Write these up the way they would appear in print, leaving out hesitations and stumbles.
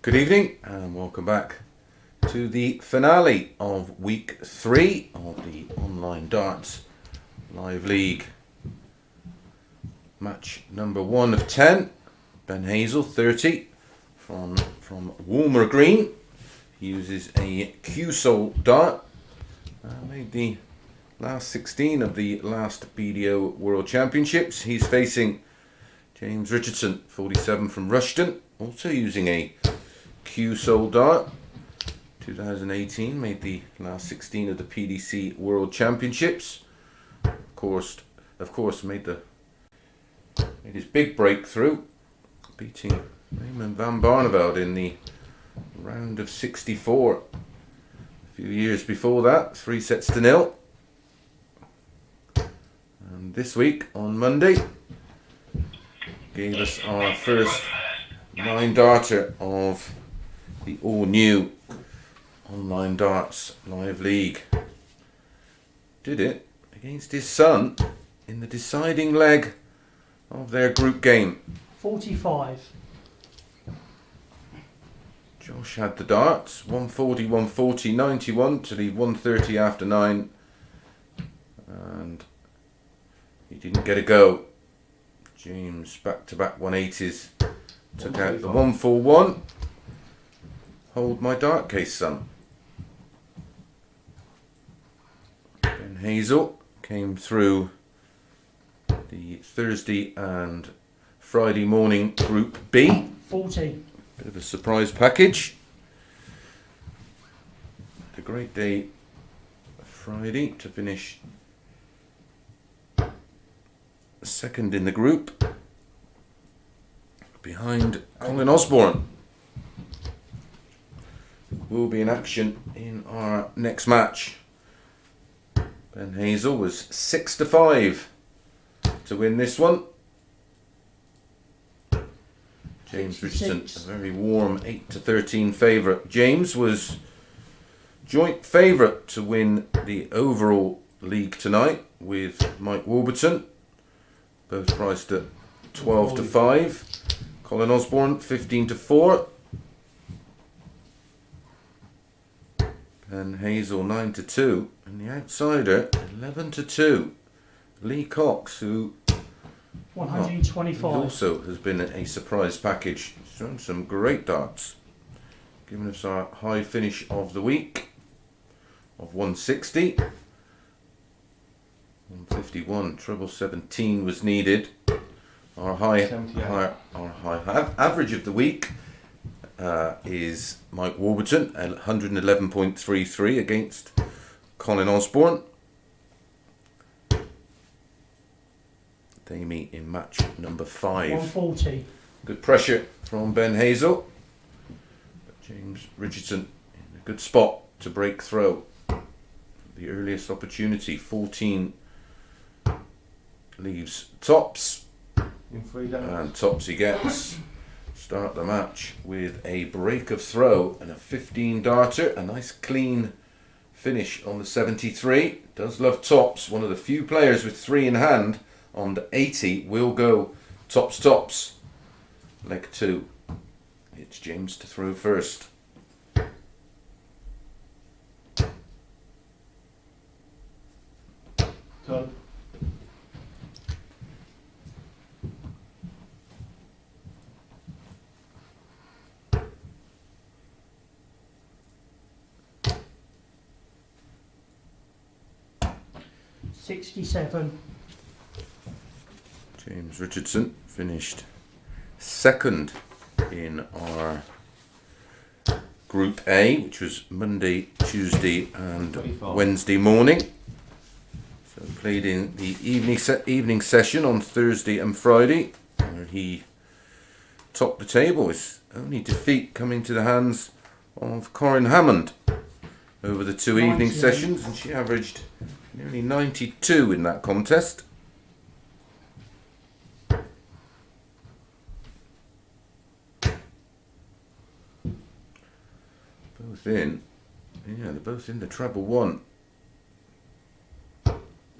Good evening and welcome back to the finale of week 3 of the Online Darts Live League. Match number 1 of 10. Ben Hazel, 30, from Walmer Green. He uses a Q-Sol dart. Made the last 16 of the last BDO World Championships. He's facing James Richardson, 47, from Rushden, also using a Q-Sol dart. 2018, made the last 16 of the PDC World Championships. Of course, made his big breakthrough, beating Raymond van Barneveld in the round of 64. A few years before that, 3-0. And this week, on Monday, gave us our first 9-darter of the all-new Online Darts Live League. Did it against his son in the deciding leg of their group game. 45. Josh had the darts, 140, 140, 91 to leave 130 after 9. And he didn't get a go. James, back-to-back 180s. Took out the 141. Hold my dart case, son. Ben Hazel came through the Thursday and Friday morning Group B. 40. Bit of a surprise package. Had a great day Friday to finish second in the group, behind Colin Osborne. Will be in action in our next match. Ben Hazel was 6-5 to win this one. James Richardson, a very warm 8-13 favourite. James was joint favourite to win the overall league tonight with Mike Warburton, both priced at 12-5. Colin Osborne, 15-4. Ben Hazel, 9-2. And the outsider, 11-2. Lee Cox, who 125. also has been a surprise package. He's thrown some great darts, giving us our high finish of the week of 160. 151, treble 17 was needed. Our high average of the week is Mike Warburton at 111.33 against Colin Osborne. They meet in match number 5. 140. Good pressure from Ben Hazel, but James Richardson in a good spot to break through. The earliest opportunity, 14, leaves tops, and tops he gets. Start the match with a break of throw and a 15-darter, a nice clean finish on the 73. Does love tops. One of the few players with 3 in hand on the 80 will go tops. Leg 2. It's James to throw first. Done. $67. James Richardson finished second in our Group A, which was Monday, Tuesday and 25. Wednesday morning. So played in the evening session on Thursday and Friday, where he topped the table. His only defeat coming to the hands of Corinne Hammond over the 2 evening sessions, and she averaged nearly 92 in that contest. They're both in the treble 1.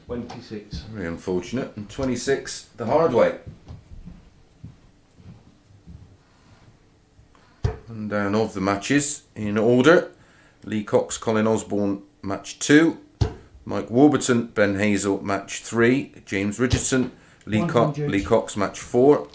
26. Very unfortunate. And 26 the hard way. rundown of the matches in order. Lee Cox, Colin Osborne, match 2. Mike Warburton, Ben Hazel, match 3. James Richardson, Lee Cox, match 4.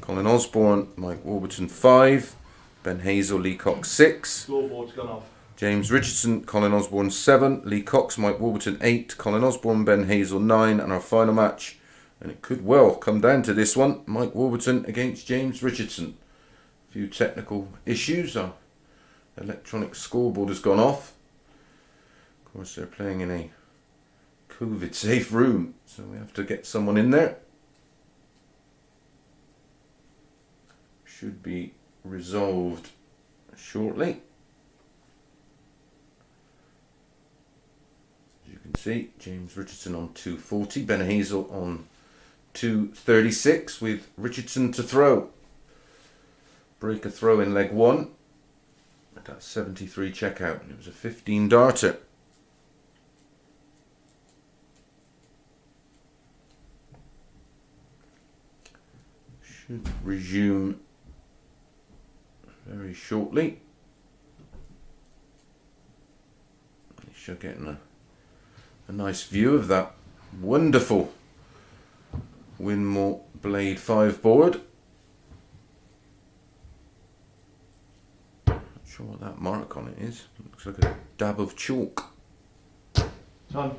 Colin Osborne, Mike Warburton, 5. Ben Hazel, Lee Cox, 6. Scoreboard's gone off. James Richardson, Colin Osborne, 7. Lee Cox, Mike Warburton, 8. Colin Osborne, Ben Hazel, 9. And our final match, and it could well come down to this one, Mike Warburton against James Richardson. A few technical issues. Our electronic scoreboard has gone off. Of course, they're playing in a COVID-safe room, so we have to get someone in there. Should be resolved shortly. As you can see, James Richardson on 240, Ben Hazel on 236 with Richardson to throw. Break a throw in leg 1. That's 73 checkout, and it was a 15 darter. Should resume very shortly. You should get a nice view of that wonderful Winmore Blade 5 board. Not sure what that mark on it is. Looks like a dab of chalk. Time.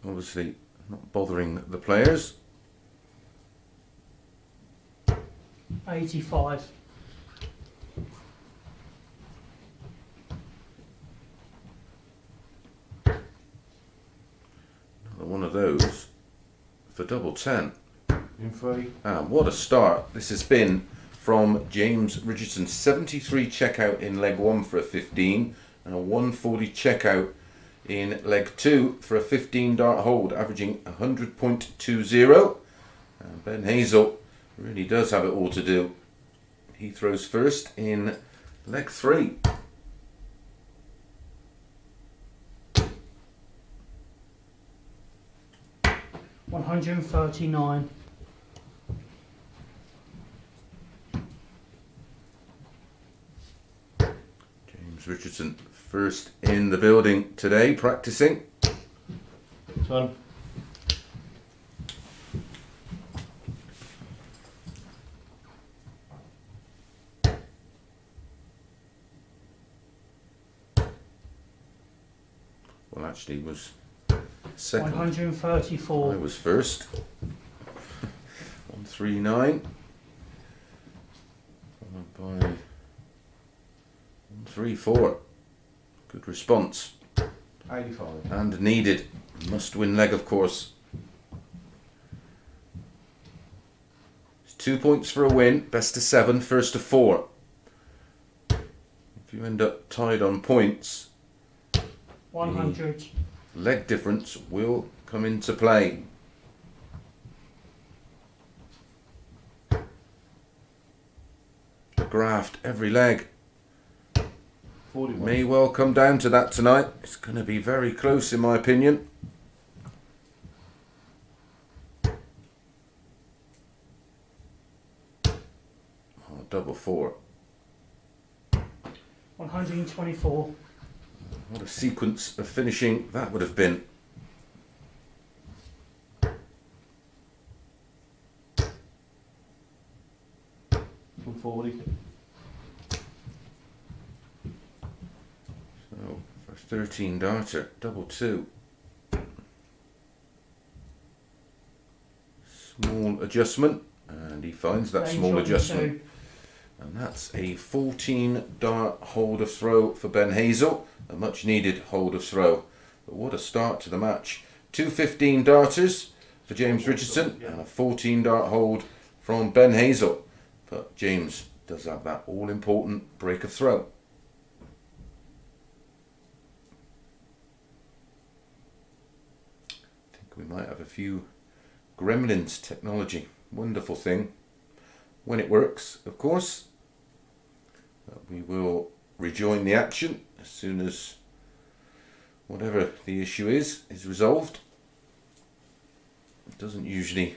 Obviously not bothering the players. 85. Another one of those for double 10. In 3. And what a start this has been from James Richardson. 73 checkout in leg 1 for a 15 and a 140 checkout in leg 2 for a 15 dart hold, averaging 100.20. And Ben Hazel really does have it all to do. He throws first in leg 3. $139. James Richardson first in the building today, practicing. Time. Well, actually, was second. 134. I was first. 139. Followed by 134. Good response. 85. And needed. Must win leg, of course. It's 2 points for a win. Best of 7, first to 4. If you end up tied on points, 100. leg difference will come into play. Graft every leg. 41. May well come down to that tonight. It's going to be very close in my opinion. Oh, double 4. 124. What a sequence of finishing that would have been. From 40. So for 13 darter, double 2. Small adjustment, and he finds that small adjustment. And that's a 14 dart hold of throw for Ben Hazel. A much needed hold of throw. But what a start to the match. 2 15 darters for James Richardson and a 14 dart hold from Ben Hazel. But James does have that all important break of throw. I think we might have a few gremlins technology. Wonderful thing. When it works, of course. But we will rejoin the action as soon as whatever the issue is resolved. It doesn't usually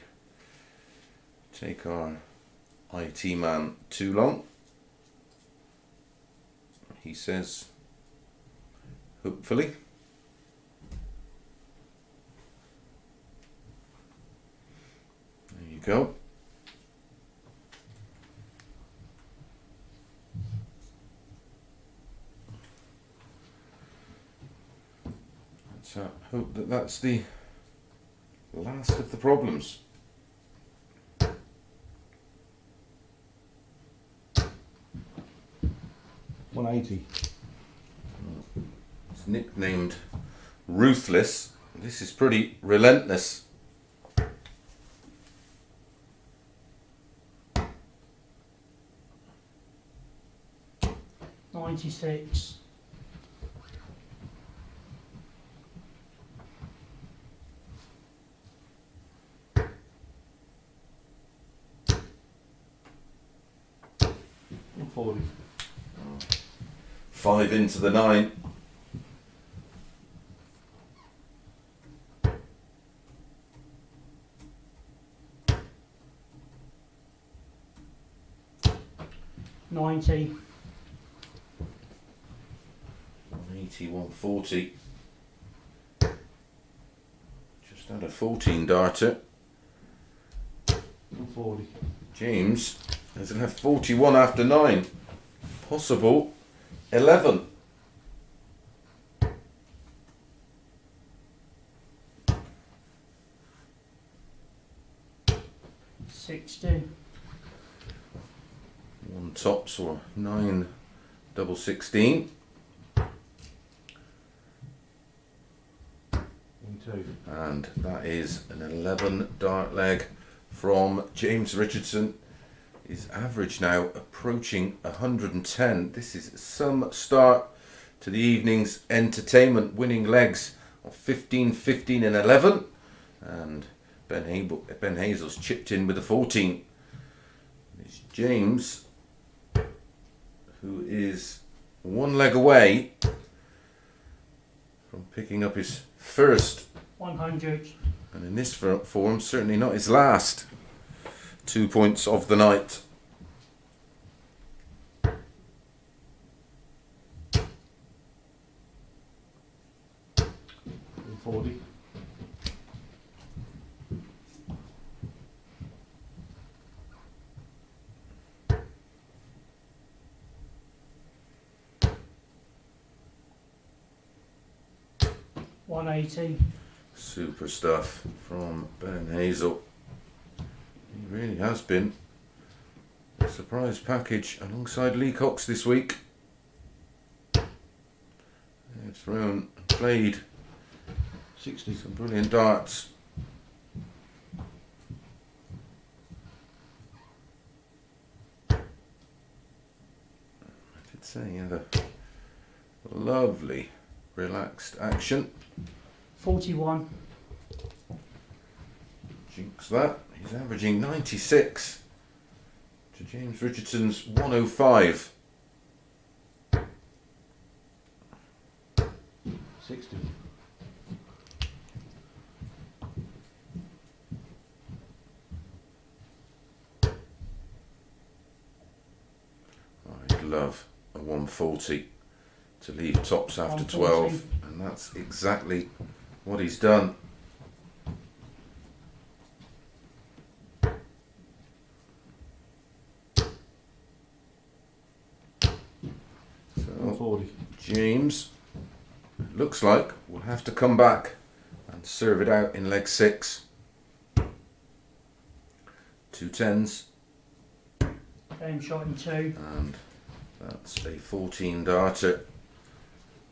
take our IT man too long. He says, hopefully. There you go. Let's hope that that's the last of the problems. $180. It's nicknamed Ruthless. This is pretty relentless. $96. $40. 5 into the 9. $90. 180, 140. Just had a 14 darter. $40. James is going to have 41 after 9. Possible 11. $60. 1 tops or 9 double 16. 2. And that is an 11 dart leg from James Richardson. His average now approaching 110. This is some start to the evening's entertainment, winning legs of 15, 15 and 11. And Ben Hazel's chipped in with a 14. It's James, who is 1 leg away from picking up his first, 100. and in this form, certainly not his last, 2 points of the night. $40. $180. Super stuff from Ben Hazel. He really has been a surprise package alongside Lee Cox this week. They've thrown and played 60. some brilliant darts. I did say he had a lovely relaxed action. 41. Jinx that. He's averaging 96 to James Richardson's 105. 60. I'd love a 140 to leave tops after 140. 12, and that's exactly what he's done. So 40. James, it looks like we'll have to come back and serve it out in leg 6. 2 10s, Game shot in 2. and that's a 14 darter.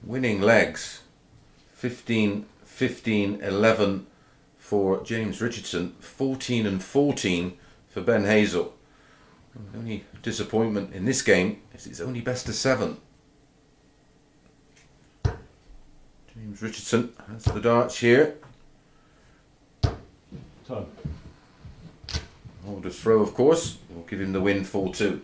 Winning legs 15, 15, 11 for James Richardson, 14 and 14 for Ben Hazel. The only disappointment in this game is it's only best of 7. James Richardson has the darts here. Ton. Holder's throw, of course, will give him the win 4-2.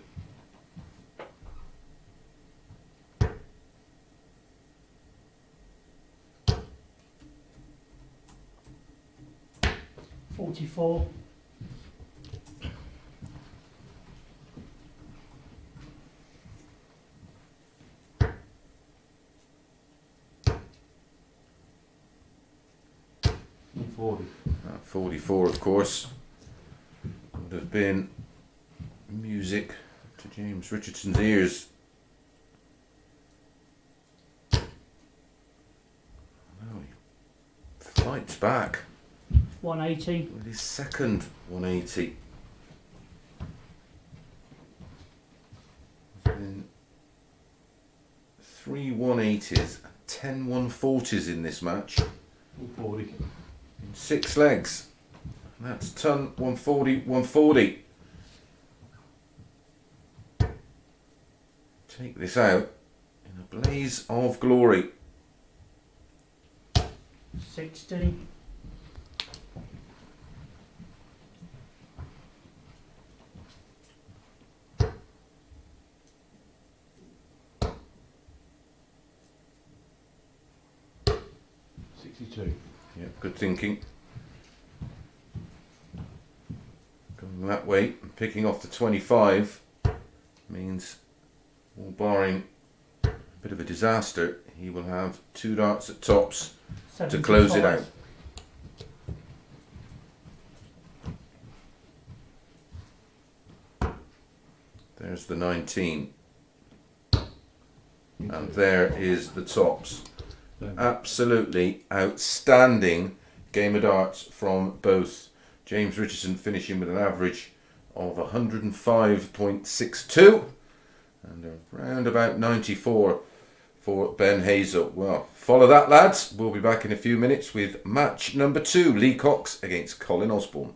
44. One 40. 44, of course, would have been music to James Richardson's ears. Oh, he fights back 180. with his second 180. There's been 3 180s and 10 140s in this match. 140. In 6 legs. And that's ton 140, 140. Take this out in a blaze of glory. 60. Yeah, good thinking. Going that way, picking off the 25 means, all barring a bit of a disaster, he will have 2 darts at tops to close it 75. out. There's the 19. And there is the tops. Absolutely outstanding game of darts from both. James Richardson finishing with an average of 105.62 and around about 94 for Ben Hazel. Well, follow that, lads. We'll be back in a few minutes with match number 2, Lee Cox against Colin Osborne.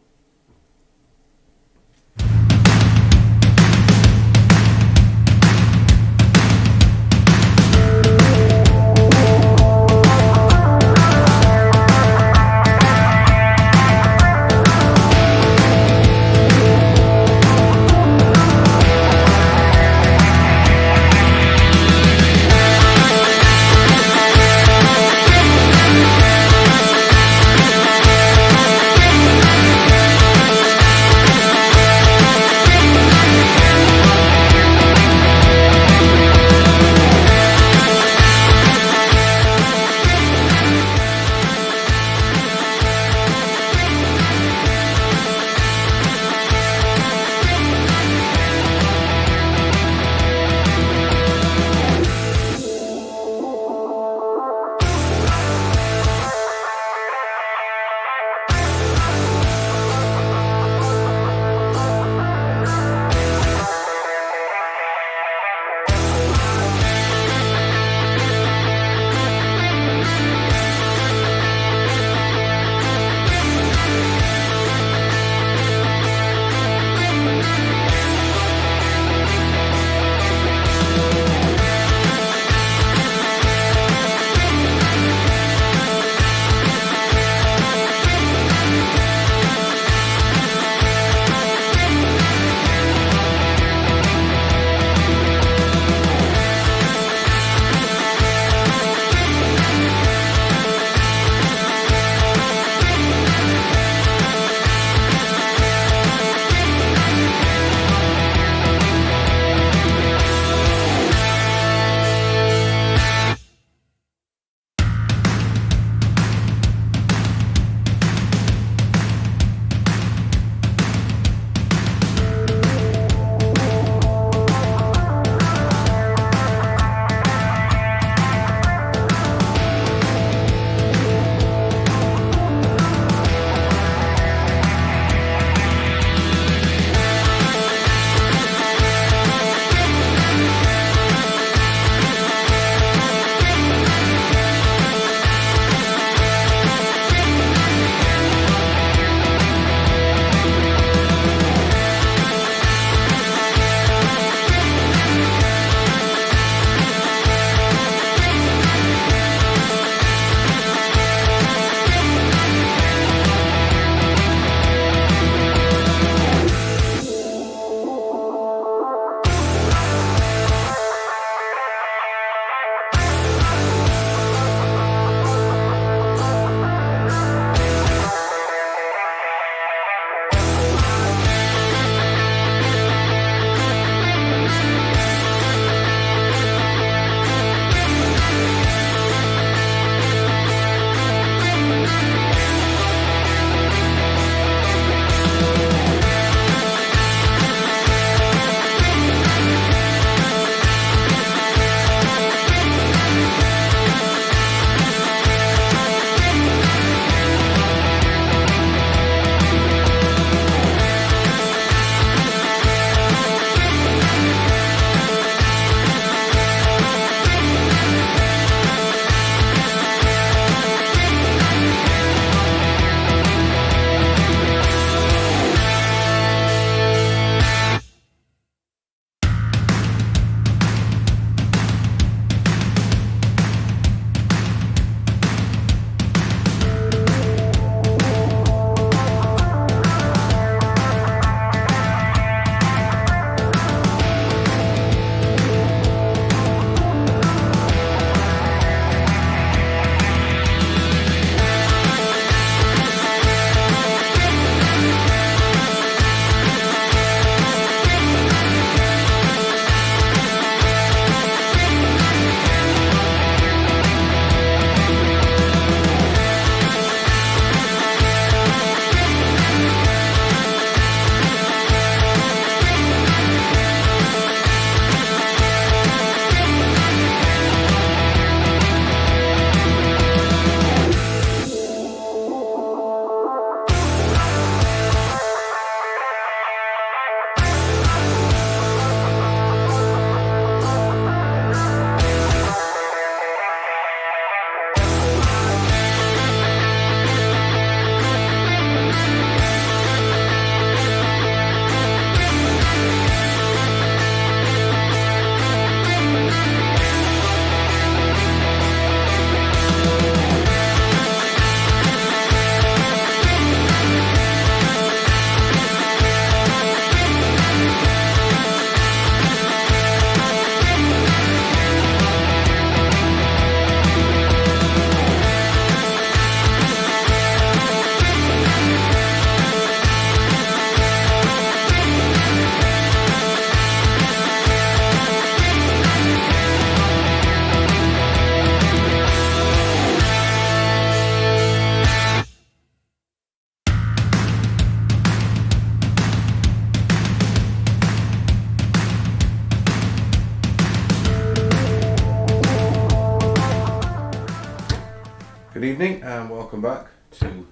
Good evening and welcome back to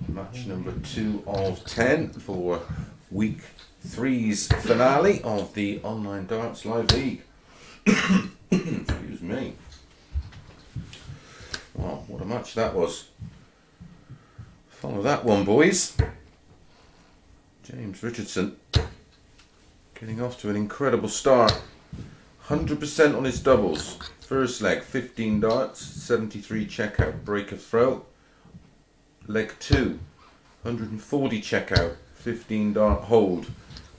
match number 2 of 10 for week 3's finale of the Online Darts Live League. Excuse me. Wow, what a match that was. Follow that one, boys. James Richardson getting off to an incredible start. 100% on his doubles. First leg, 15 darts, 73 checkout, break of throw. Leg 2, 140 checkout, 15 dart hold.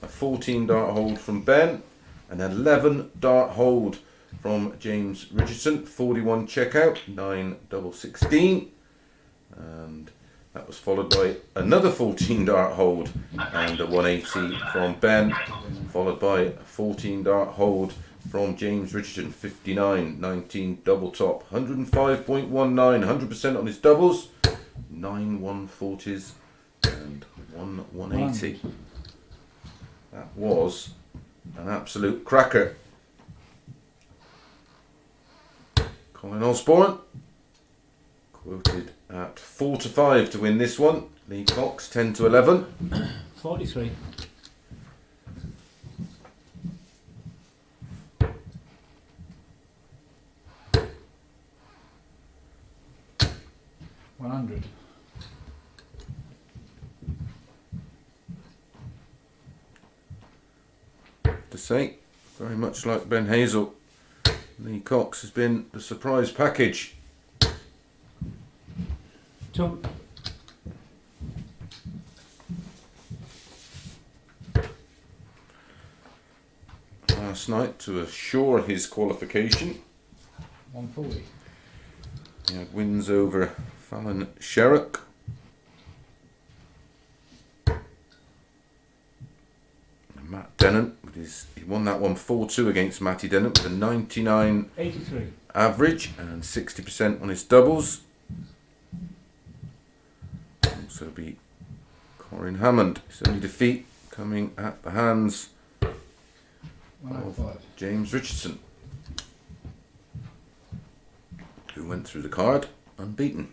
A 14 dart hold from Ben, an 11 dart hold from James Richardson, 41 checkout, 9 double 16. And that was followed by another 14 dart hold and a 180 from Ben, followed by a 14 dart hold from James Richardson, 59, 19 double top, 105.19, 100% on his doubles, 9 140s and 1 180. That was an absolute cracker. Colin Osborne quoted at 4-5 to win this one. Lee Cox 10-11. 43. $100. To say, very much like Ben Hazel, Lee Cox has been the surprise package. Jump. Last night to assure his qualification. 140. He had wins over Fallon Sherrock. And Matt Dennant, he won that one 4-2 against Matty Dennant with a 99 83. average and 60% on his doubles. Also beat Corin Hammond. His only defeat coming at the hands 105. of James Richardson, who went through the card unbeaten.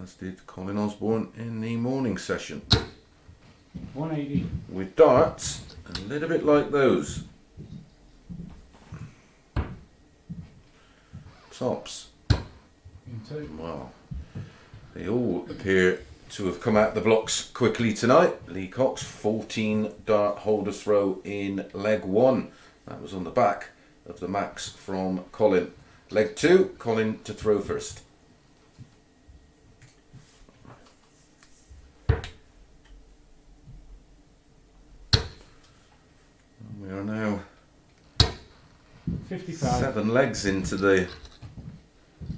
As did Colin Osborne in the morning session. 180. With darts, a little bit like those. Tops. Into. Well, they all appear to have come out the blocks quickly tonight. Lee Cox, 14 dart holder throw in leg 1. That was on the back of the max from Colin. Leg 2, Colin to throw first. We are now 55. 7 legs into the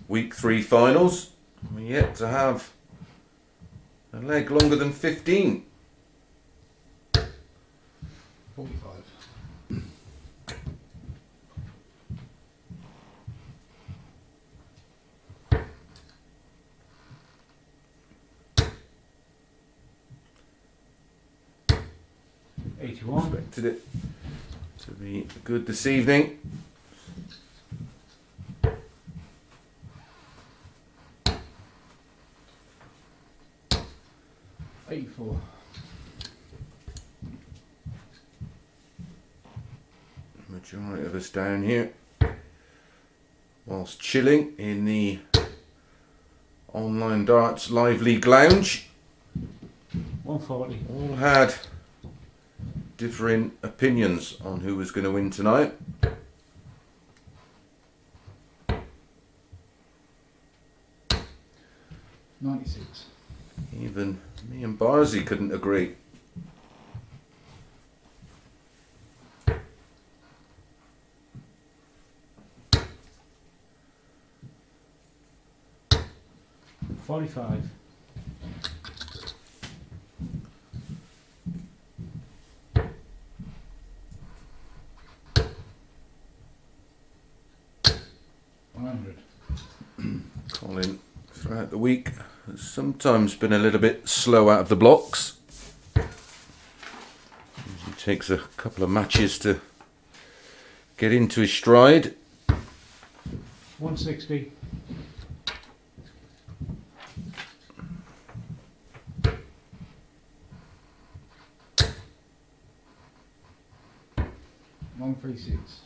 week 3 finals. We're yet to have a leg longer than 15. 45. Expected it to be good this evening. $84. Majority of us down here, whilst chilling in the Online Darts Live League Lounge, 140. all had differing opinions on who was going to win tonight. $96. Even me and Barzy couldn't agree. $45. Colin, throughout the week, has sometimes been a little bit slow out of the blocks. Usually takes a couple of matches to get into his stride. 160. One 36.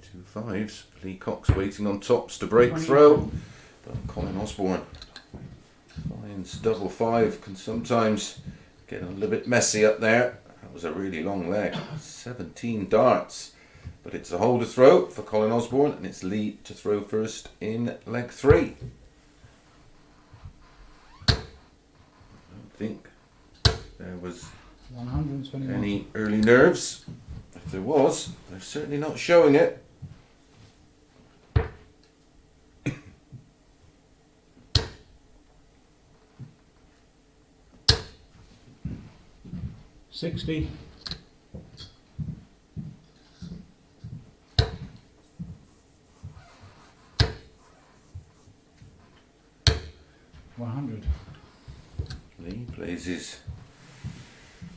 Two fives. Lee Cox waiting on tops to break 20. throw. But Colin Osborne finds double five. Can sometimes get a little bit messy up there. That was a really long leg. 17 darts. But it's a hole to throw for Colin Osborne, and it's Lee to throw first in leg 3. I don't think there was 121. any early nerves. If there was, they're certainly not showing it. $60. $100. Lee plays his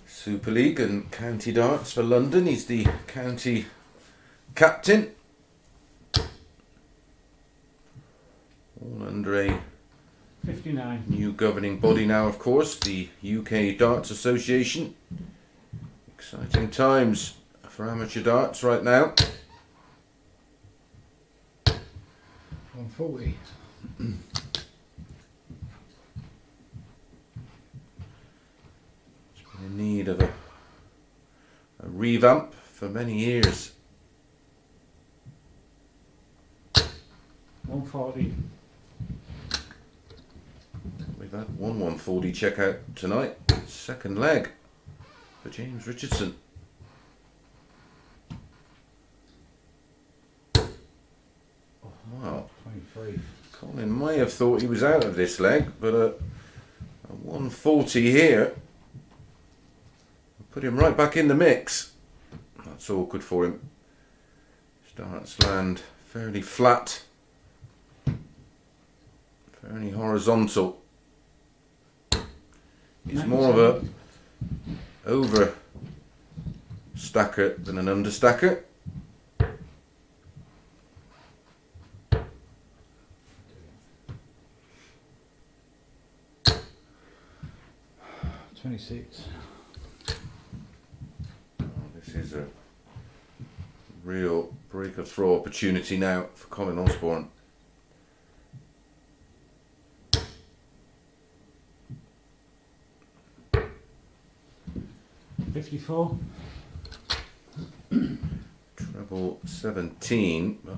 Super League and county darts for London. He's the county captain. All under a 59. new governing body now, of course, the UK Darts Association. Exciting times for amateur darts right now. 140. It's been in need of a revamp for many years. 140. We've had one 140 check out tonight. Second leg for James Richardson. Wow. 23. Colin may have thought he was out of this leg, but a 140 here put him right back in the mix. That's awkward for him. Starts land fairly flat, fairly horizontal. He's more of a over stacker than an understacker. $26. This is a real break of throw opportunity now for Colin Osborne. $54. Treble 17, but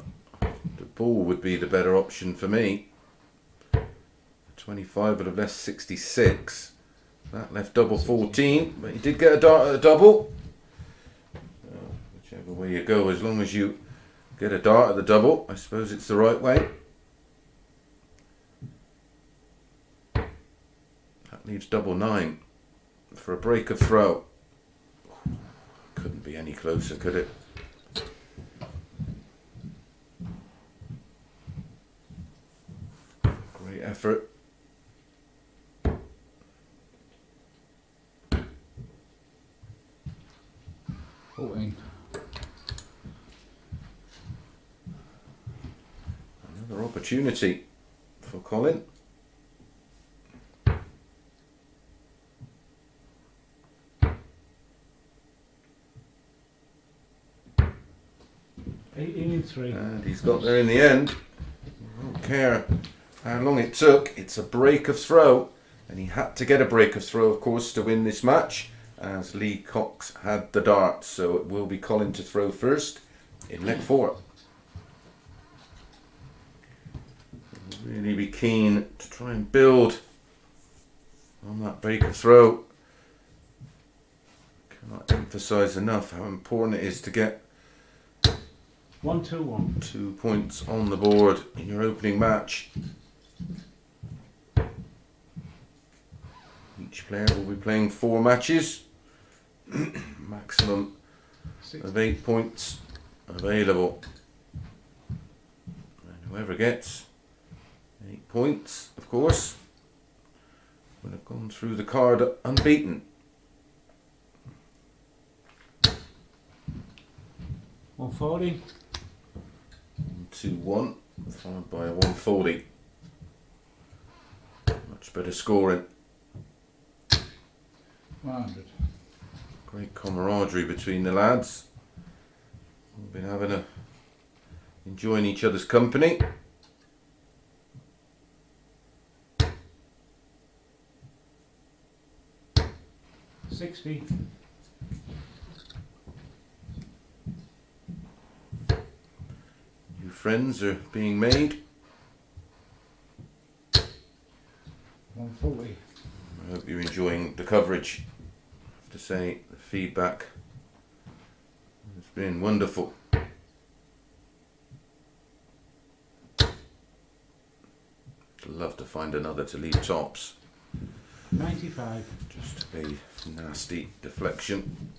the ball would be the better option for me. 25 would have left 66. That left double 14, but he did get a dart at a double. Whichever way you go, as long as you get a dart at the double, I suppose it's the right way. That leaves double 9 for a break of throw. Couldn't be any closer, could it? Great effort. Another opportunity for Colin. And he's got there in the end. I don't care how long it took. It's a break of throw, and he had to get a break of throw, of course, to win this match, as Lee Cox had the dart. So it will be Colin to throw first in leg 4. He'll really be keen to try and build on that break of throw. Cannot emphasise enough how important it is to get 1-2-1. 2 points on the board in your opening match. Each player will be playing 4 matches. Maximum of 8 points available. And whoever gets 8 points, of course, will have gone through the card unbeaten. 140. 1-2-1, followed by a 140. Much better scoring. 100. Great camaraderie between the lads. We've been enjoying each other's company. $60. New friends are being made. 140. I hope you're enjoying the coverage. I have to say, the feedback has been wonderful. I'd love to find another to leave tops. 95. Just a nasty deflection.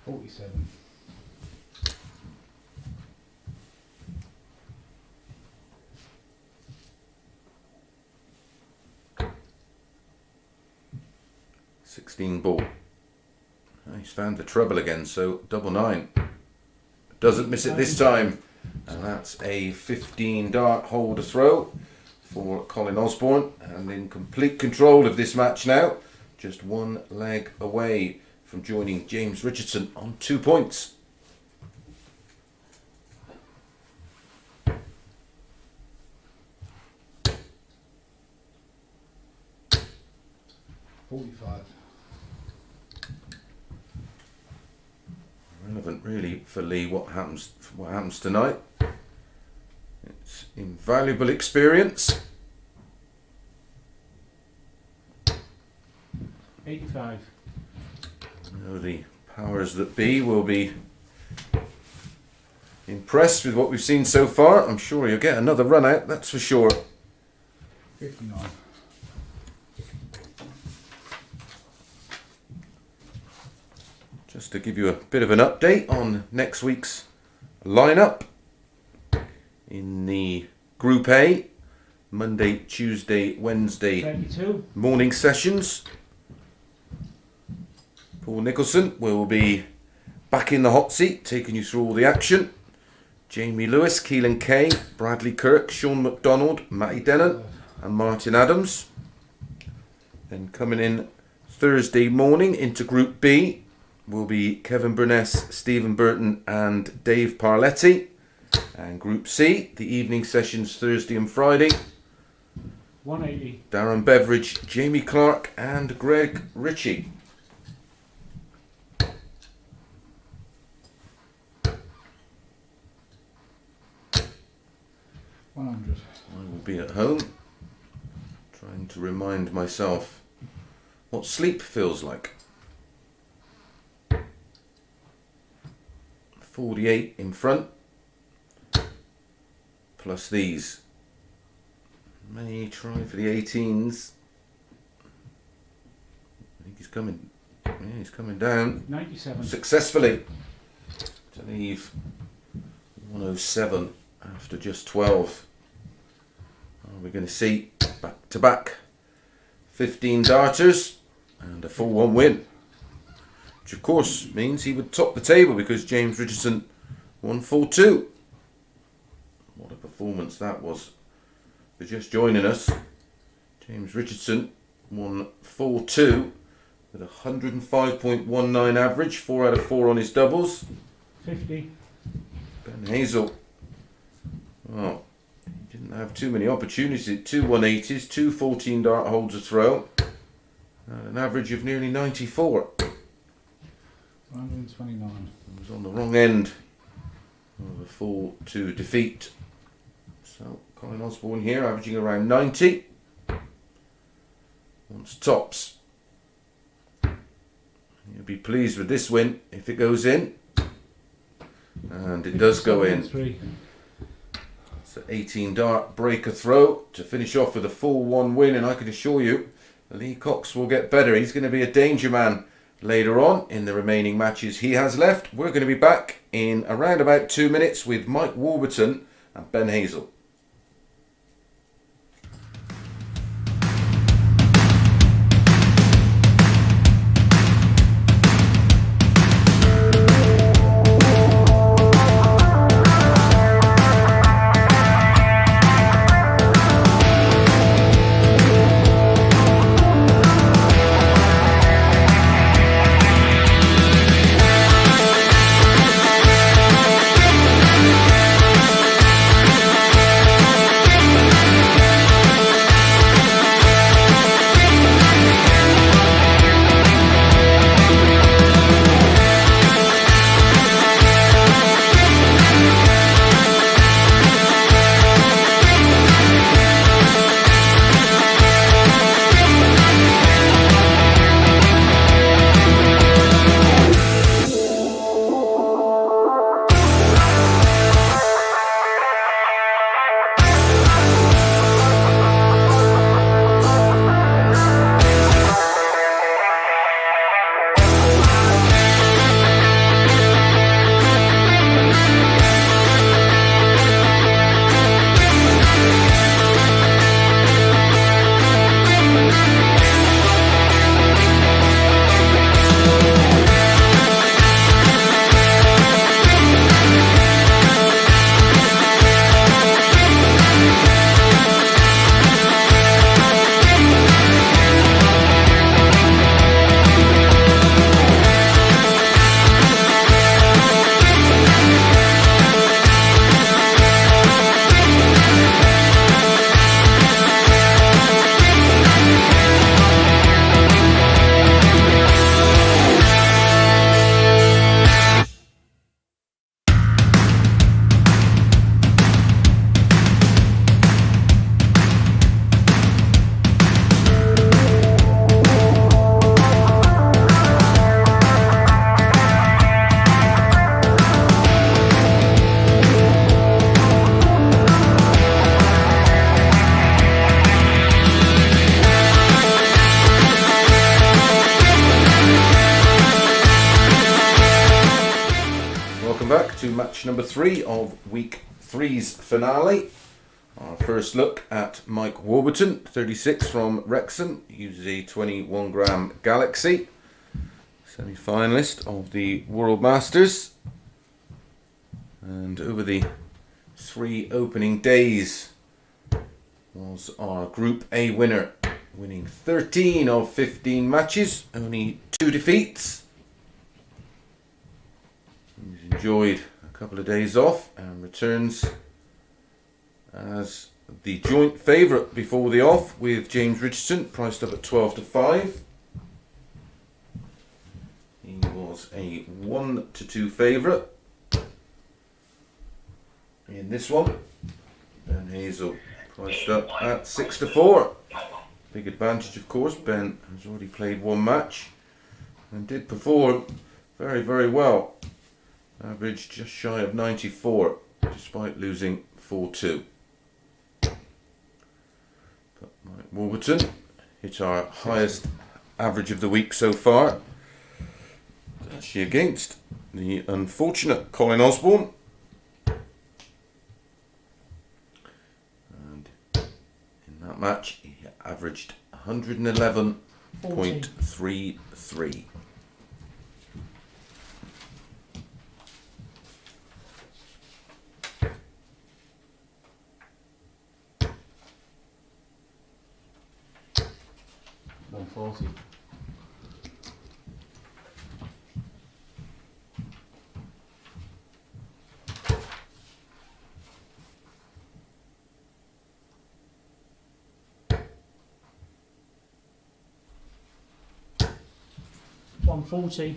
$47. $16 ball. He's found the treble again, so double 9. Doesn't miss it this time. And that's a 15 dart hole to throw for Colin Osborne. And in complete control of this match now. Just one leg away from joining James Richardson on 2 points. $45. Relevant really for Lee what happens tonight. It's invaluable experience. 85. You know, the powers that be will be impressed with what we've seen so far. I'm sure you'll get another run out, that's for sure. 59. Just to give you a bit of an update on next week's lineup. In the Group A, Monday, Tuesday, Wednesday 32. morning sessions. Paul Nicholson will be back in the hot seat, taking you through all the action. Jamie Lewis, Keelan Kay, Bradley Kirk, Sean McDonald, Matty Denon and Martin Adams. Then coming in Thursday morning into Group B will be Kevin Burness, Stephen Burton and Dave Parletti. And Group C, the evening sessions Thursday and Friday. 180. Darren Beveridge, Jamie Clark and Greg Ritchie. $100. I will be at home trying to remind myself what sleep feels like. 48 in front, plus these. May try for the 18s. I think he's coming. Yeah, he's coming down 97. successfully to leave 107 after just 12. We're going to see back to back 15 darters and a full 1 win. Which of course means he would top the table because James Richardson won 4-2. What a performance that was. For just joining us, James Richardson won 4-2 with a 105.19 average, 4 out of 4 on his doubles. 50. Ben Hazel, well, he didn't have too many opportunities. 2 180s, 2 14 dart holes to throw, and an average of nearly 94. 129. He was on the wrong end of a 4-2 defeat. So Colin Osborne here averaging around 90. Wants tops. You'll be pleased with this win if it goes in. And it does go in. 3. It's an 18 dart breaker throw to finish off with a full 1 win, and I can assure you Lee Cox will get better. He's going to be a danger man later on in the remaining matches he has left. We're going to be back in around about 2 minutes with Mike Warburton and Ben Hazel. back to match number 3 of week 3's finale. Our first look at Mike Warburton, 36 from Wrexham, uses a 21 gram Galaxy, semi-finalist of the World Masters. And over the 3 opening days was our Group A winner, winning 13 of 15 matches, only 2 defeats. He's enjoyed a couple of days off and returns as the joint favourite before the off with James Richardson, priced up at 12 to 5. He was a 1 to 2 favourite in this one. Ben Hazel priced up at 6 to 4. Big advantage, of course. Ben has already played 1 match and did perform very, very well. Average just shy of 94, despite losing 4-2. But Mike Warburton hit our highest average of the week so far, actually against the unfortunate Colin Osborne. And in that match, he averaged 111.33. $140. $140.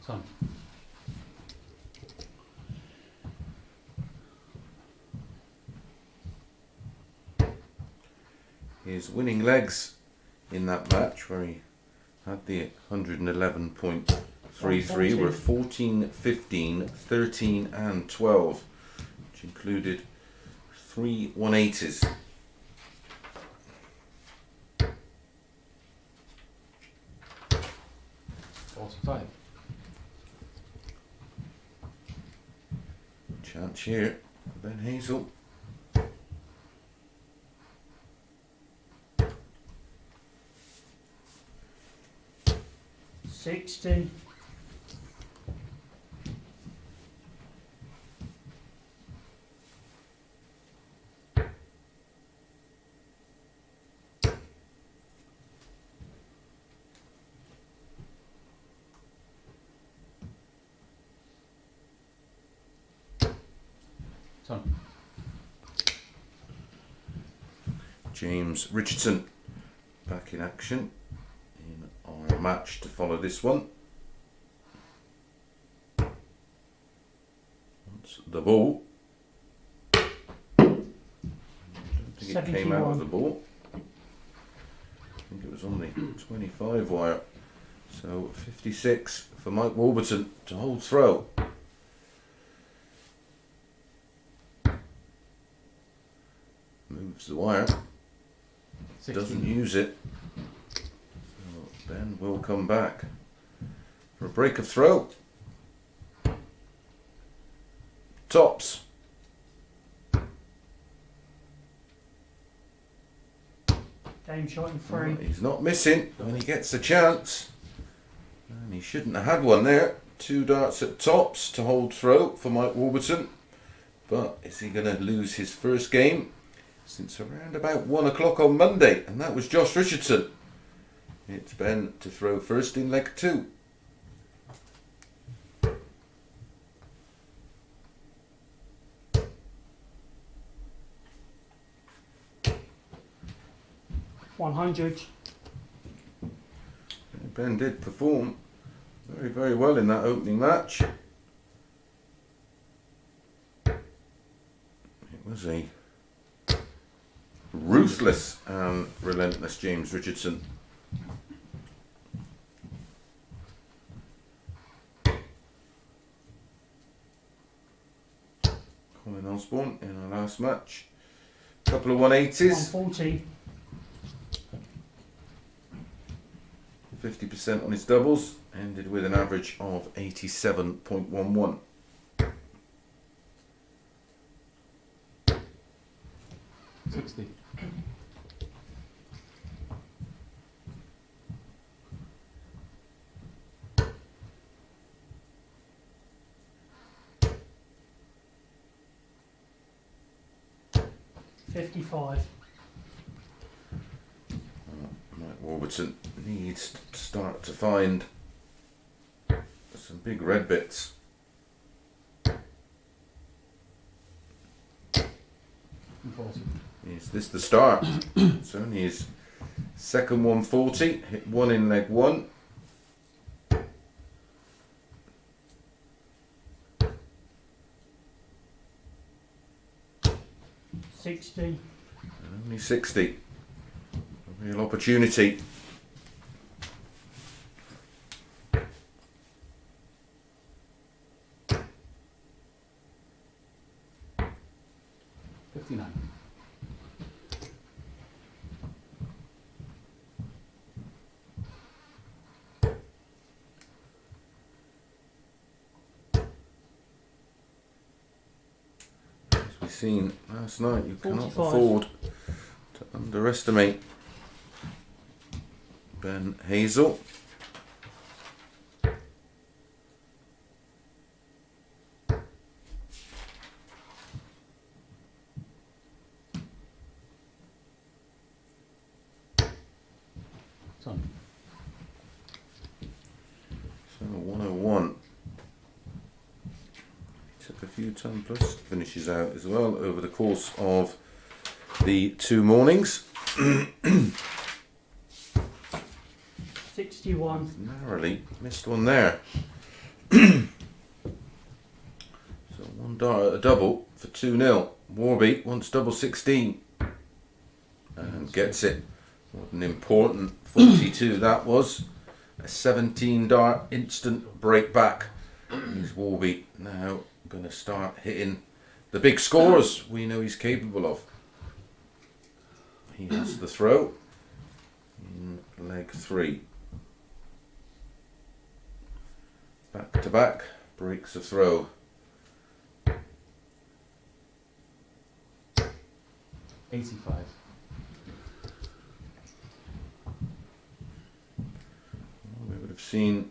Son. His winning legs in that match, where he had the 111.33, were 14, 15, 13 and 12, which included 3 180s. $45. Chance here for Ben Hazel. $60. Son. James Richardson back in action in our match to follow this one. That's the ball. I don't think it came out of the ball. I think it was on the 25 wire. So 56 for Mike Warburton to hold throw. Moves the wire, 60. doesn't use it. So Ben will come back for a break of throw. Tops. Game shot in 3. He's not missing when he gets a chance. And he shouldn't have had one there. 2 darts at tops to hold throw for Mike Warburton. But is he going to lose his first game since around about 1 o'clock on Monday? And that was Josh Richardson. It's Ben to throw first in leg 2. $100. Ben did perform very, very well in that opening match. It was a ruthless and relentless James Richardson. Colin Osborne in our last match. Couple of 180s. 140. 50% on his doubles. Ended with an average of 87.11. 60. 55. Mike Warburton needs to start to find some big red bits. 40. Is this the start? It's only his second 140. Hit one in leg one. $60. Only 60. A real opportunity. $59. As we've seen last night, you cannot 45. afford to underestimate Ben Hazel. Son. So 101. He took a few ton plus finishes out as well over the course of the 2 mornings. 61. Narrowly missed one there. So one dart at a double for 2-0. Warby wants double 16 and gets it. What an important 42 that was. A 17 dart instant break back. He's Warby now going to start hitting the big scores we know he's capable of. He has the throw in leg 3. Back to back, breaks a throw. 85. We would have seen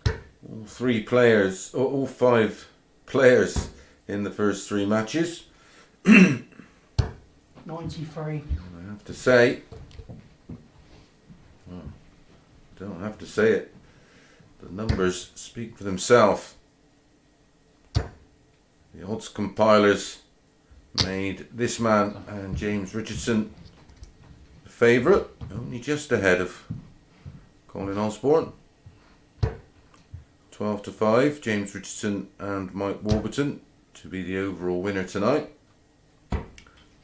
all 3 players, or all 5 players in the first 3 matches. 93. I have to say, well, don't have to say it, the numbers speak for themselves. The odds compilers made this man and James Richardson the favourite, only just ahead of Colin Osborne. 12-5, James Richardson and Mike Warburton to be the overall winner tonight.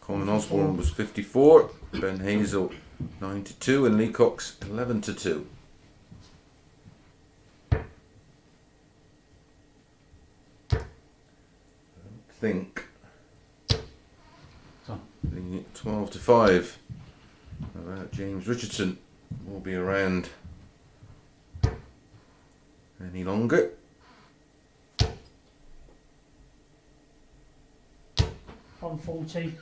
Colin Osborne was 54, Ben Hazel 9-2 and Lee Cox 11-2. I think Son. the 12-5 about James Richardson will be around any longer. 140.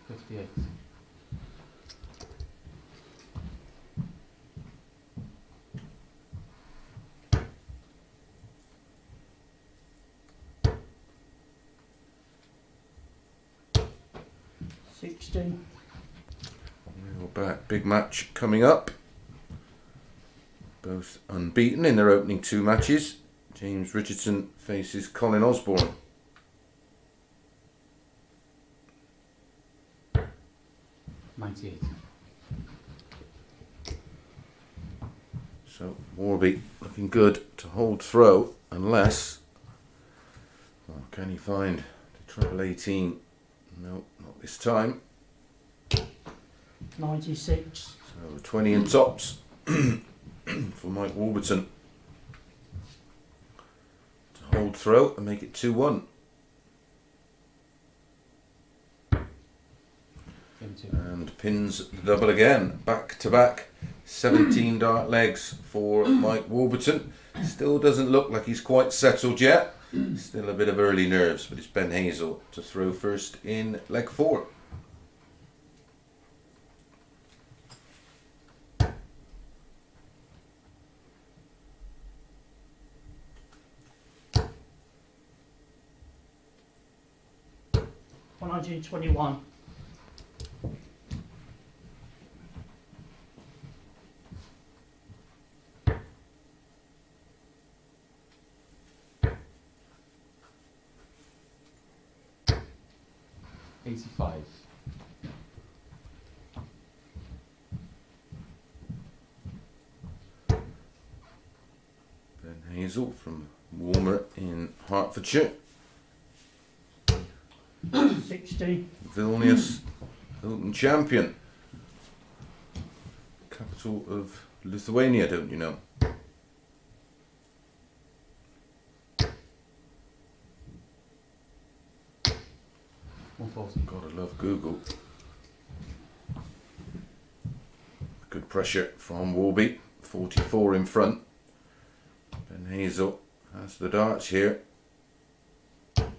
58. 60. We're back. Big match coming up. Both unbeaten in their opening 2 matches. James Richardson faces Colin Osborne. $98. So Warby looking good to hold throw unless, can he find the treble 18? No, not this time. 96. So 20 in tops for Mike Warburton to hold throw and make it 2-1. 32. And pins the double again, back to back. 17 dart legs for Mike Warburton. Still doesn't look like he's quite settled yet. Still a bit of early nerves, but it's Ben Hazel to throw first in leg 4. $121. 85. Ben Hazel from Warmer in Hertfordshire. 60. Vilnius, Hilton champion. Capital of Lithuania, don't you know? Gotta love Google. Good pressure from Warby. 44 in front. Ben Hazel has the darts here.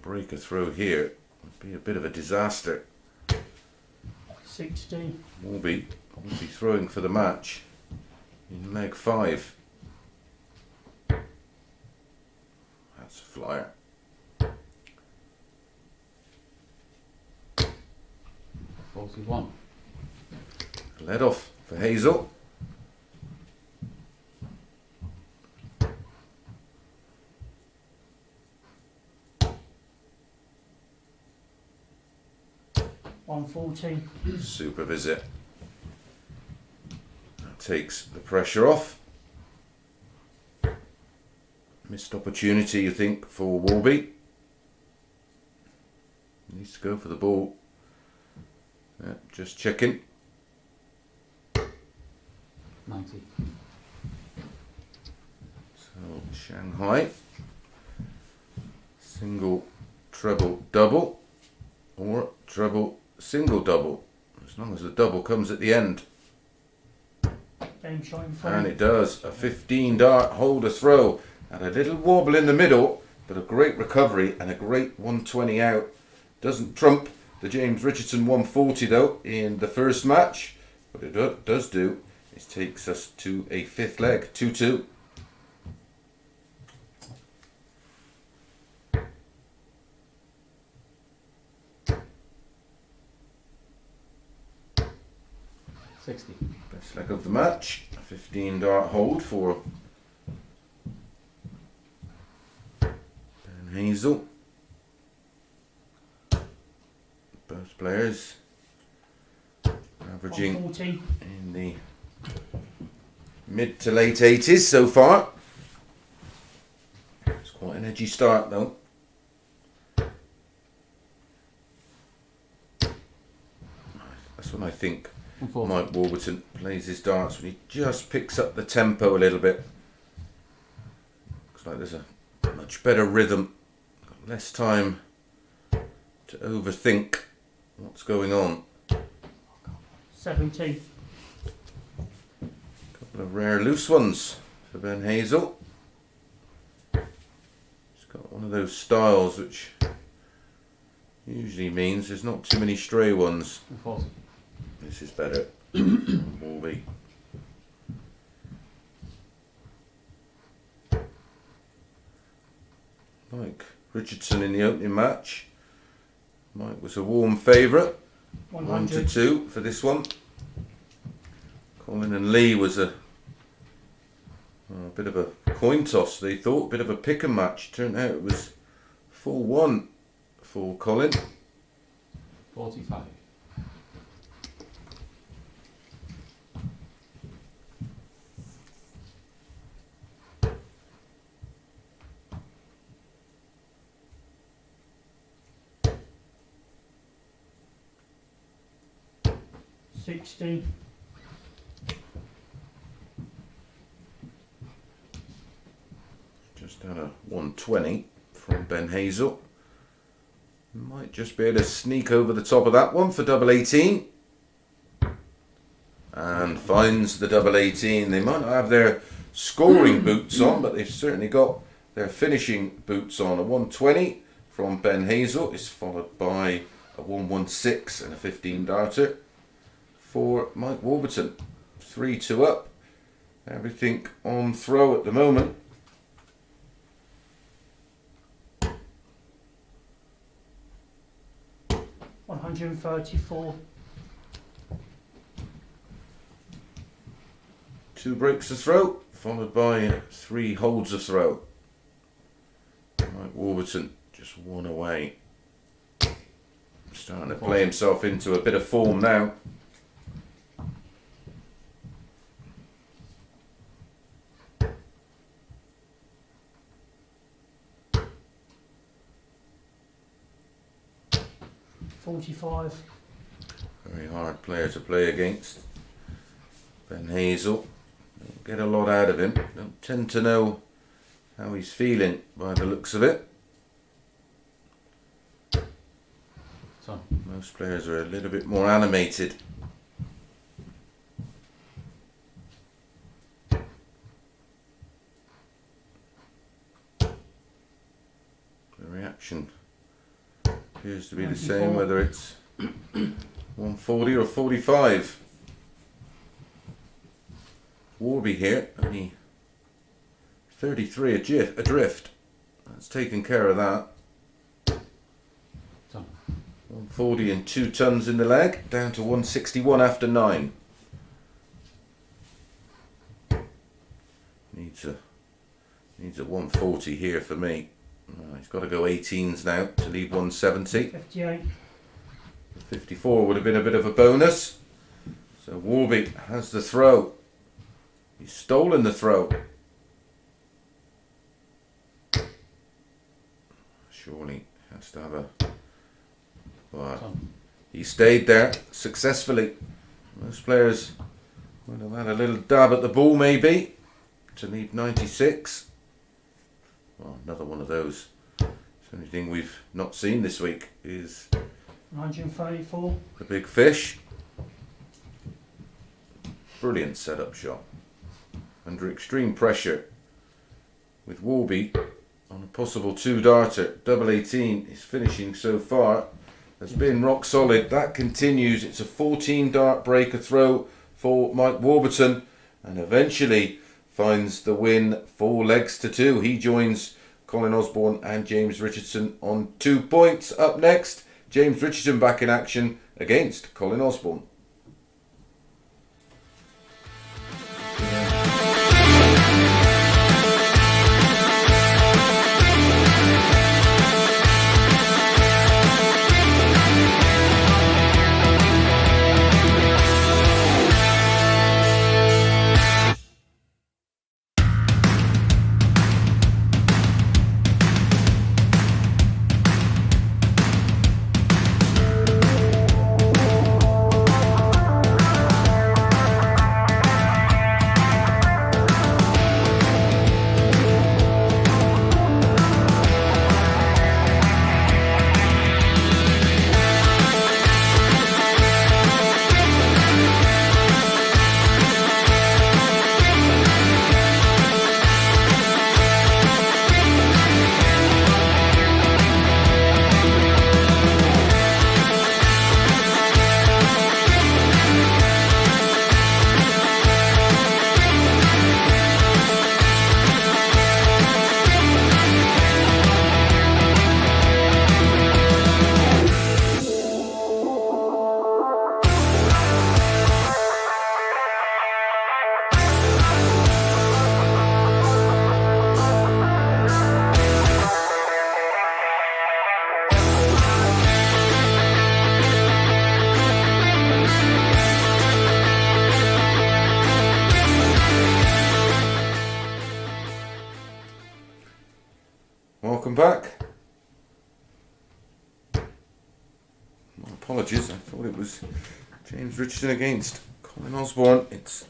Break a throw here would be a bit of a disaster. 60. Warby will be throwing for the match in leg 5. That's a flyer. 41. Lead off for Hazel. $140. Super visit. That takes the pressure off. Missed opportunity, you think, for Warby. Needs to go for the ball. Yeah, just checking. 90. So Shanghai. Single, treble, double. Or treble, single, double. As long as the double comes at the end. Game shot in And front. it does. A 15 dart holder throw. And a little wobble in the middle. But a great recovery and a great 120 out. Doesn't trump the James Richardson 140 though in the first match. What it does do is takes us to a 5th leg, 2-2. Best leg of the match. A 15 dart hold for Ben Hazel. Both players averaging 140. in the mid to late 80s so far. It's quite an edgy start though. That's when I think Mike Warburton plays his darts, when he just picks up the tempo a little bit. Looks like there's a much better rhythm, got less time to overthink what's going on. 70. Couple of rare loose ones for Ben Hazel. He's got one of those styles which usually means there's not too many stray ones. 40. This is better. Warby. Like Richardson in the opening match. Mike was a warm favourite. 100. 1-2 for this one. Colin and Lee was a bit of a coin toss, they thought, bit of a pick and match. Turned out it was 4-1 for Colin. 45. 60, Just down a 120 from Ben Hazel. Might just be able to sneak over the top of that one for double 18. And finds the double 18. They might not have their scoring boots on, but they've certainly got their finishing boots on. A 120 from Ben Hazel is followed by a 116 and a 15 darter for Mike Warburton. 3-2 up. Everything on throw at the moment. $134, 2 breaks of throw, followed by 3 holds of throw. Mike Warburton just 1 away. Starting to play himself into a bit of form now. $45, Very hard player to play against. Ben Hazel. Don't get a lot out of him. Don't tend to know how he's feeling by the looks of it. So, Most players are a little bit more animated. The reaction appears to be the same 94. whether it's 140 or 45. Warby here, only 33 adrift. That's taken care of that. so, 140 and 2 tons in the leg, down to 161 after 9. Needs a 140 here for me. He's got to go 18s now to leave 170. 58, 54 would have been a bit of a bonus. So Warby has the throw. He's stolen the throw. Surely has to have a... Well, so. he stayed there successfully. Most players would have had a little dab at the ball maybe to leave 96. Well, another one of those. The only thing we've not seen this week is 134, the big fish. Brilliant setup shot. Under extreme pressure with Warby on a possible 2 darter. Double 18 is finishing so far. Has been rock solid. That continues. It's a 14 dart breaker throw for Mike Warburton and eventually finds the win 4 legs to 2. He joins Colin Osborne and James Richardson on 2 points. Up next, James Richardson back in action against Colin Osborne. Welcome back. My apologies, I thought it was James Richardson against Colin Osborne. It's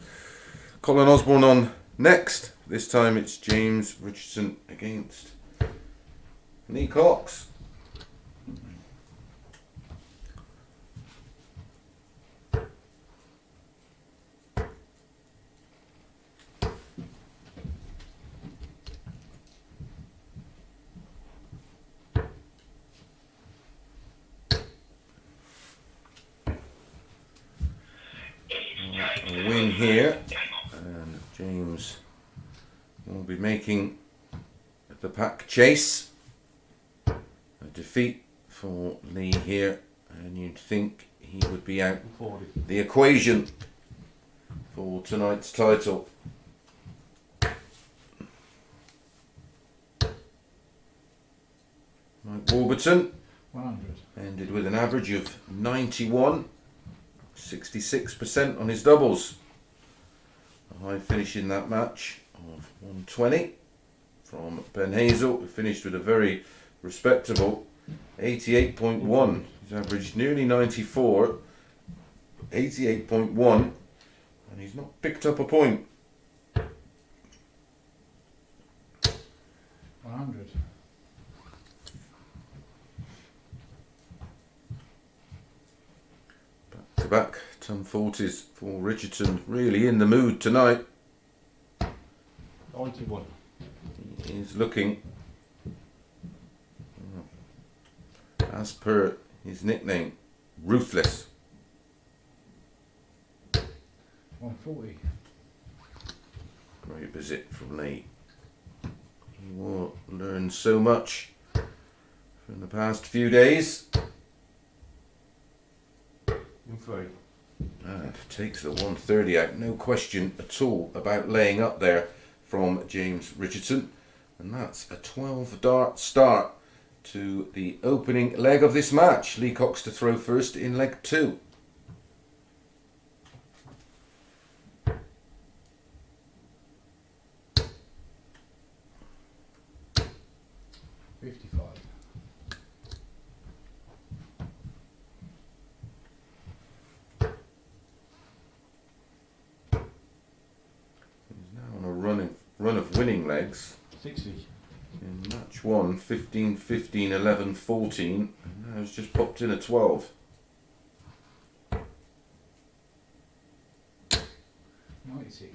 Colin Osborne on next. This time it's James Richardson against Lee Cox. A win here, and James will be making the pack chase. A defeat for Lee here, and you'd think he would be out 40. the equation for tonight's title. Mike Warburton 100. ended with an average of 91. 66% on his doubles. A high finish in that match of 120 from Ben Hazel, who finished with a very respectable 88.1. He's averaged nearly 94, 88.1, and he's not picked up a point. 100. To back Tom 40s for Richardson, really in the mood tonight. 91. He is looking, as per his nickname, ruthless. 140. Great visit from Lee. He will learn so much from the past few days. In 3. And takes the 130 out, no question at all about laying up there from James Richardson. And that's a 12 dart start to the opening leg of this match. Lee Cox to throw first in leg 2. Run of winning legs. 60. In match 1, 15, 15, 11, 14, and now he's just popped in a 12. 96.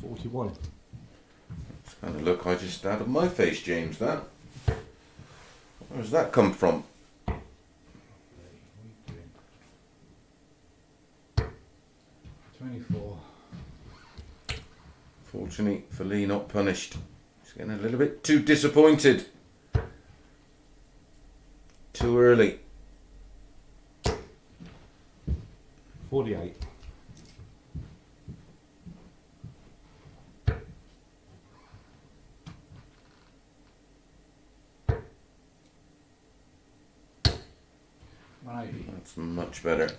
$41. Kind of look I just out of my face, James, that. Where's that come from? 24. Fortunately for Lee, not punished. He's getting a little bit too disappointed. Too early. 48. That's much better.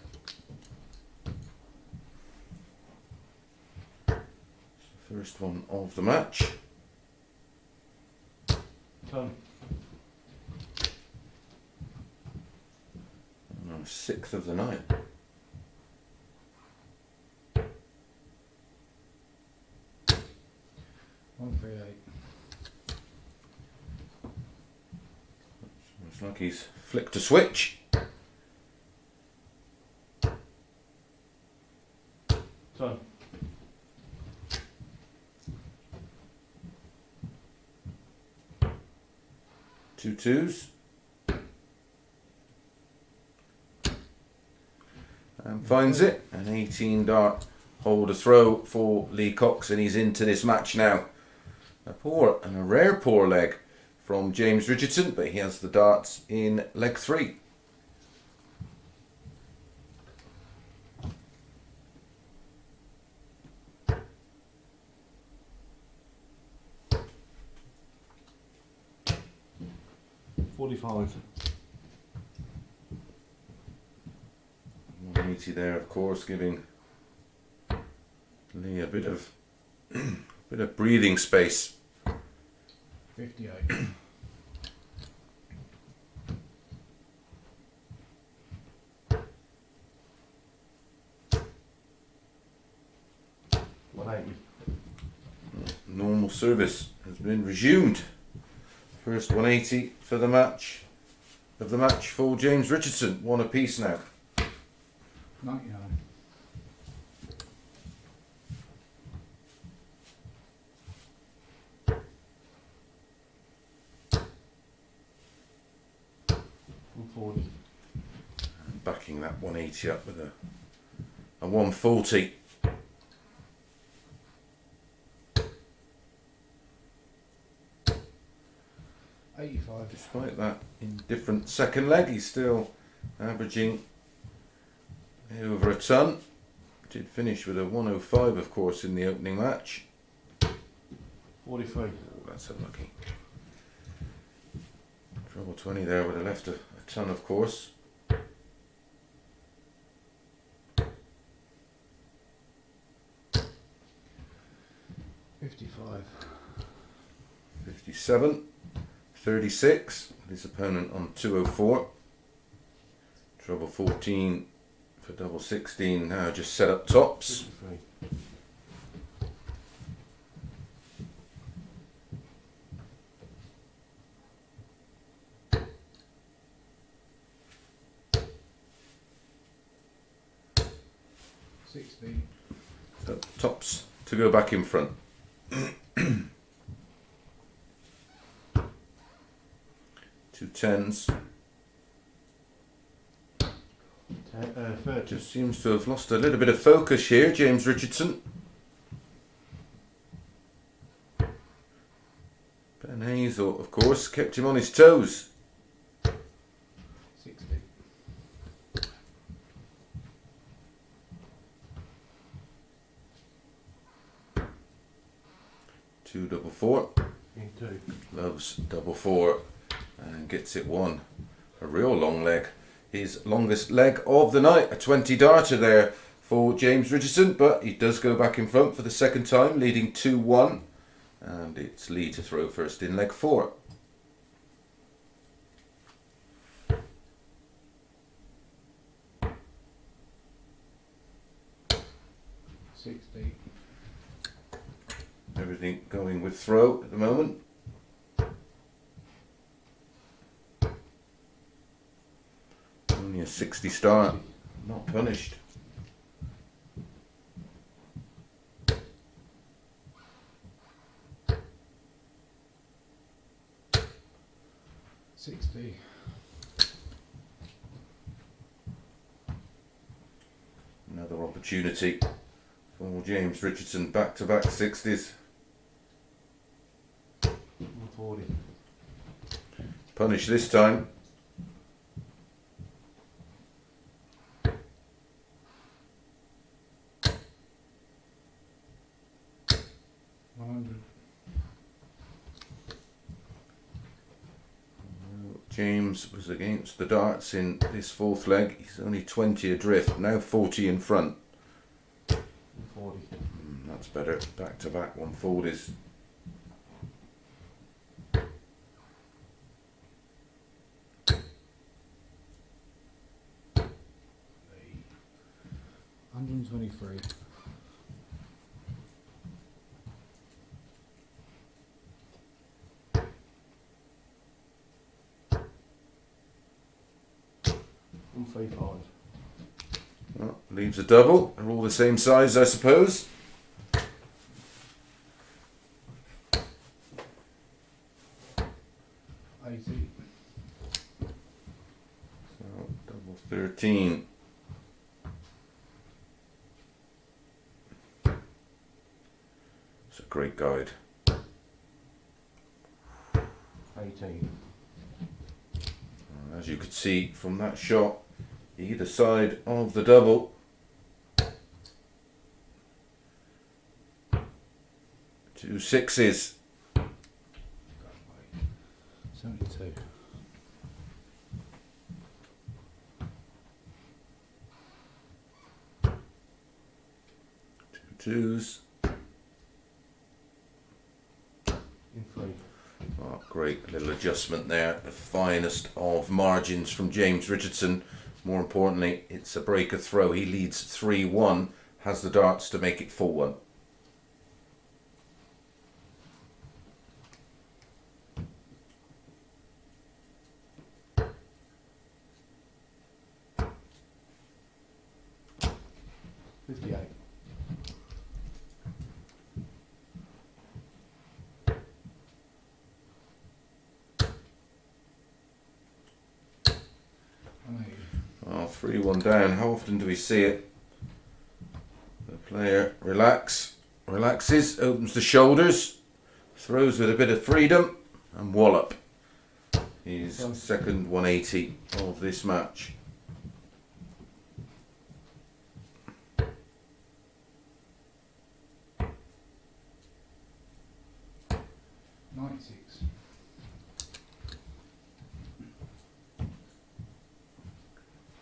First one of the match. Done. And our 6th of the night. Looks like he's flicked a switch. Done. Two twos. And finds it. An 18 dart hold a throw for Lee Cox, and he's into this match now. A poor and a rare poor leg from James Richardson, but he has the darts in leg 3. $45. 180 there, of course, giving Lee, a bit of bit of breathing space. 58. Normal service has been resumed. First 180 for the match for James Richardson. One apiece now. 99. $140. Backing that 180 up with a 140. $85. Despite that indifferent second leg, he's still averaging over a ton. Did finish with a 105, of course, in the opening match. 43. Oh, that's unlucky. Treble 20 there would have left a ton, of course. $55. 57. 36. His opponent on 204. Treble 14 for double 16. Now just set up tops. 53. $60. So tops to go back in front. 2 10s. 30. Just seems to have lost a little bit of focus here, James Richardson. Ben Hazel, of course, kept him on his toes. 60. 2 double 4. Into. Loves double 4 and gets it one. A real long leg. His longest leg of the night. A 20 darter there for James Richardson, but he does go back in front for the second time, leading 2-1. And it's Lee to throw first in leg 4. $60. Everything going with throw at the moment. Only a 60 start, not punished. $60. Another opportunity for James Richardson, back-to-back 60s. 140. Punish this time. James was against the darts in this fourth leg. He's only 20 adrift, now 40 in front. 140. That's better. Back-to-back 140s. $123. $135. Well, leaves a double. They're all the same size, I suppose. $80. So, double 13. It's a great guide. 18. As you could see from that shot, either side of the double. 2 6s. 72. twos. In 3. Oh, great little adjustment there. The finest of margins from James Richardson. More importantly, it's a breaker throw. He leads 3-1, has the darts to make it 4-1. Oh, 3-1 down. How often do we see it? The player relaxes, opens the shoulders, throws with a bit of freedom, and wallop. His second 180 of this match.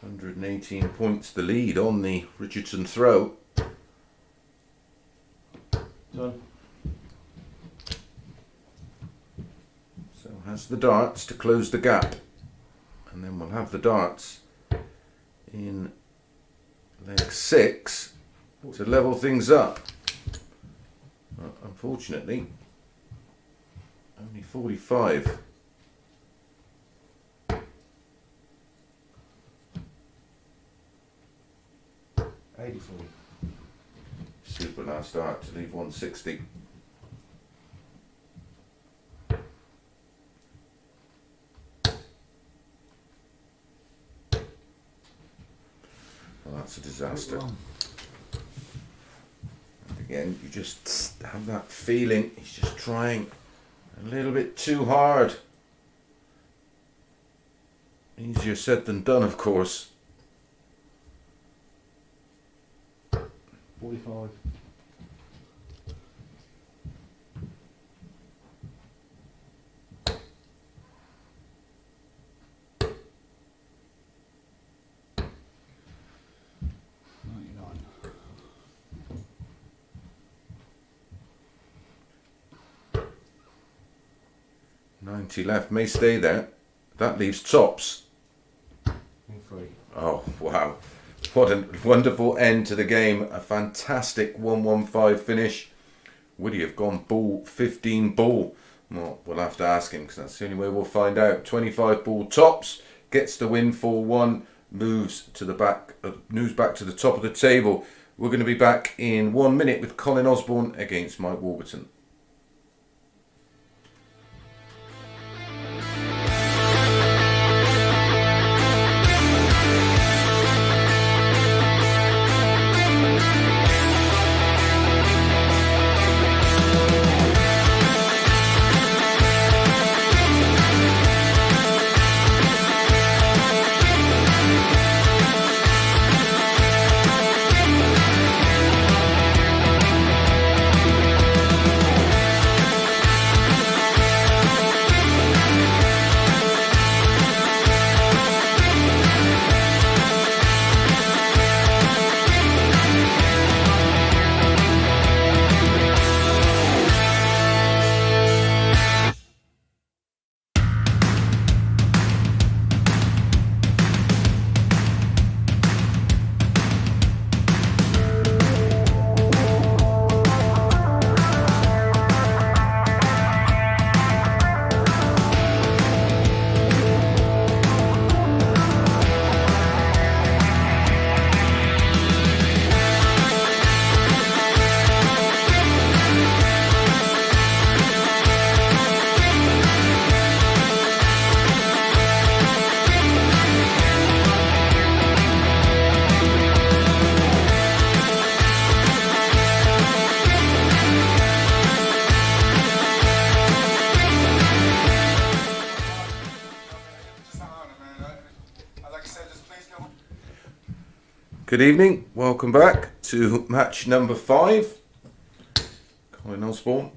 £118 points the lead on the Richardson throw. Done. So has the darts to close the gap. And then we'll have the darts in leg 6 to level things up. But unfortunately, only 45. Super last dart to leave 160. Well, that's a disaster. And again, you just have that feeling he's just trying a little bit too hard. Easier said than done, of course. 45. $90 left, may stay there. That leaves tops. In 3. Oh, wow. What a wonderful end to the game. A fantastic 1-1-5 finish. Would he have gone ball 15 ball? Well, we'll have to ask him because that's the only way we'll find out. 25 ball tops, gets the win 4-1, moves to the back, moves back to the top of the table. We're going to be back in 1 minute with Colin Osborne against Mike Warburton. Good evening, welcome back to match number 5. Colin Osborne,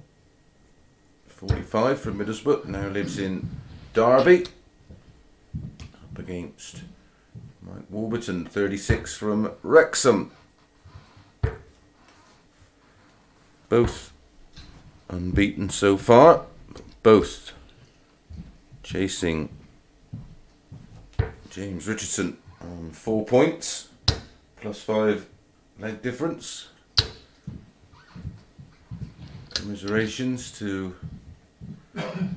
45 from Middlesbrough, now lives in Derby, up against Mike Warburton, 36 from Wrexham. both unbeaten so far, both chasing James Richardson on 4 points, +5 leg difference. Commiserations to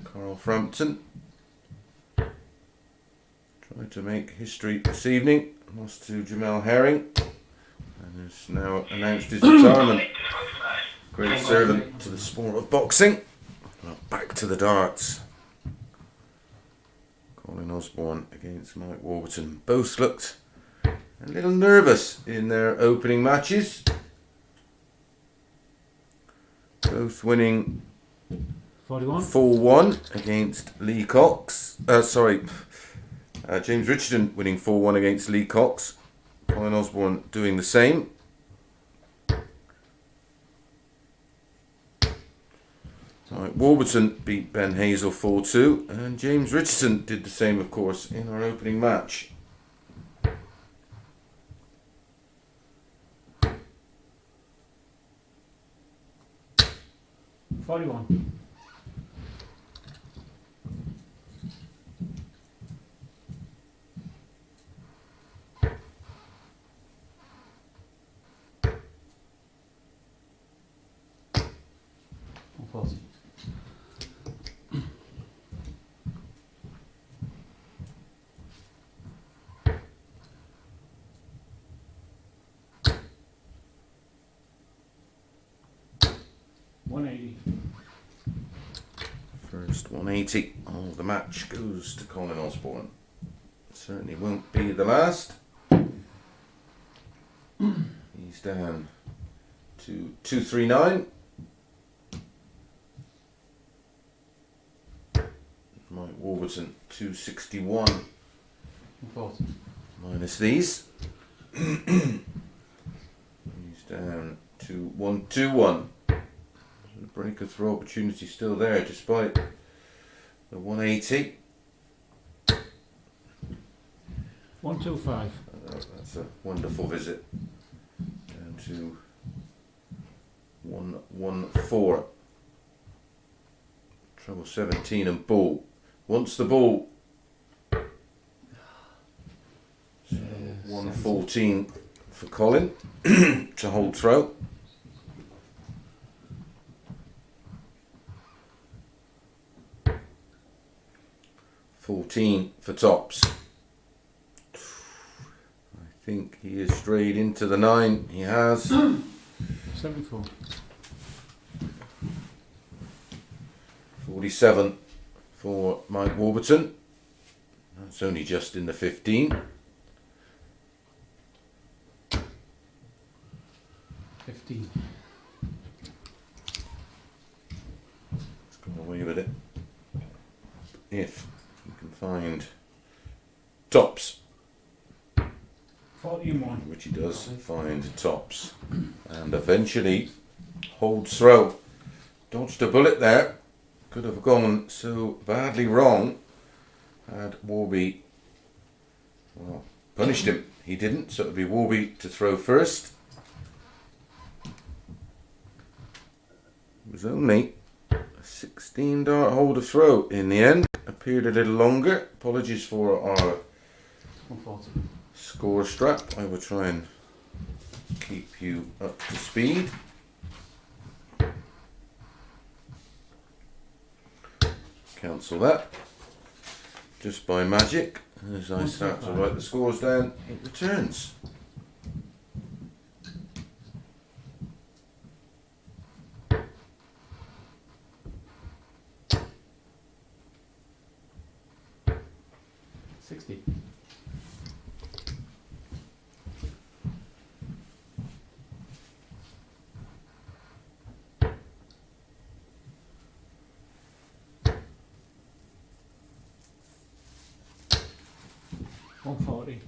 Carl Frampton. Tried to make history this evening, lost to Jamal Herring, and has now announced his retirement. Great servant to the sport of boxing. Well, back to the darts. Colin Osborne against Mike Warburton. Both looked a little nervous in their opening matches. Both winning 4-1 against Lee Cox. James Richardson winning 4-1 against Lee Cox. Colin Osborne doing the same. Mike Warburton beat Ben Hazel 4-2, and James Richardson did the same, of course, in our opening match. $41. First 180 of the match goes to Colin Osborne. Certainly won't be the last. He's down to 239. Mike Warburton 261. Minus these. He's down to 121. The breaker throw opportunity still there despite the 180. 125. That's a wonderful visit. Down to 114. Treble 17 and ball. Wants the ball. So 114 for Colin to hold throw. $14 for tops. I think he has strayed into the 9. He has. 74. 47 for Mike Warburton. That's only just in the 15. 15. Let's go away with it. If you can find tops, 41. which he does find tops, and eventually holds throw. Dodged a bullet there. Could have gone so badly wrong had Warby punished him. He didn't, so it would be Warby to throw first. It was only a 16 dart hold of throw in the end. Appeared a little longer. Apologies for our 140. score strap. I will try and keep you up to speed. Cancel that. Just by magic, as I start to write the scores down, it returns. $60. $140.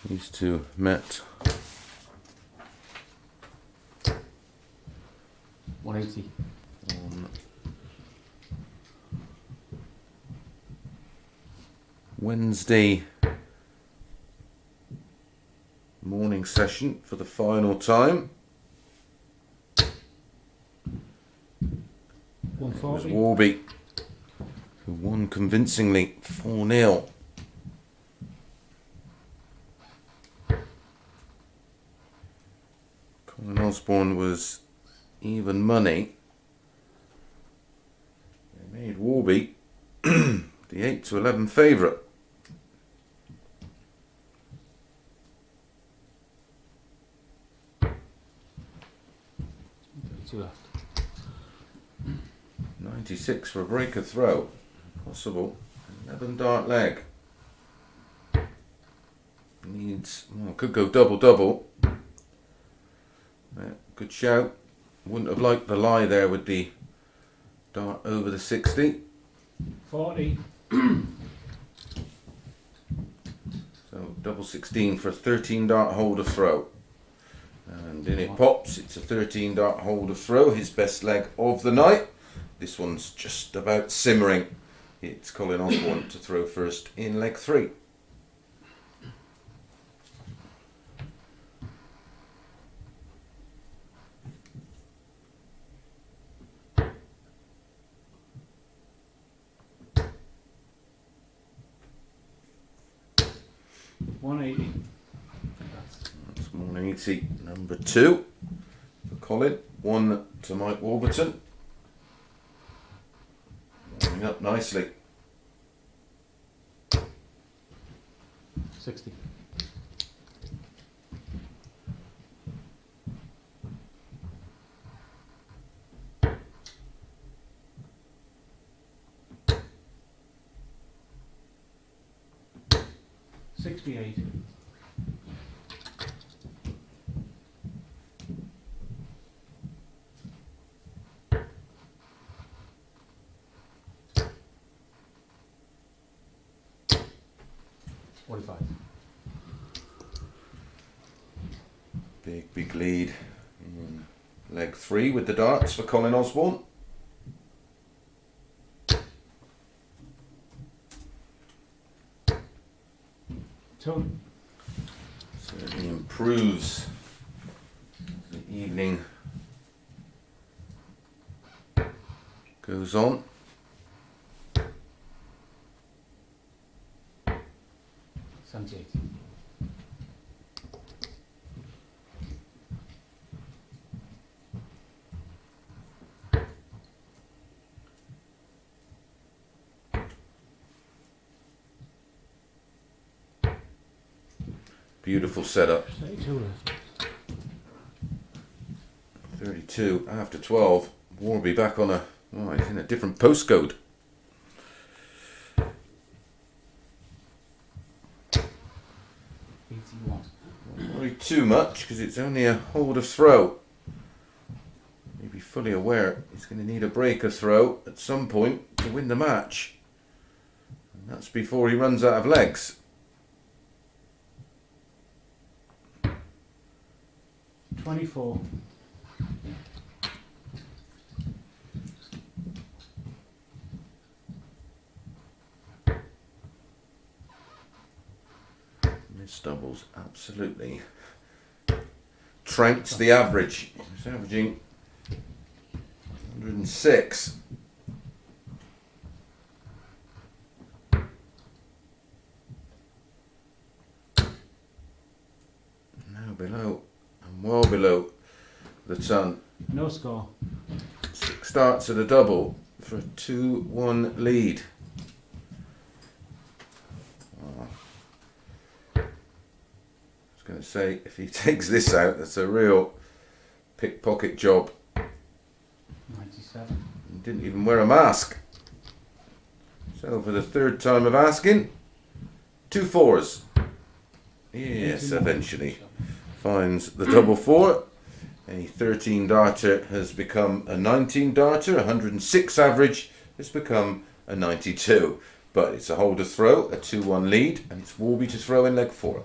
These two met 180. on Wednesday training session for the final time. It was 140. Warby who won convincingly 4-0. Colin Osborne was even money. They made Warby the 8-11 favourite. Two left. 96 for a breaker throw. Possible. 11 dart leg. Needs, well, could go double. Yeah, good shout. Wouldn't have liked the lie there with the dart over the 60. 40. So double 16 for a 13 dart holder throw. And in it pops. It's a 13 dart holder throw. His best leg of the night. This one's just about simmering. It's Colin Osborne to throw first in leg 3. $180. That's 180, number 2 for Colin. 1 to Mike Warburton. Warming up nicely. 60. $68. $45. Big lead in leg 3 with the darts for Colin Osborne. Ton. Certainly improves the evening goes on. $78. Beautiful setup. 32 left. 32 after 12. Warby back on a, oh, he's in a different postcode. 81. Don't worry too much because it's only a holder throw. You'll be fully aware he's going to need a breaker throw at some point to win the match. And that's before he runs out of legs. 24. Miss doubles absolutely tramped the average. He's averaging 106. Now below, and well below the ton. No score. 6 starts at a double for a 2-1 lead. I was going to say, if he takes this out, that's a real pickpocket job. 97. He didn't even wear a mask. So for the 3rd time of asking, 2 4s. Yes, 81. eventually finds the double 4. A 13 darter has become a 19 darter. 106 average has become a 92. But it's a holder throw, a 2-1 lead, and it's Warby to throw in leg 4.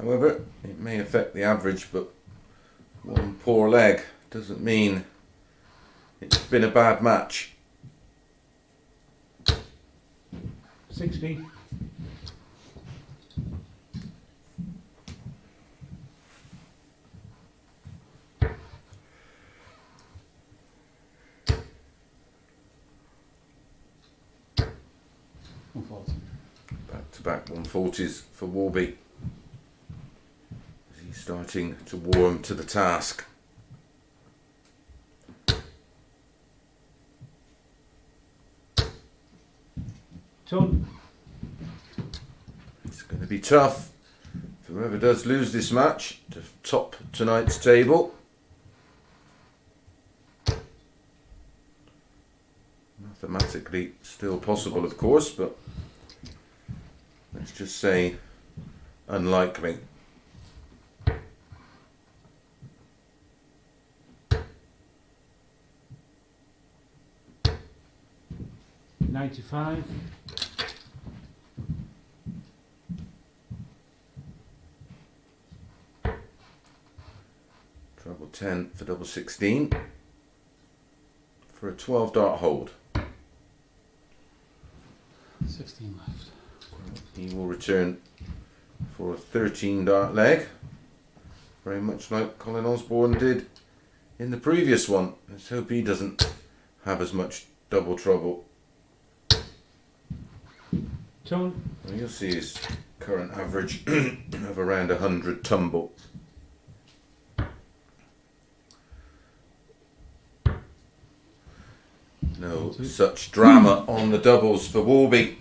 However, it may affect the average, but one poor leg doesn't mean it's been a bad match. 60. Back-to-back 140s for Warby. He's starting to warm to the task. Ton. It's going to be tough for whoever does lose this match to top tonight's table. Mathematically still possible, of course, but let's just say unlikely. $95. Treble 10 for double 16 for a 12 dart hold. 16 left. He will return for a 13 dart leg, very much like Colin Osborne did in the previous one. Let's hope he doesn't have as much double trouble. Ton. Well, you'll see his current average of around 100 tumble. No such drama on the doubles for Warby.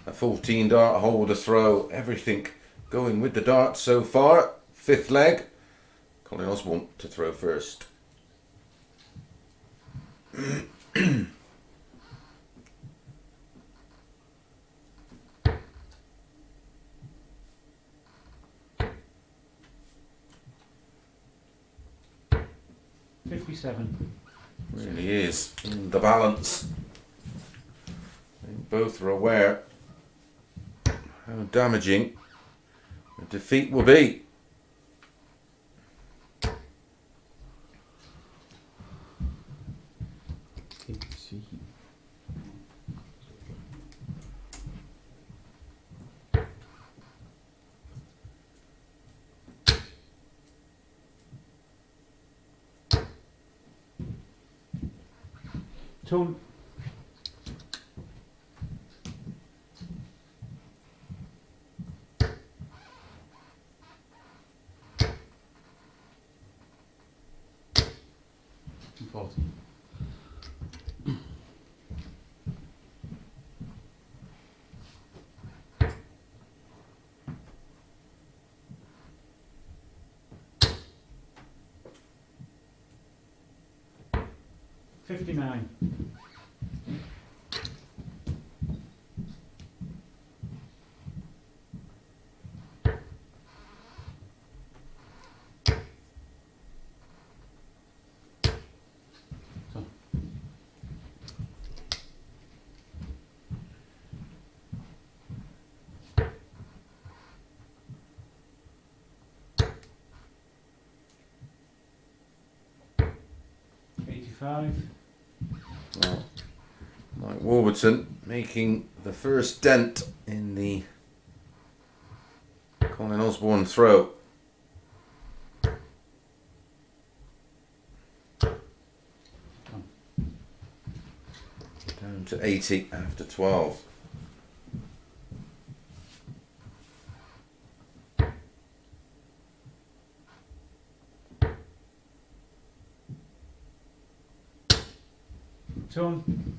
A 14 dart hold, a throw, everything going with the dart so far. Fifth leg, Colin Osborne to throw first. $57. Really is in the balance. I think both are aware how damaging the defeat will be. Ton. $59. $85. Well, Mike Warburton making the first dent in the Colin Osborne throw. Down to 80 after 12. Ton.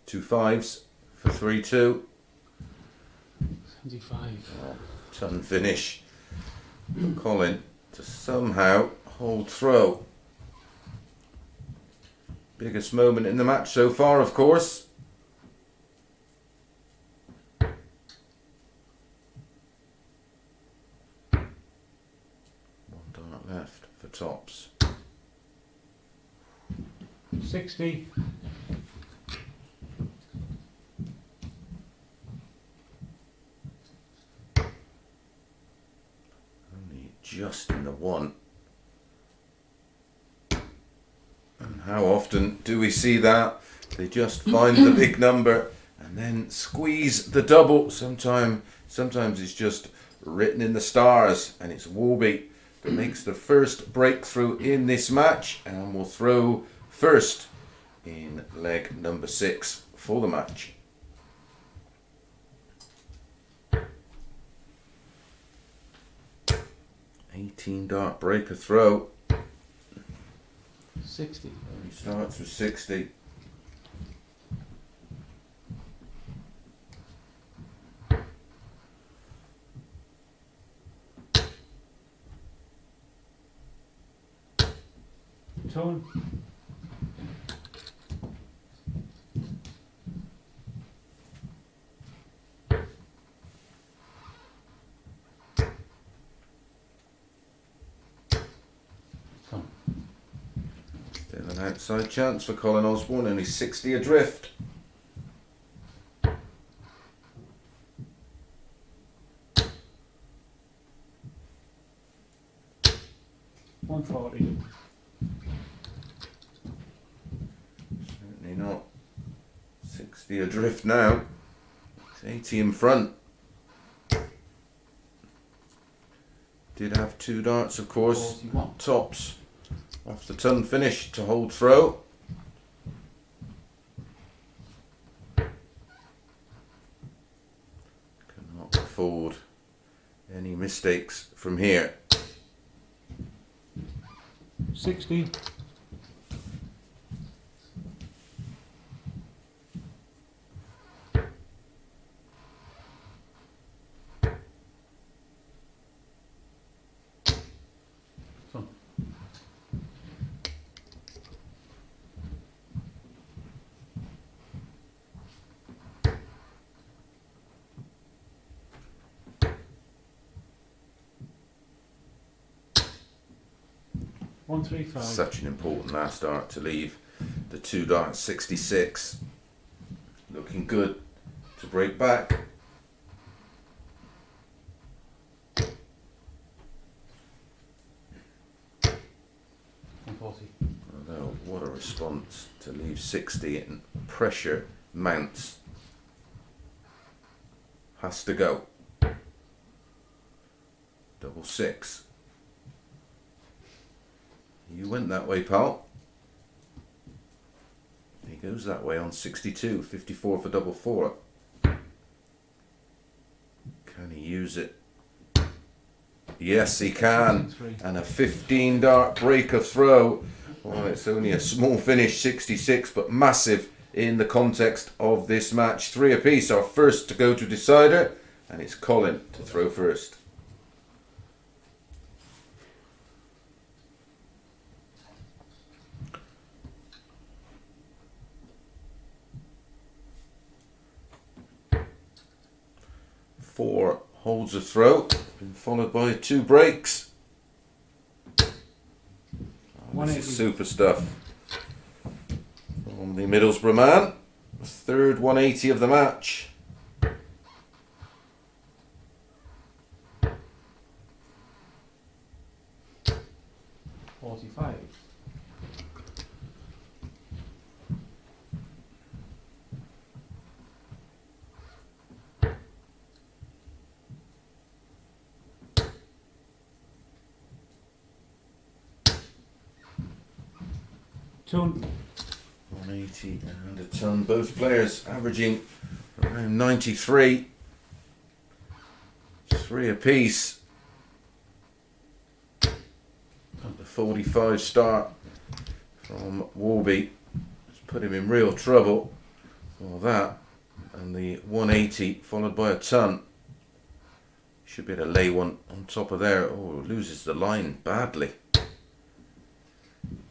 Two fives for 3-2. 75. Ton finish for Colin to somehow hold throw. Biggest moment in the match so far, of course. One dart left for tops. 60. Only just in the one. And how often do we see that? They just find the big number and then squeeze the double. Sometimes it's just written in the stars, and it's Warby that makes the first breakthrough in this match and will throw first in leg number 6 for the match. $18 breaker throw. 60. He starts with 60. Tone. Tone. Still an outside chance for Colin Osborne, only 60 adrift. 140. Certainly not 60 adrift now. It's 80 in front. Did have 2 darts, of course. 41. Tops off the ton finish to hold throw. Cannot afford any mistakes from here. 60. Tone. $135. Such an important last dart to leave the 2 darts 66. Looking good to break back. Although, what a response to leave 60 and pressure mounts. Has to go. Double 6. You went that way, pal. He goes that way on 62, 54 for double 4. Can he use it? Yes, he can. And a 15 dart breaker throw. Well, it's only a small finish, 66, but massive in the context of this match. 3 apiece. Our first to go to decider, and it's Colin to throw first. Four holds a throw, been followed by 2 breaks. Oh, this is super stuff from the Middlesbrough man. Third 180 of the match. $45. Tone. 180 and a ton. Both players averaging around 93. 3 apiece. The 45 start from Warby has put him in real trouble. Well, that and the 180 followed by a ton. Should be able to lay one on top of there. Oh, loses the line badly.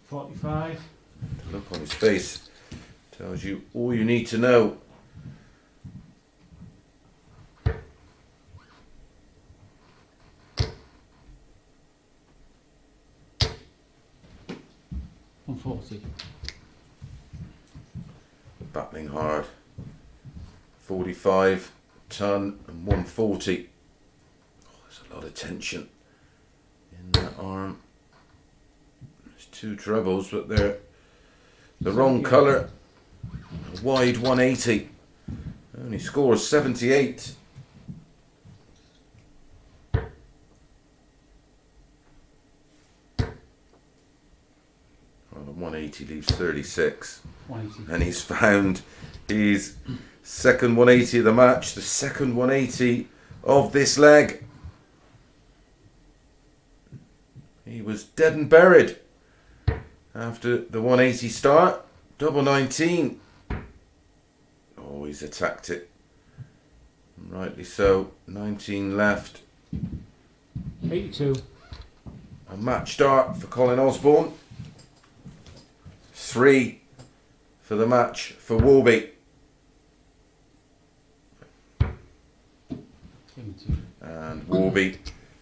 45. The look on his face tells you all you need to know. $140. battling hard. 45 ton and 140. Oh, there's a lot of tension in that arm. There's 2 trebles, but they're the wrong colour. A wide 180. Only scores 78. Well, the 180 leaves 36. 180. And he's found his second 180 of the match, the second 180 of this leg. He was dead and buried after the 180 start. Double 19. Oh, he's attacked it. Rightly so. 19 left. 82. A match start for Colin Osborne. 3 for the match for Warby. 82. And Warby,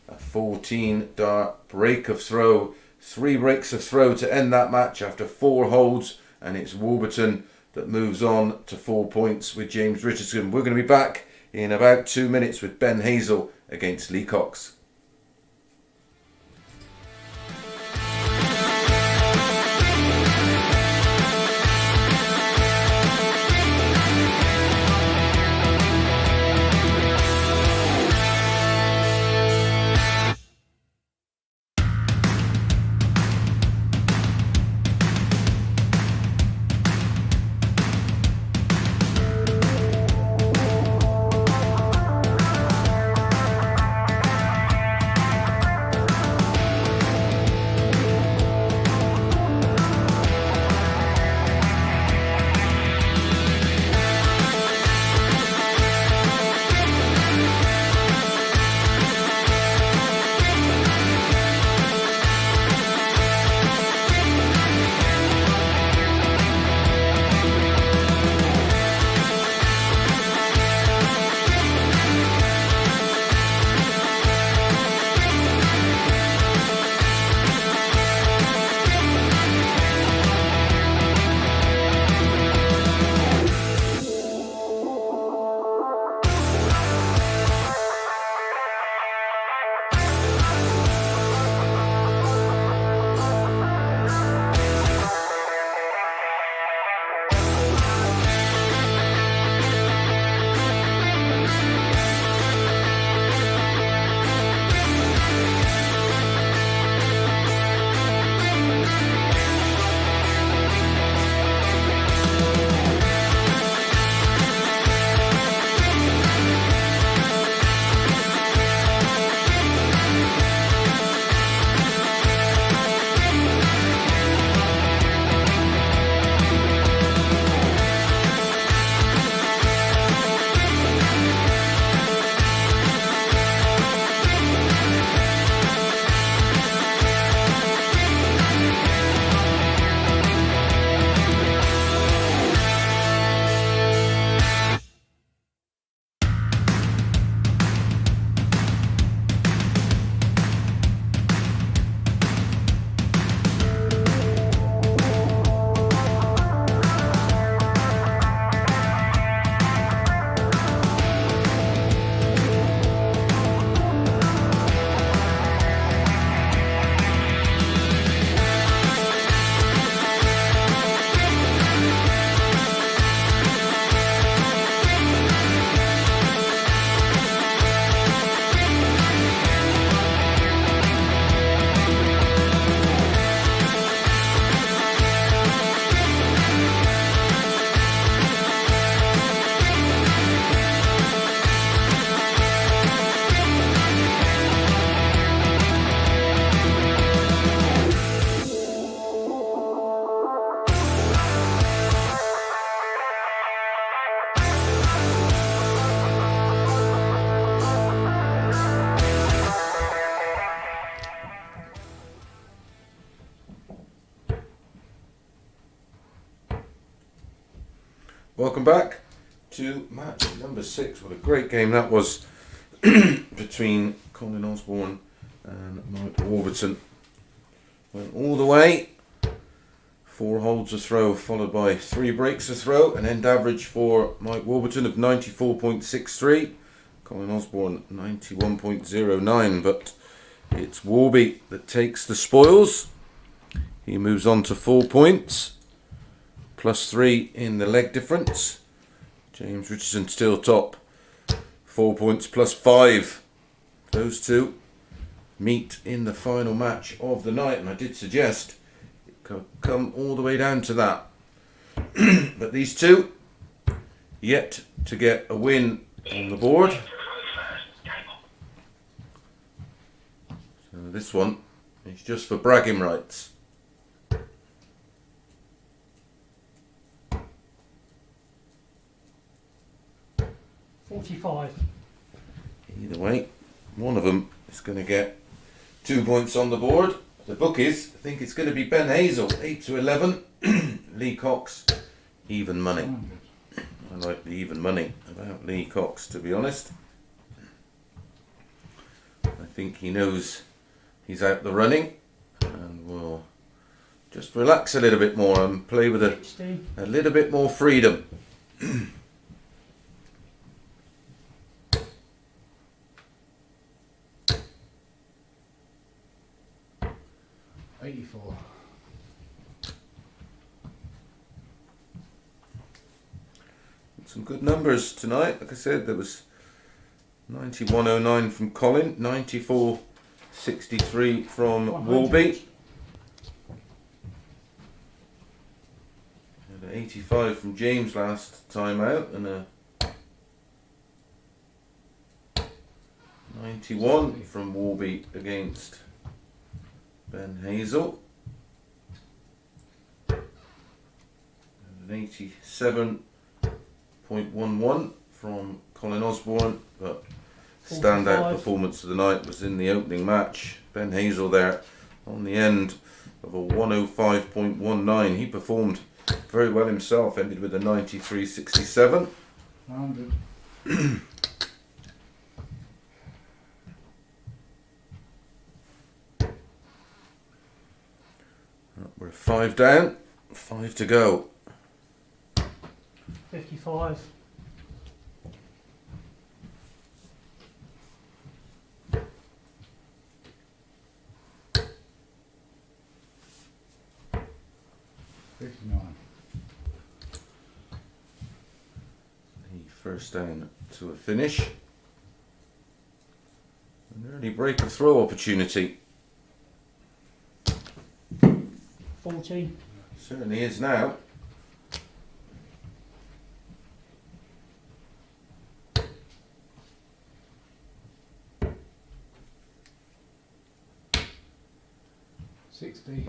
a 14 dart break of throw. 3 breaks of throw to end that match after 4 holds. And it's Warburton that moves on to 4 points with James Richardson. We're going to be back in about 2 minutes with Ben Hazel against Lee Cox. Welcome back to match number 6. What a great game that was between Colin Osborne and Mike Warburton. Went all the way 4 holds a throw, followed by 3 breaks a throw. An end average for Mike Warburton of 94.63. Colin Osborne 91.09. But it's Warby that takes the spoils. He moves on to 4 points. +3 in the leg difference. James Richardson still top. 4 points +5. Those two meet in the final match of the night, and I did suggest it could come all the way down to that. But these two yet to get a win on the board. So this one is just for bragging rights. $45. Either way, one of them is going to get 2 points on the board. The bookies think it's going to be Ben Hazel, 8-11. Lee Cox, even money. I like the even money about Lee Cox, to be honest. I think he knows he's out the running and will just relax a little bit more and play with a little bit more freedom. 84. Some good numbers tonight. Like I said, there was 91.09 from Colin, 94.63 from Warby, and an 85 from James last time out, and a 91 from Warby against Ben Hazel, and an 87.11 from Colin Osborne, but standout 45. performance of the night was in the opening match. Ben Hazel there on the end of a 105.19. He performed very well himself, ended with a 93.67. 100. We're 5 down, 5 to go. 55. The first down to a finish. An early break of throw opportunity. 40. Certainly is now.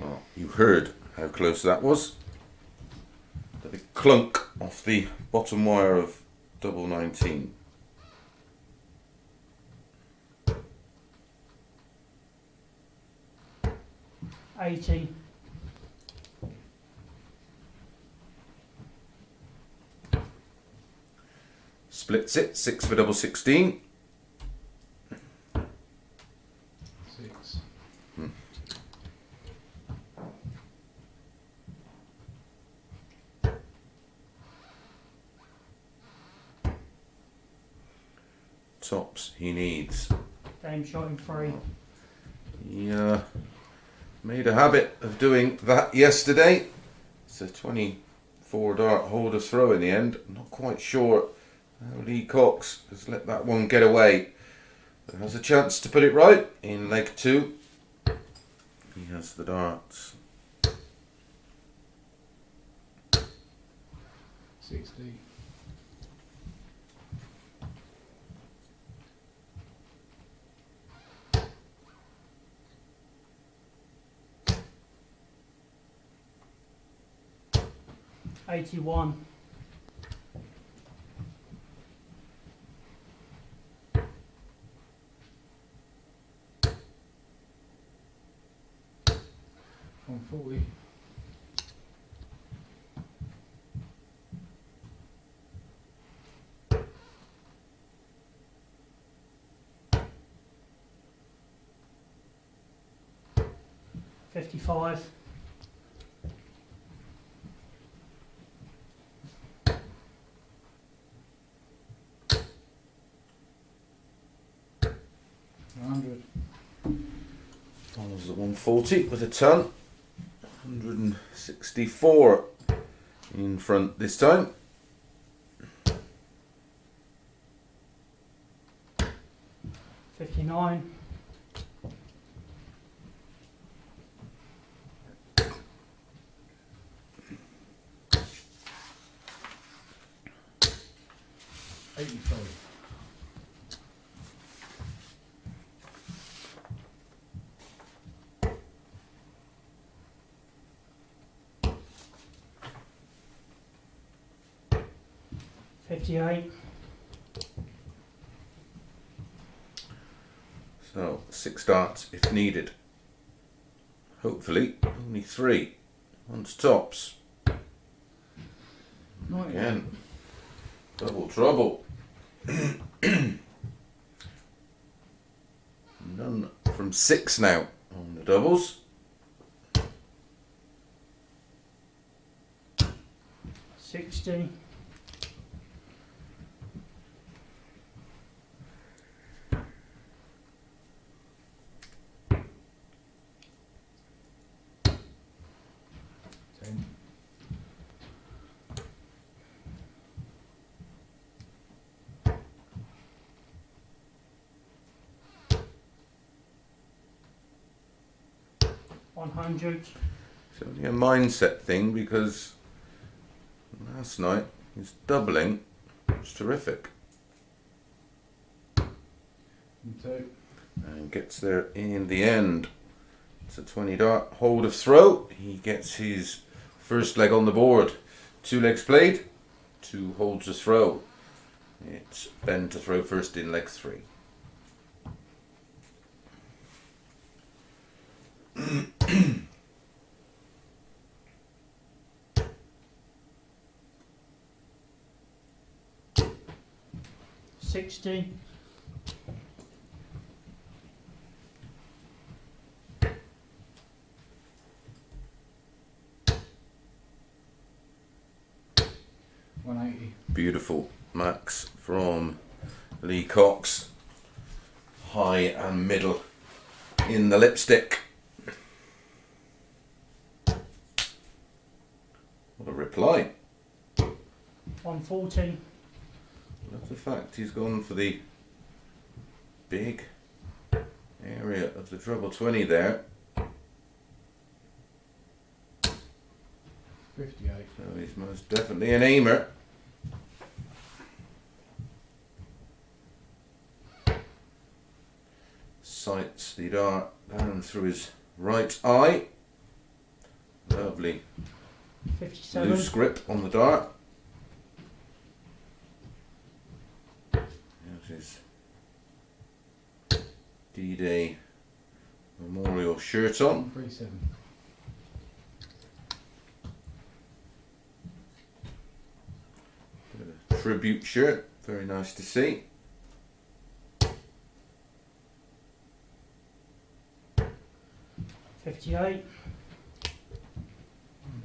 Oh, you heard how close that was. The big clunk off the bottom wire of double 19. $80. Splits it, 6 for double 16. 6. Tops he needs. Game shot in 3. He made a habit of doing that yesterday. It's a 24 dart holder throw in the end. I'm not quite sure how Lee Cox has let that one get away. But has a chance to put it right in leg 2. He has the darts. 60. $81. On 40. $55. Follows the 140 with a ton. 164 in front this time. 59. 85. 58. So 6 darts if needed. Hopefully only 3. Once tops. Not Again. Double trouble. None from 6 now on the doubles. 60. 10. 100. It's only a mindset thing because last night his doubling was terrific. And 2. And gets there in the end. It's a 20 dart hold of throw. He gets his first leg on the board. 2 legs played, 2 holds of throw. It's Ben to throw first in leg 3. Sixty. 180. Beautiful Max from Lee Cox. High and middle in the lipstick. What a reply. 140. Love the fact he's gone for the big area of the treble 20 there. 58. So he's most definitely an aimer. Sights the dart down through his right eye. Lovely 57. loose grip on the dart. There's his D-Day Memorial shirt on. 137. Bit of a tribute shirt, very nice to see.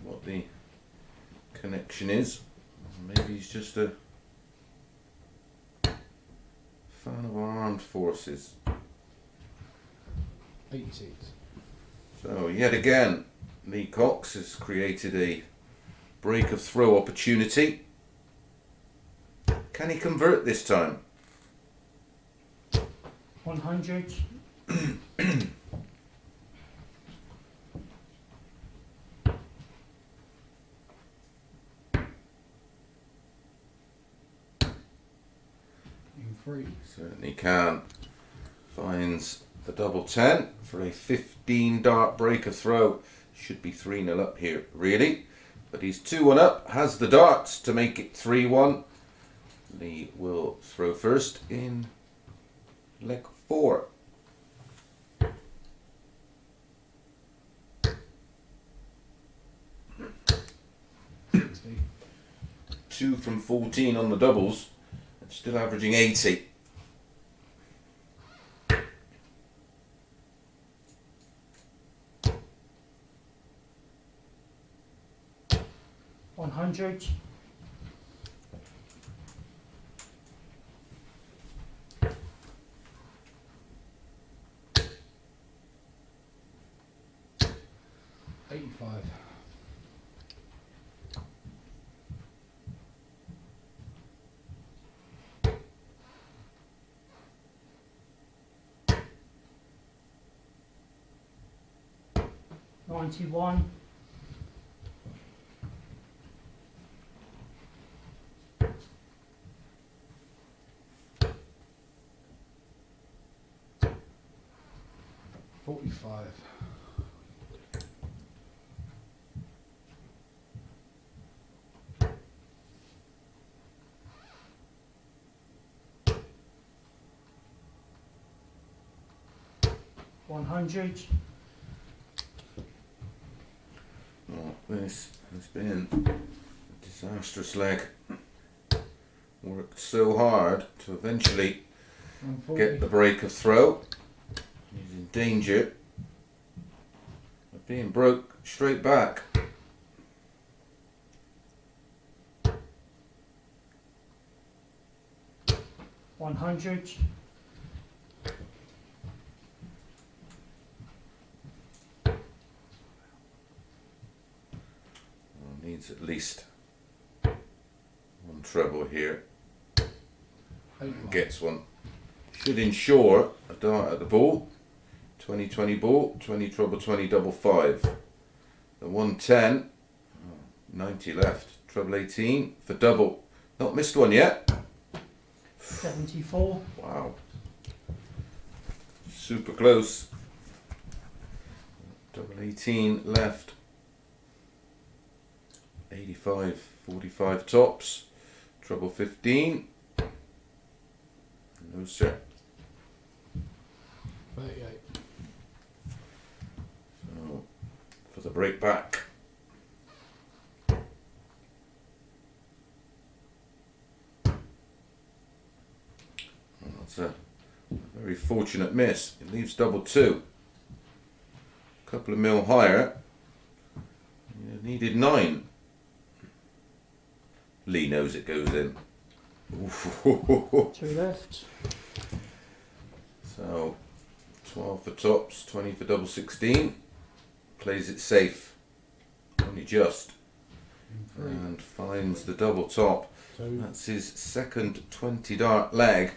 What the connection is. Maybe he's just a fan of our armed forces. 86. So yet again, Lee Cox has created a break of throw opportunity. Can he convert this time? 100. 3. Certainly can. Finds the double 10 for a 15 dart break of throw. Should be 3-0 up here, really. But he's 2-1 up, has the darts to make it 3-1. Lee will throw first in leg 4. 60. 2 from 14 on the doubles. Still averaging 80. 100. 85. $91. $45. $100. Well, this has been a disastrous leg. Worked so hard to eventually 140. get the break of throw. He's in danger of being broke straight back. $100. Needs at least one treble here. 81. Gets one. Should ensure a dart at the ball. 20-20 ball, 20 treble, 20 double 5. The 110, 90 left. Treble 18 for double. Not missed one yet. 74. Wow. Super close. Double 18 left. 85, 45 tops. Treble 15. No sir. 38. So, for the break back. Well, that's a very fortunate miss. It leaves double 2. A couple of mil higher. You needed 9. Lee knows it goes in. Ooh. 2 left. So 12 for tops, 20 for double 16. Plays it safe. Only just. And finds the double top. 2. That's his second 20 dart leg.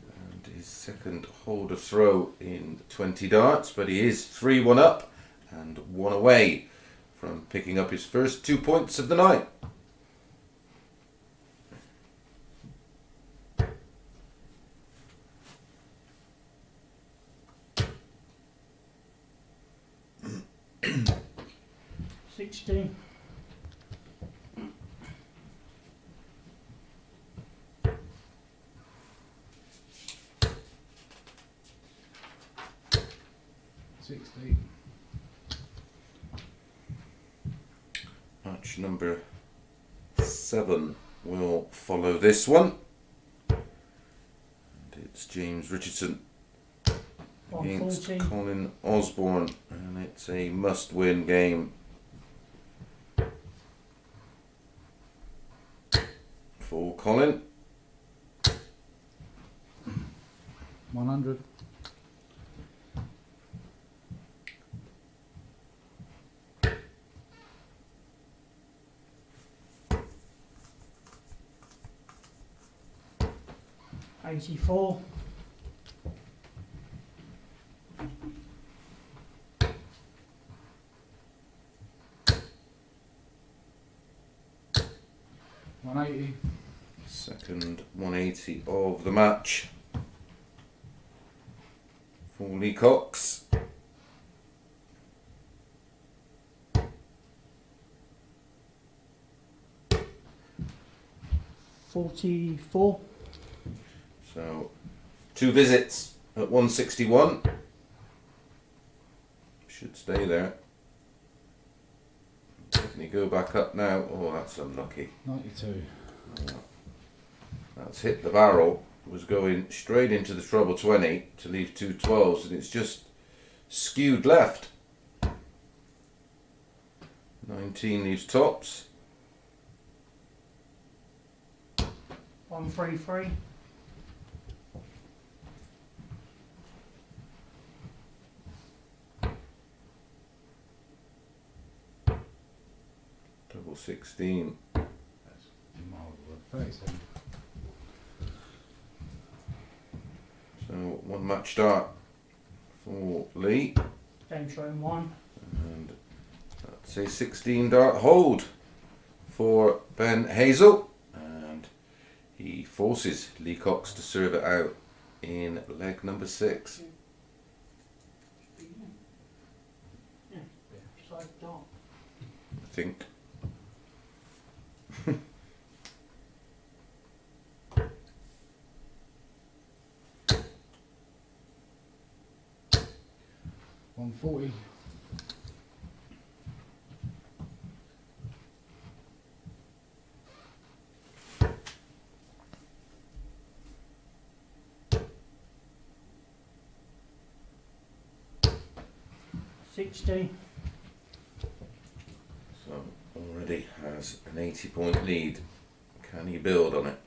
And his second holder throw in 20 darts. But he is 3-1 up and 1 away from picking up his first 2 points of the night. $60. $60. Match number 7 will follow this one. And it's James Richardson against 140. Colin Osborne, and it's a must-win game for Colin. 100. $84. $180. Second 180 of the match for Lee Cox. $44. So 2 visits at 161. Should stay there. Definitely go back up now. Oh, that's unlucky. 92. That's hit the barrel. Was going straight into the treble 20 to leave 2 12s, and it's just skewed left. 19 leaves tops. 133. 16. That's miles away. 37. So 1 match start for Lee. Game showing 1. And that's a 16 dart hold for Ben Hazel. And he forces Lee Cox to serve it out in leg number 6. Just like dart. I think. $140. $60. So already has an 80-point lead. Can he build on it?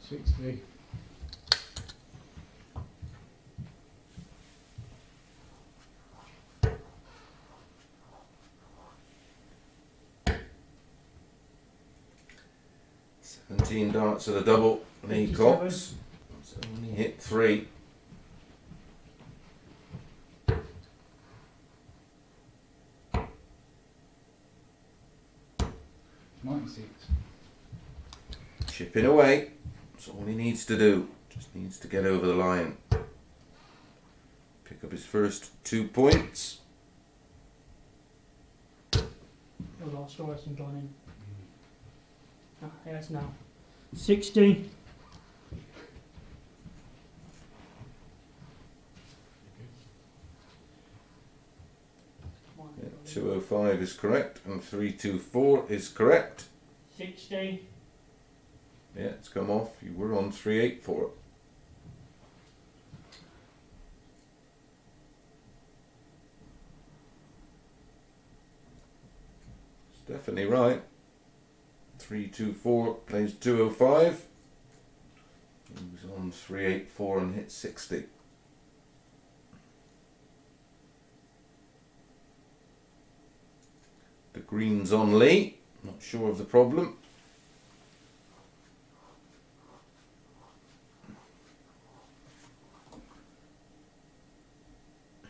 60. $17 darts at a double. Lee 57. Cox. It's only hit 3. $96. Chipping away. That's all he needs to do. Just needs to get over the line. Pick up his first 2 points. Your last score hasn't gone in. Ah, it has now. 60. Yeah, 205 is correct and 324 is correct. 60. Yeah, it's come off. You were on 384. It's definitely right. 324 plays 205. He was on 384 and hit 60. The green's on Lee. Not sure of the problem.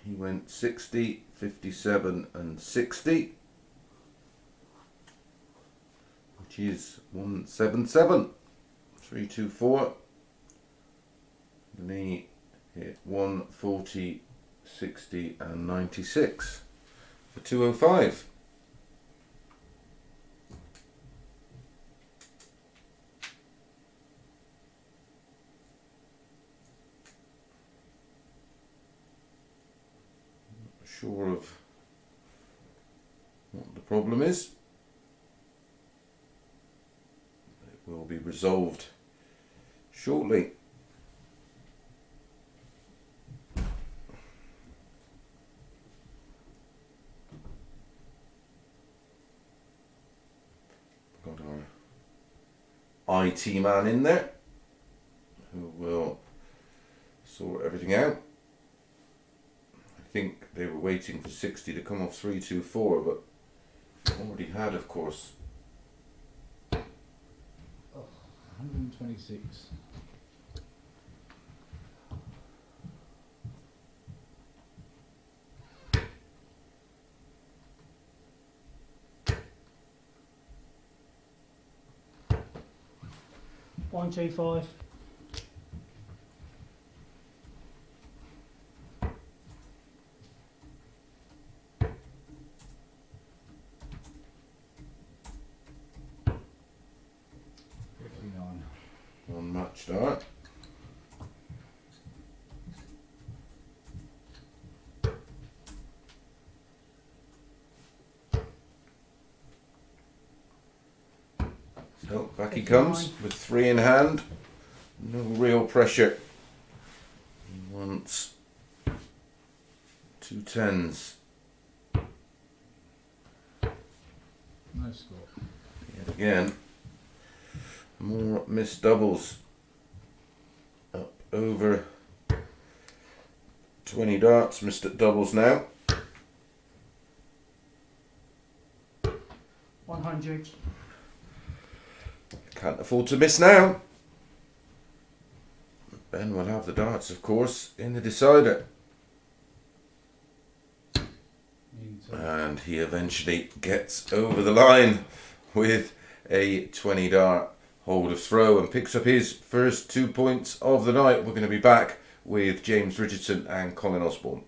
He went 60, 57 and 60. Which is 177. 324. Lee hit 140, 60 and 96 for 205. Sure of what the problem is. It will be resolved shortly. Got our IT man in there who will sort everything out. I think they were waiting for 60 to come off 324, but already had, of course. 126. One, two, five. One match start. So back he comes with 3 in hand. No real pressure. He wants 2 10s. No score. Yet again. More missed doubles. Up over 20 darts, missed at doubles now. 100. Can't afford to miss now. Ben will have the darts, of course, in the decider. And he eventually gets over the line with a 20 dart hold of throw and picks up his first 2 points of the night. We're going to be back with James Richardson and Colin Osborne.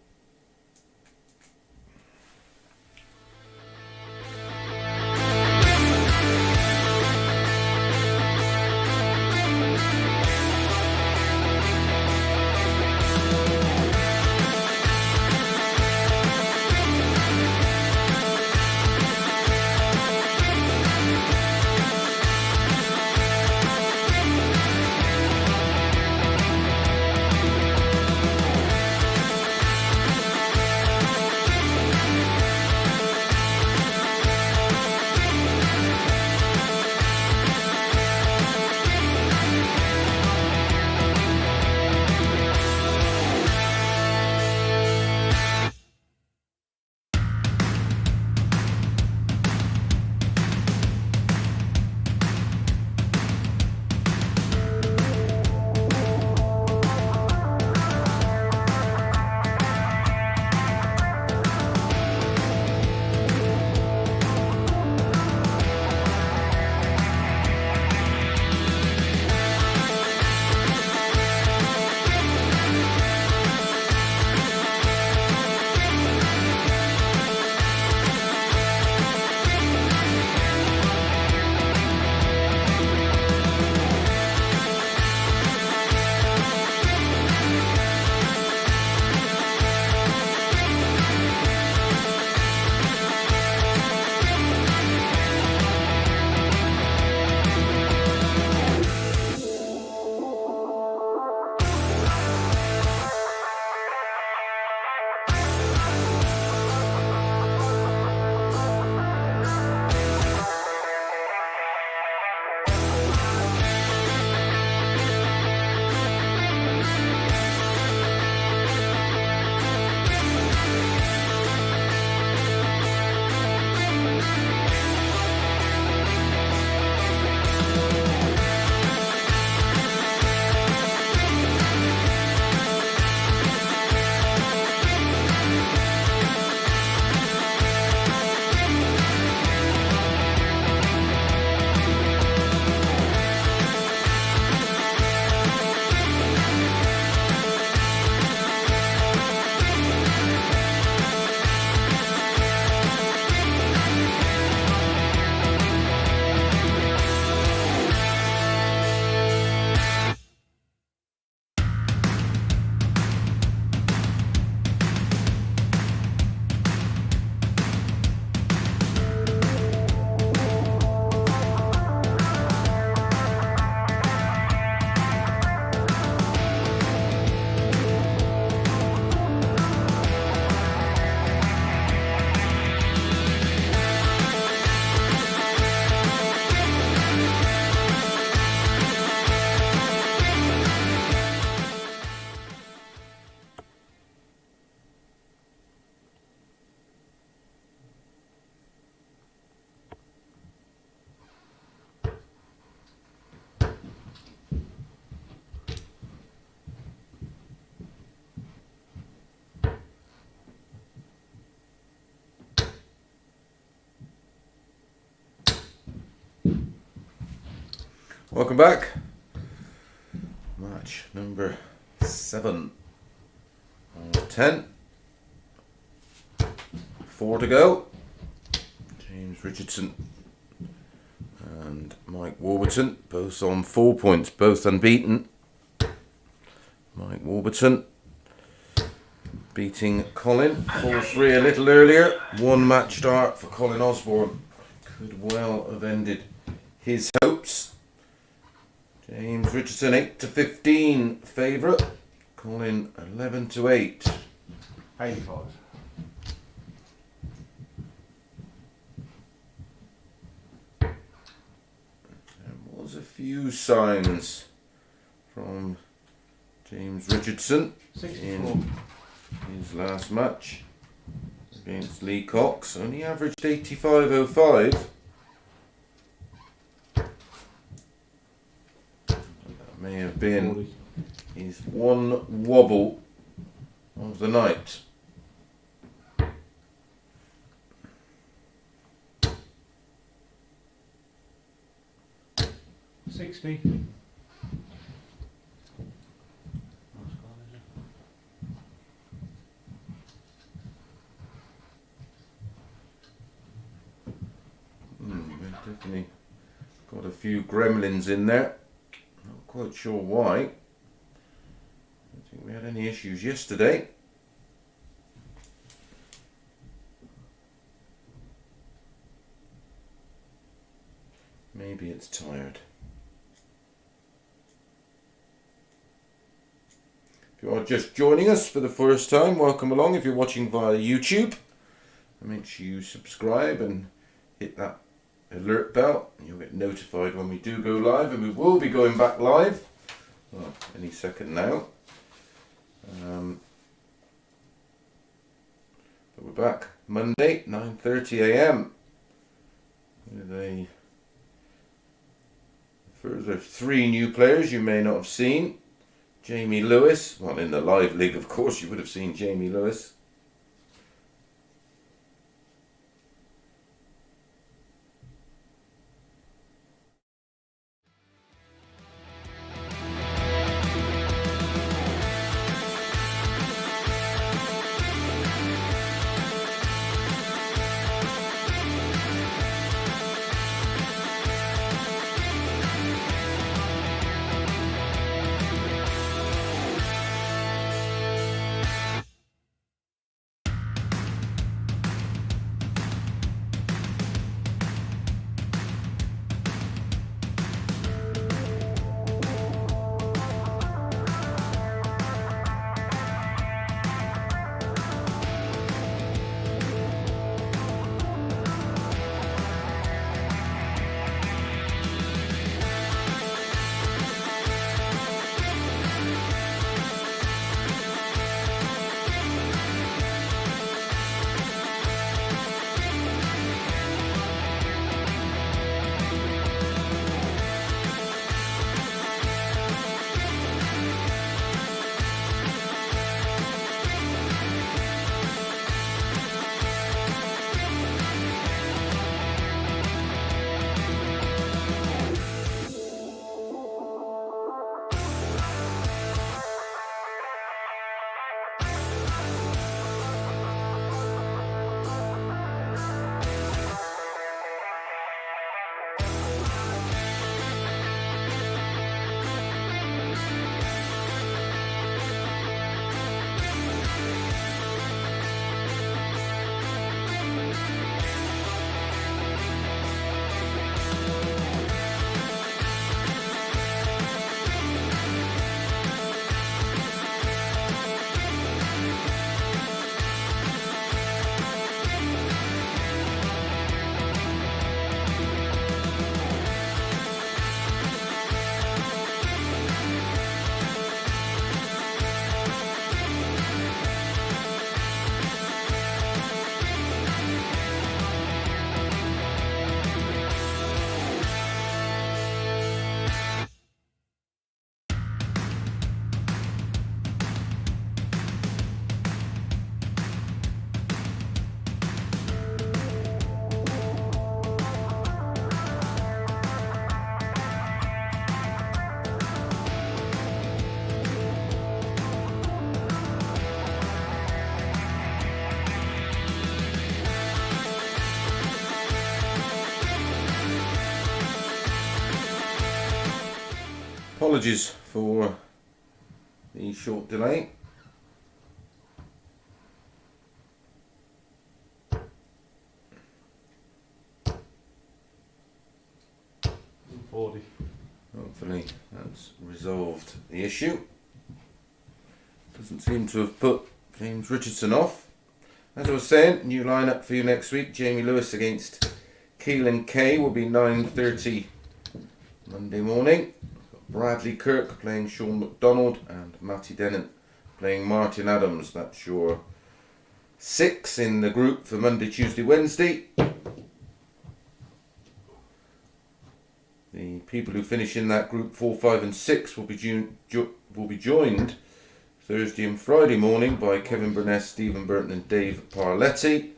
Welcome back. Match number 7 on 10. 4 to go. James Richardson and Mike Warburton both on 4 points, both unbeaten. Mike Warburton beating Colin 4-3 a little earlier. 1 match start for Colin Osborne. Could well have ended his hopes. James Richardson 8-15 favourite. Colin 11-8. 85. There was a few signs from James Richardson 64. in his last match against Lee Cox. Only averaged 85.05. may have been 40. his one wobble of the night. $60. We've definitely got a few gremlins in there. Not quite sure why. I don't think we had any issues yesterday. Maybe it's tired. If you are just joining us for the first time, welcome along. If you're watching via YouTube, make sure you subscribe and hit that alert bell and you'll get notified when we do go live, and we will be going back live any second now. But we're back Monday 9:30 a.m. with a further 3 new players you may not have seen. Jamie Lewis, well, in the live league of course you would have seen Jamie Lewis. Apologies for the short delay. $40. Hopefully that's resolved the issue. Doesn't seem to have put James Richardson off. As I was saying, new lineup for you next week. Jamie Lewis against Keelan Kay will be 9:30 Monday morning. Bradley Kirk playing Sean McDonald and Matty Dennant playing Martin Adams. That's your 6 in the group for Monday, Tuesday, Wednesday. The people who finish in that group 4, 5 and 6 will be joined Thursday and Friday morning by Kevin Burness, Stephen Burton and Dave Parletti.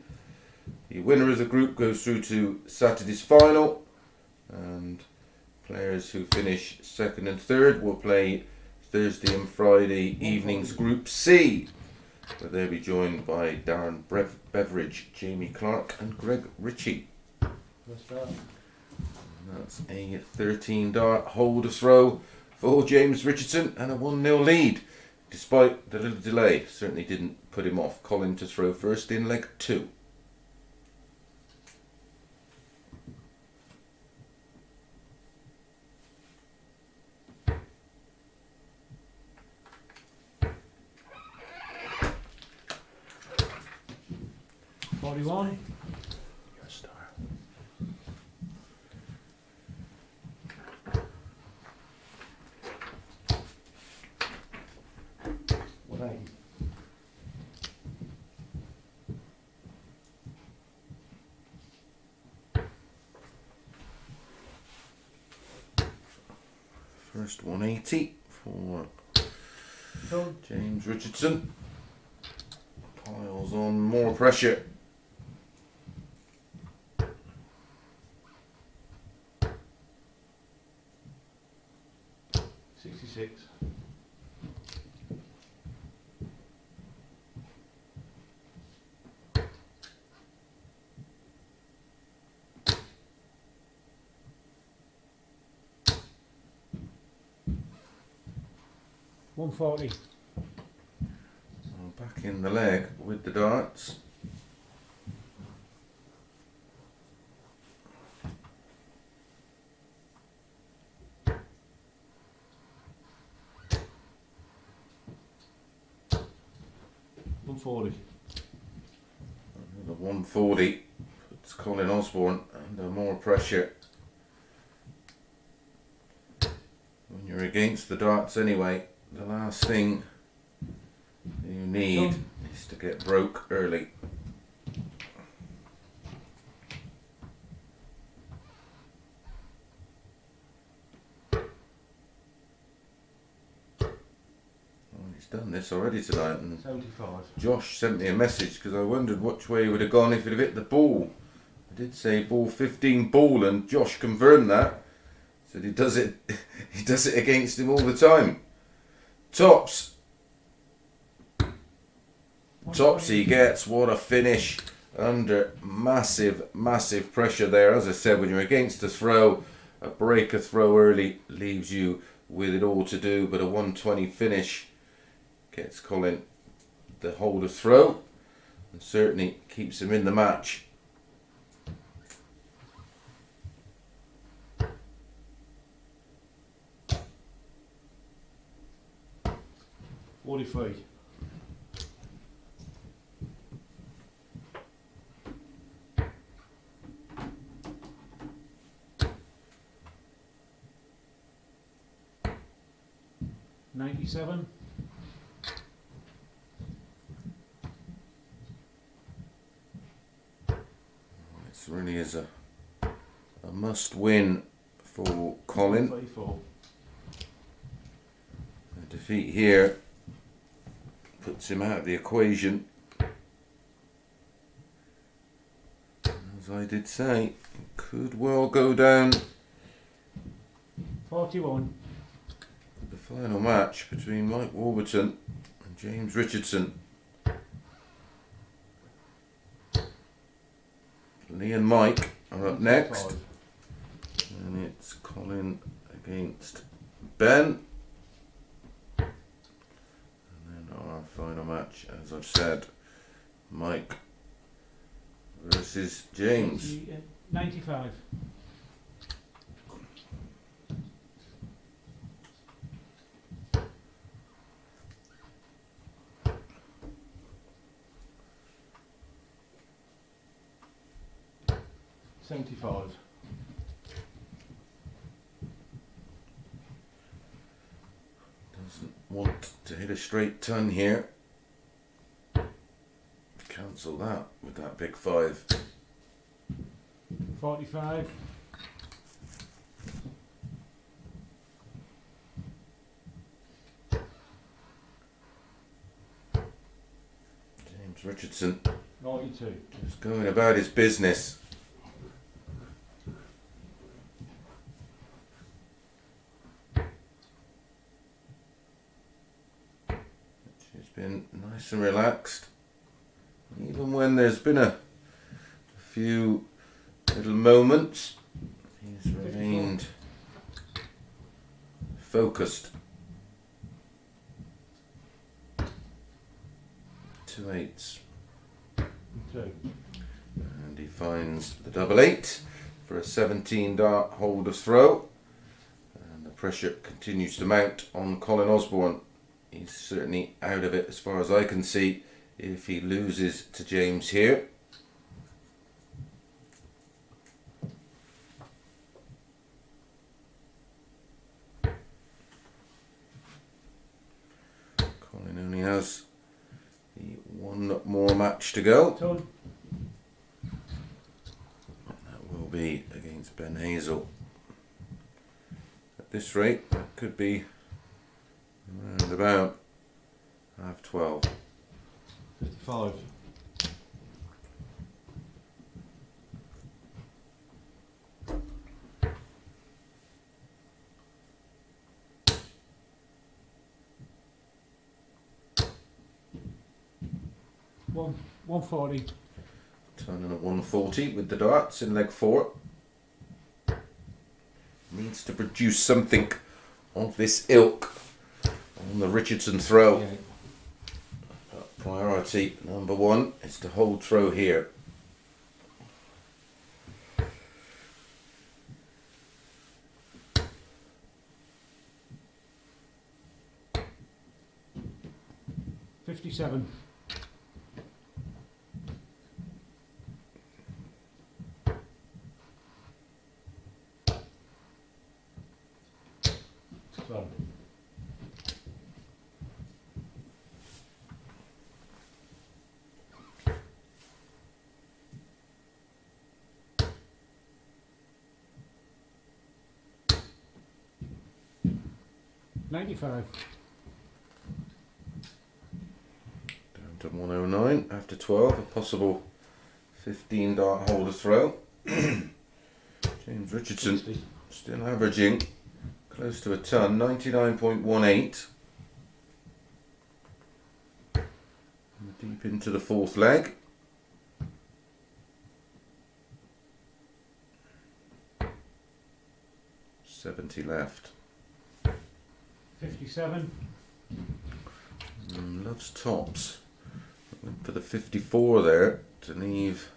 The winner of the group goes through to Saturday's final, and players who finish 2nd and 3rd will play Thursday and Friday evening's Group C, where they'll be joined by Darren Beveridge, Jamie Clark and Greg Ritchie. First start. That's a 13 dart hold of throw for James Richardson and a 1-0 lead. Despite the little delay, certainly didn't put him off. Colin to throw first in leg 2. $41. What eight? First 180 for Done. James Richardson. Piles on more pressure. $66. $140. Back in the leg with the darts. $140. Another 140 puts Colin Osborne under more pressure. When you're against the darts anyway, the last thing you need is to get broke early. He's done this already tonight, and 75. Josh sent me a message because I wondered which way he would have gone if he'd have hit the ball. I did say ball 15 ball, and Josh confirmed that. Said he does it he does it against him all the time. Tops. Tops he gets. What a finish under massive pressure there. As I said, when you're against a throw, a break a throw early leaves you with it all to do, but a 120 finish gets Colin the hold of throw and certainly keeps him in the match. $43. $97. This really is a must win for Colin. 34. A defeat here puts him out of the equation. As I did say, it could well go down 41. the final match between Mike Warburton and James Richardson. Lee and Mike are up next, 5. and it's Colin against Ben. And then our final match, as I've said, Mike versus James. 95. $75. Doesn't want to hit a straight ton here. Cancel that with that big 5. 45. James Richardson 92. just going about his business. He's been nice and relaxed. Even when there's been a few little moments, he's remained focused. 2 8s. 2. And he finds the double 8 for a 17 dart holder throw. And the pressure continues to mount on Colin Osborne. He's certainly out of it as far as I can see if he loses to James here. Colin only has the one more match to go. Ton. That will be against Ben Hazel. At this rate, that could be around about half 12. 55. One. 140. Turning at 140 with the darts in leg 4. Needs to produce something of this ilk on the Richardson throw. Yeah. Priority number 1 is to hold throw here. $57. So, 95. Down to 109 after 12. A possible 15 dart holder throw. James Richardson 60. still averaging close to a ton, 99.18. Deep into the 4th leg. $70 left. 57. Loves tops. Went for the 54 there to leave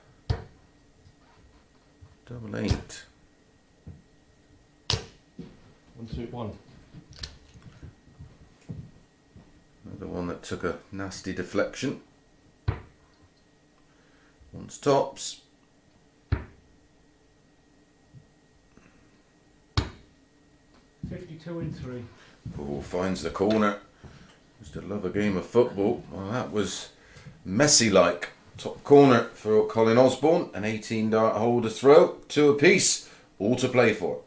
double 8. 121. Another one that took a nasty deflection. Wants tops. 52 in 3. Oh, finds the corner. Used to love a game of football. Well, that was Messi-like. Top corner for Colin Osborne. An 18 dart holder throw. 2 apiece. All to play for.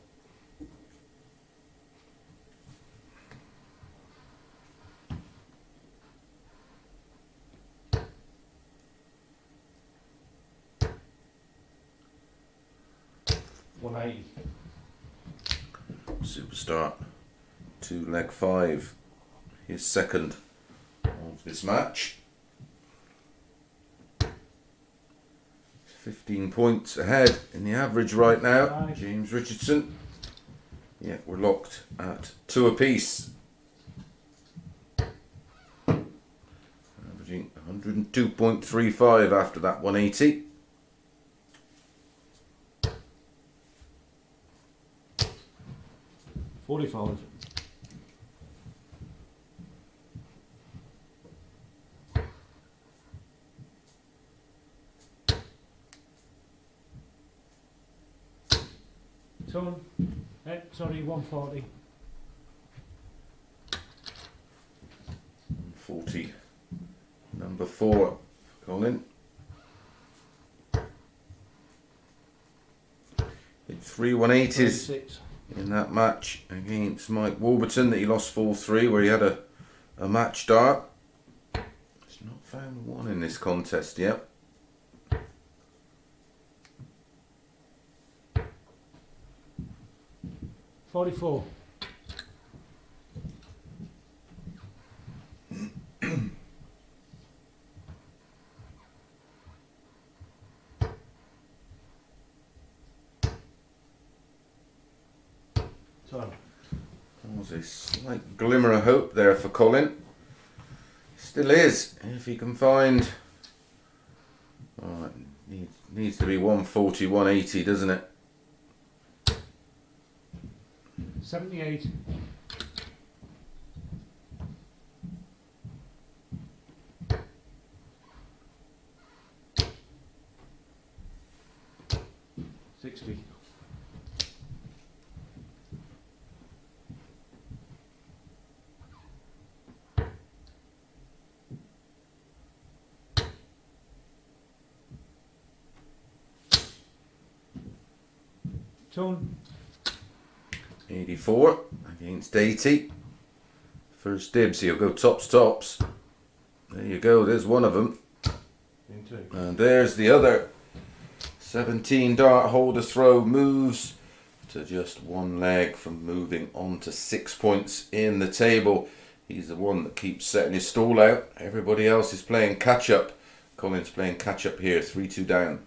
$180. Superstar to leg 5, his second of this match. 15 points ahead in the average right now. Nice. James Richardson. Yeah, we're locked at 2 apiece. Averaging 102.35 after that 180. $45. Ton. Sorry, 140. 40. Number 4, Colin. Hit 3 180s 36. in that match against Mike Warburton that he lost 4-3, where he had a match dart. It's not found one in this contest yet. $44. Time. There was a slight glimmer of hope there for Colin. Still is, if he can find. Oh, it needs to be 140, 180, doesn't it? 78. $60. Tone. 84 against 80. First dibs, he'll go tops. There you go, there's one of them. In 2. And there's the other. 17 dart holder throw moves to just one leg from moving on to 6 points in the table. He's the one that keeps setting his stall out. Everybody else is playing catch up. Colin's playing catch up here, 3-2 down.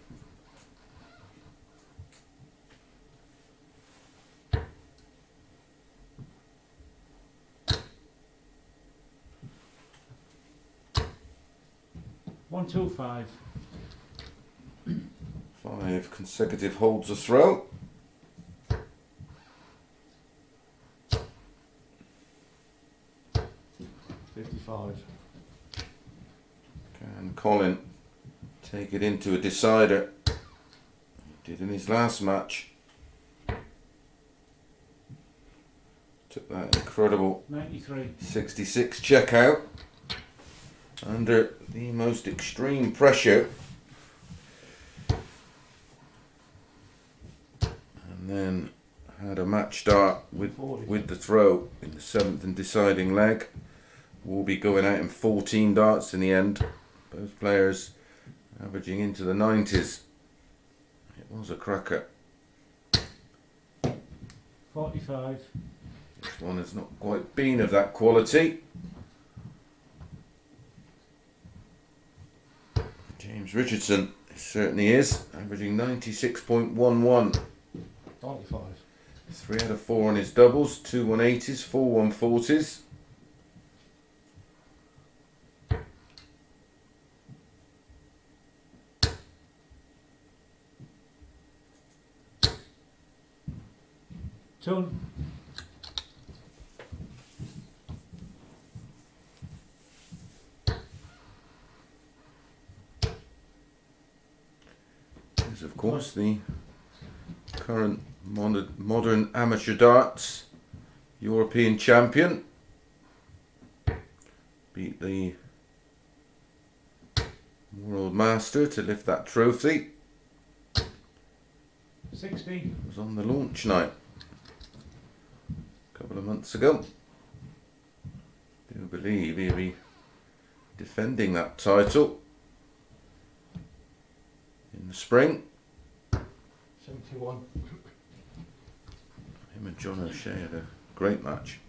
$125. 5 consecutive holds of throw. $55. Can Colin take it into a decider? He did in his last match. Took that incredible 93. 66 checkout under the most extreme pressure. And then had a match start with the throw in the 7th and deciding leg. Will be going out in 14 darts in the end. Both players averaging into the 90s. It was a cracker. 45. This one has not quite been of that quality. James Richardson certainly is, averaging 96.11. 95. 3 out of 4 on his doubles, 2 180s, 4 140s. Tone. Is of course the current modern amateur darts European champion. Beat the world master to lift that trophy. 60. Was on the launch night a couple of months ago. Do believe he'll be defending that title in the spring. 71. Him and John O'Shea had a great match.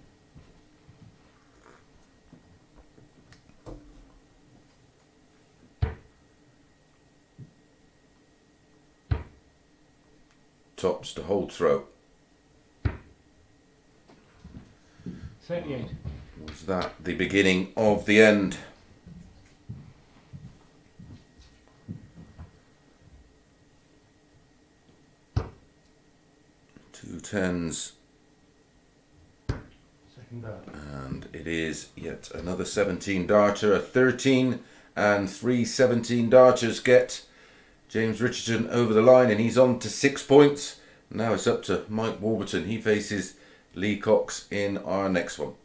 Tops to hold throw. 38. Was that the beginning of the end? Two tens, Second dart. and it is yet another 17 darter. A 13 and 3 17 darters get James Richardson over the line, and he's on to 6 points. Now it's up to Mike Warburton. He faces Lee Cox in our next one.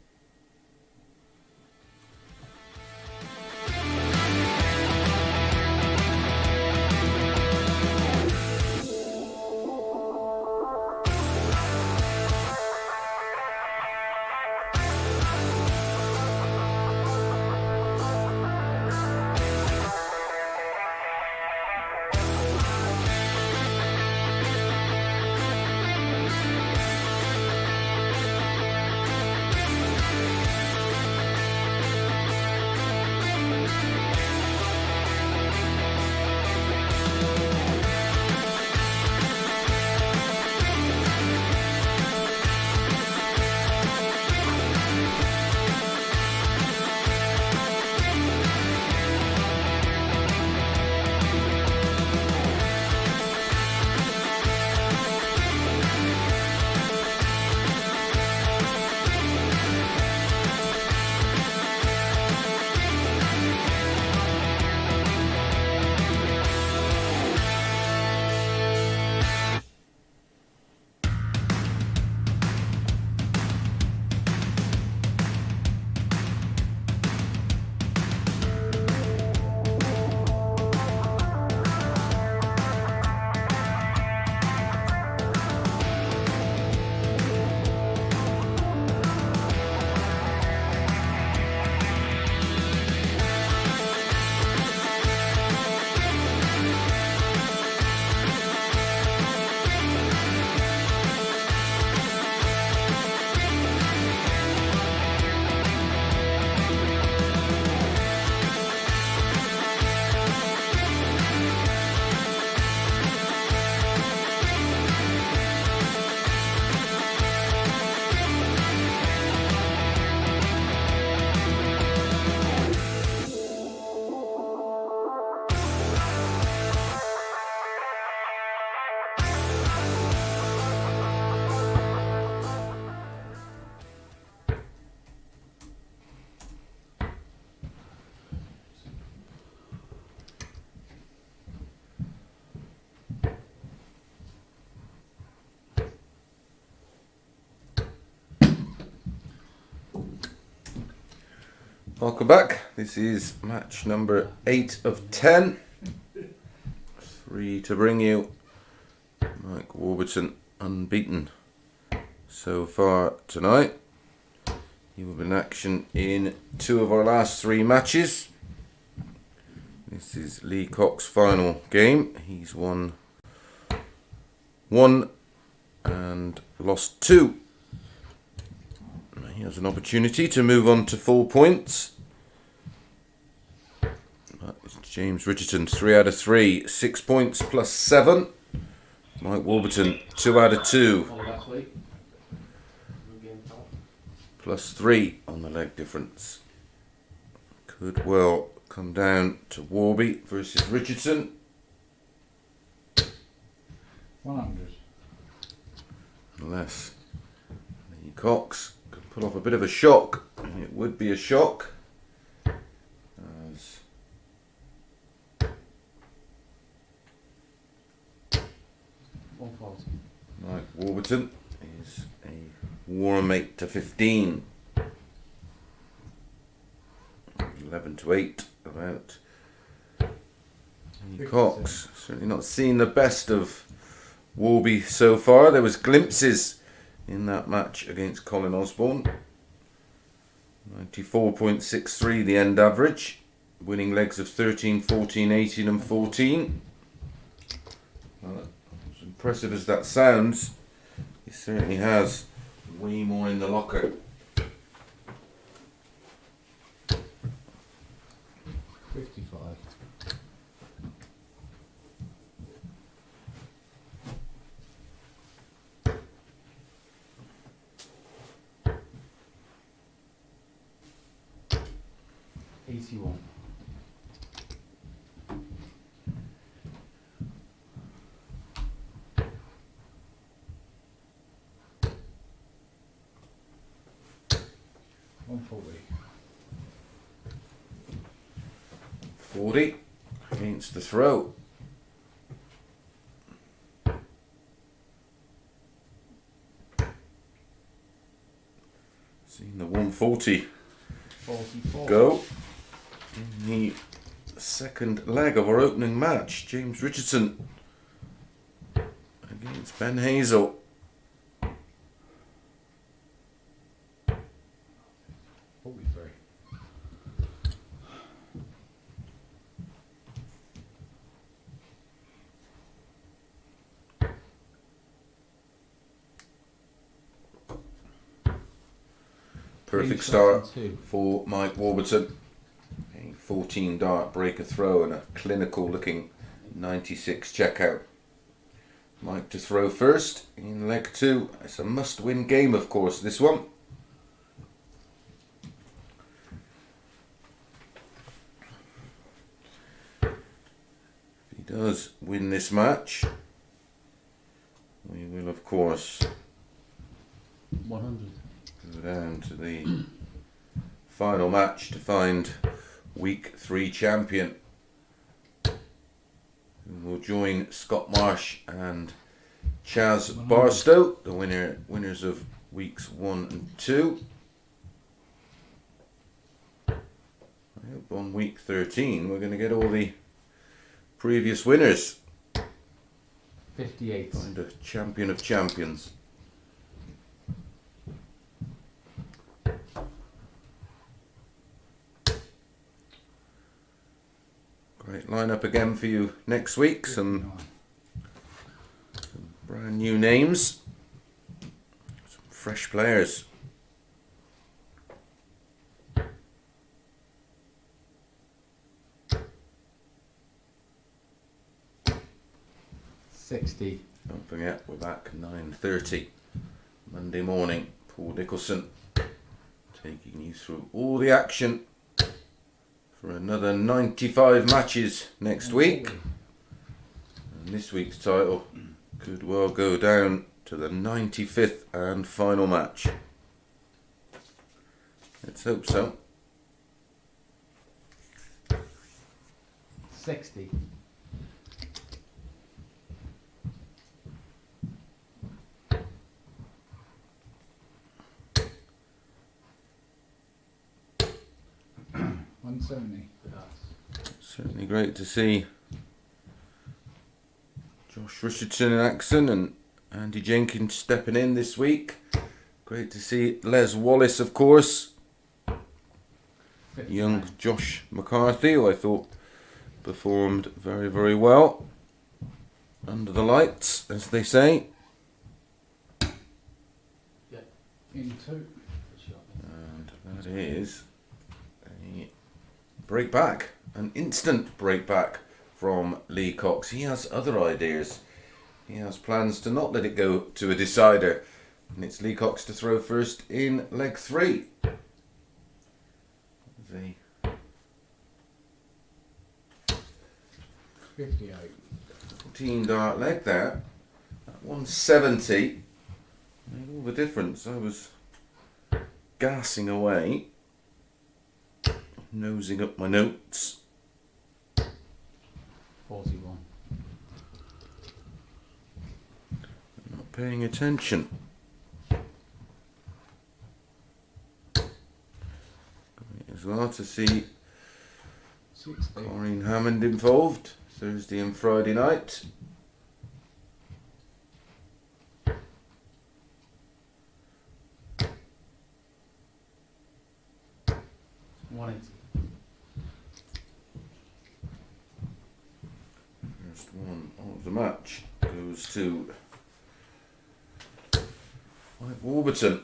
Welcome back. This is match number 8 of 10. 3 to bring you. Mike Warburton unbeaten so far tonight. He will be in action in 2 of our last 3 matches. This is Lee Cox's final game. He's won 1 and lost 2. He has an opportunity to move on to full points. It's James Richardson, 3 out of 3, 6 points plus 7. Mike Warburton, 2 out of 2, plus 3 on the leg difference. Could well come down to Warby versus Richardson. 100. Unless Lee Cox can pull off a bit of a shock. It would be a shock. As 140. Mike Warburton is a warm 8 to 15. 11 to 8 about Lee Cox. Certainly not seen the best of Warby so far. There was glimpses in that match against Colin Osborne. 94.63 the end average. Winning legs of 13, 14, 18 and 14. Well, as impressive as that sounds, he certainly has way more in the locker. 55. $81. $140. 40 against the throw. Seen the 140 44. go in the second leg of our opening match. James Richardson against Ben Hazel. 43. Perfect start 2. for Mike Warburton. A 14 dart breaker throw and a clinical looking 96 checkout. Mike to throw first in leg 2. It's a must win game, of course, this one. If he does win this match, we will of course 100. go down to the final match to find week 3 champion, who will join Scott Marsh and Chaz Barstow, the winners of weeks 1 and 2. I hope on week 13 we're going to get all the previous winners. 58. Find a champion of champions. Great lineup again for you next week. Some brand new names, some fresh players. $60. Don't forget, we're back 9:30 Monday morning. Paul Nicholson taking you through all the action for another 95 matches next week. And this week's title could well go down to the 95th and final match. Let's hope so. 60. 70. Certainly great to see Josh Richardson in action and Andy Jenkins stepping in this week. Great to see Les Wallace, of course. 59. Young Josh McCarthy, who I thought performed very, very well. Under the lights, as they say. In 2. And that is a break back. An instant break back from Lee Cox. He has other ideas. He has plans to not let it go to a decider. And it's Lee Cox to throw first in leg 3. The 58. 14 dart leg there. At 170. Made all the difference. I was gassing away. Nosing up my notes. 41. Not paying attention. Great as well to see 60. Corinne Hammond involved Thursday and Friday night. First one of the match goes to Warburton.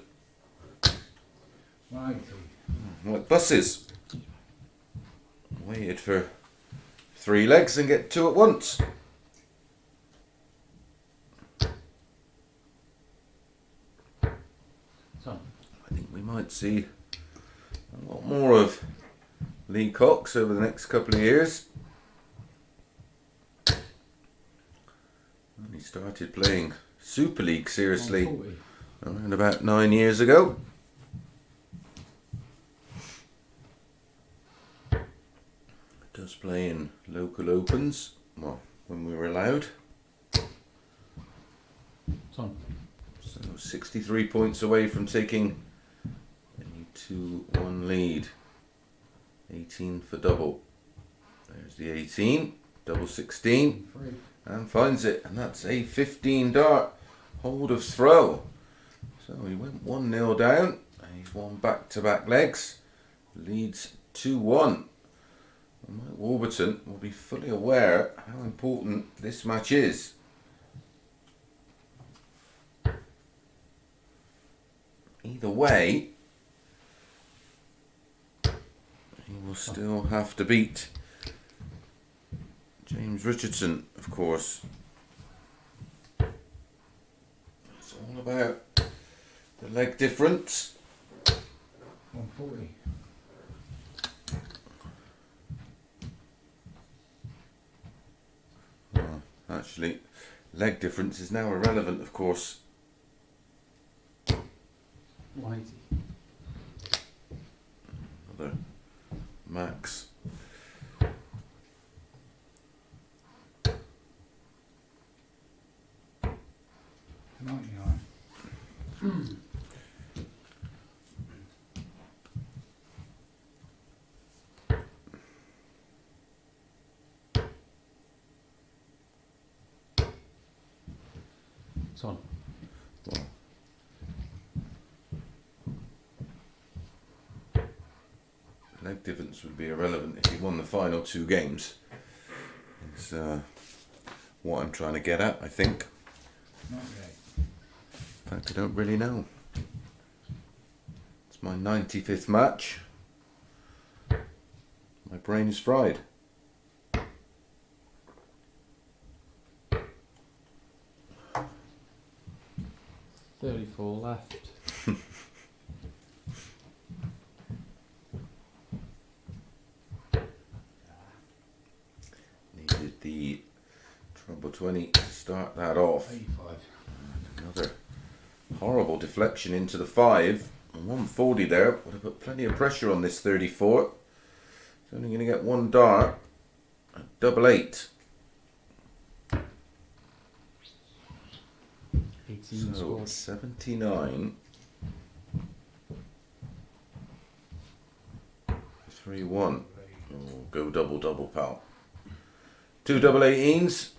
180. Like buses. Waited for 3 legs and get 2 at once. So, I think we might see a lot more of Lee Cox over the next couple of years. He started playing Super League seriously 140. around about 9 years ago. Does play in local opens, well, when we were allowed. So, So 63 points away from taking a 2-1 lead. 18 for double. There's the 18, double 16, 3. and finds it, and that's a 15 dart hold of throw. So he went 1-0 down, and he's won back-to-back legs, leads 2-1. Mike Warburton will be fully aware how important this match is. Either way, he will still have to beat James Richardson, of course. It's all about the leg difference. 140. Well, actually, leg difference is now irrelevant, of course. 180. Another max. Son. Well, leg difference would be irrelevant if he won the final 2 games. It's what I'm trying to get at, I think. Not yet. In fact, I don't really know. It's my 95th match. My brain is fried. Left. Needed the treble 20 to start that off. 85. Another horrible deflection into the 5. And 140 there would have put plenty of pressure on this 34. It's only going to get 1 dart at double 8. 18 So scored. 79. 3-1. Oh, go double double, pal. 2 double 18s.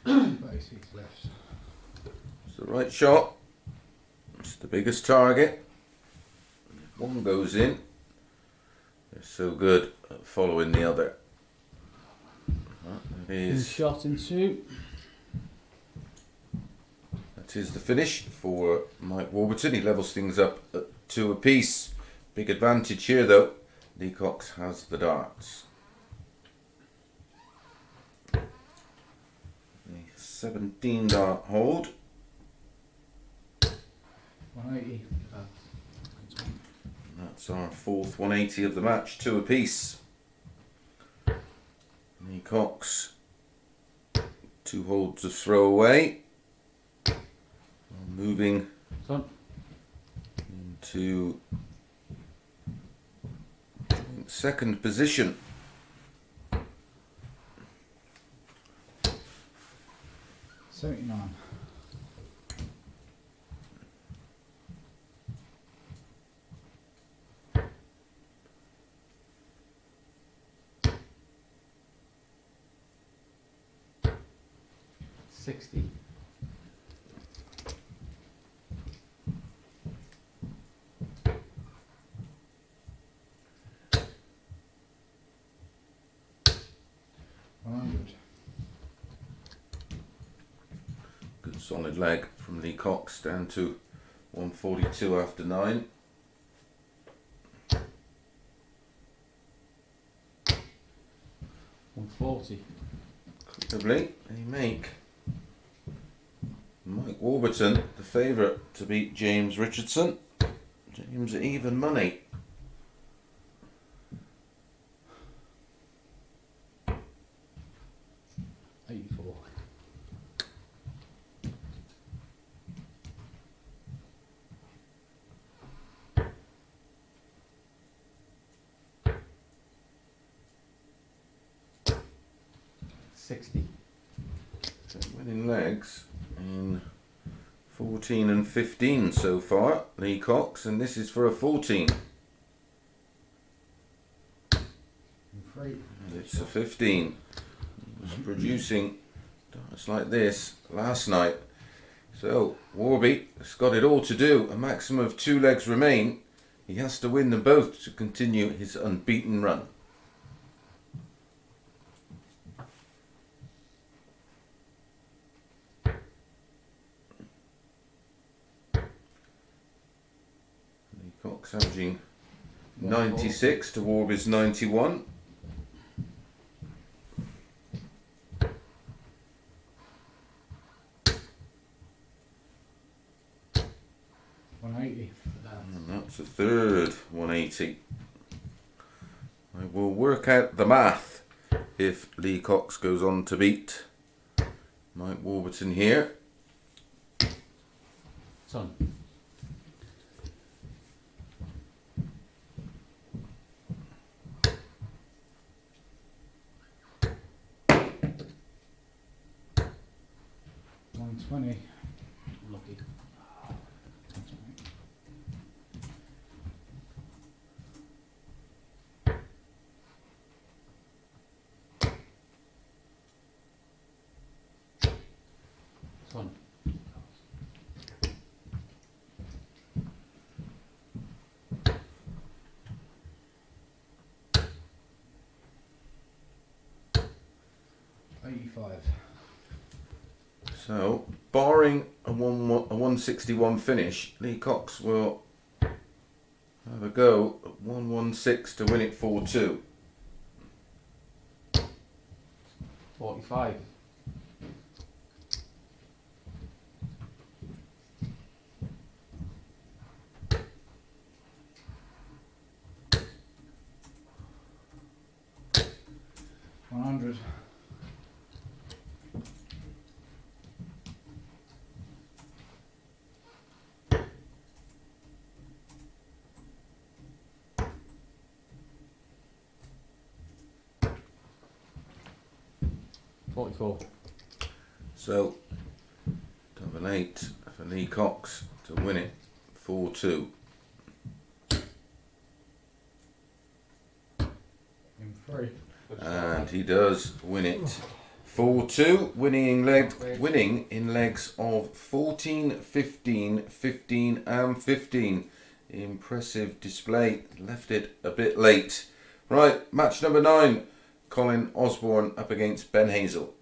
$36 left. It's the right shot. It's the biggest target. One goes in. They're so good at following the other. That is, shot in 2. that is the finish for Mike Warburton. He levels things up at 2 apiece. Big advantage here though. Lee Cox has the darts. The 17 dart hold. 180. That's our 4th 180 of the match, 2 apiece. Lee Cox, 2 holds of throw away. Moving Son. into second position. $79. $60. Good solid leg from Lee Cox, down to 142 after 9. $140. Comfortably, they make Mike Warburton the favourite to beat James Richardson. James at even money. $84. $60. So winning legs in 14 and 15 so far, Lee Cox, and this is for a 14. Free. And it's a 15. He was producing darts like this last night. So Warby has got it all to do. A maximum of 2 legs remain. He has to win them both to continue his unbeaten run. Lee Cox averaging 96 to Warby's 91. $180. And that's a third 180. I will work out the math if Lee Cox goes on to beat Mike Warburton here. Son. $120. Lucky. Son. $85. So, barring a 161 finish, Lee Cox will have a go at 116 to win it 4-2. 45. $100. $44. So, double 8 for Lee Cox to win it 4-2. Free. Good start, And lad. he does win it. 4-2, winning in legs of 14, 15, 15 and 15. Impressive display. Left it a bit late. Right, match number 9. Colin Osborne up against Ben Hazel.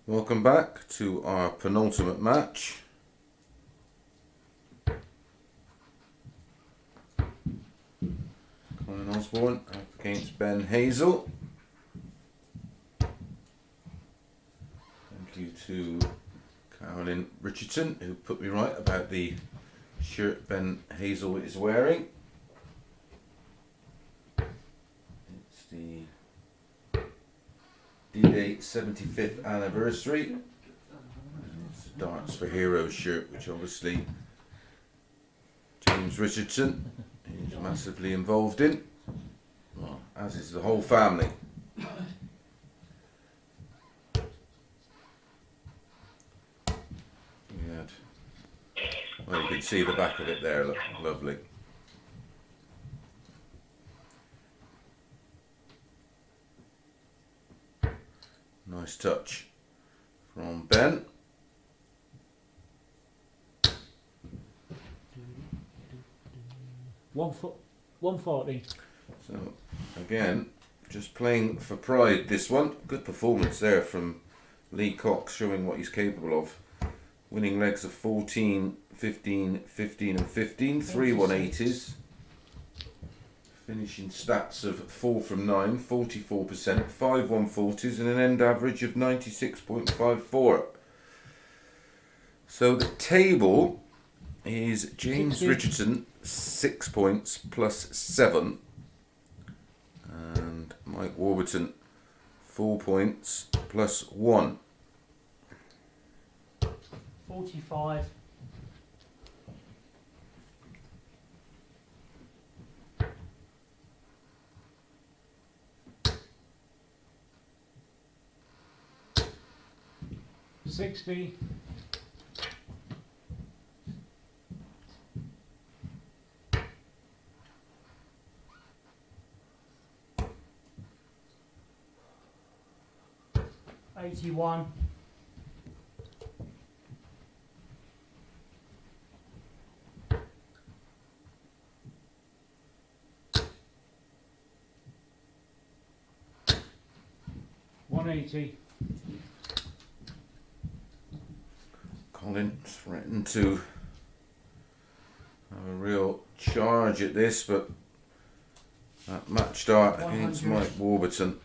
Welcome back to our penultimate match. Colin Osborne up against Ben Hazel. Thank you to Carolyn Richardson, who put me right about the shirt Ben Hazel is wearing. It's the D-Day 75th anniversary. It's a Darts for Heroes shirt, which obviously James Richardson is massively involved in, well, as is the whole family. Well, you can see the back of it there, look, lovely. Nice touch from Ben. $140. 140. So again, just playing for pride this one. Good performance there from Lee Cox, showing what he's capable of. Winning legs of 14, 15, 15 and 15. 3 180s. Finishing stats of 4 from 9, 44%, 5 140s and an end average of 96.54. So the table is James 60. Richardson 6 points plus 7, and Mike Warburton 4 points plus 1. 45. $60. 81. 180. Colin threatened to have a real charge at this, but that match start against 100. Mike Warburton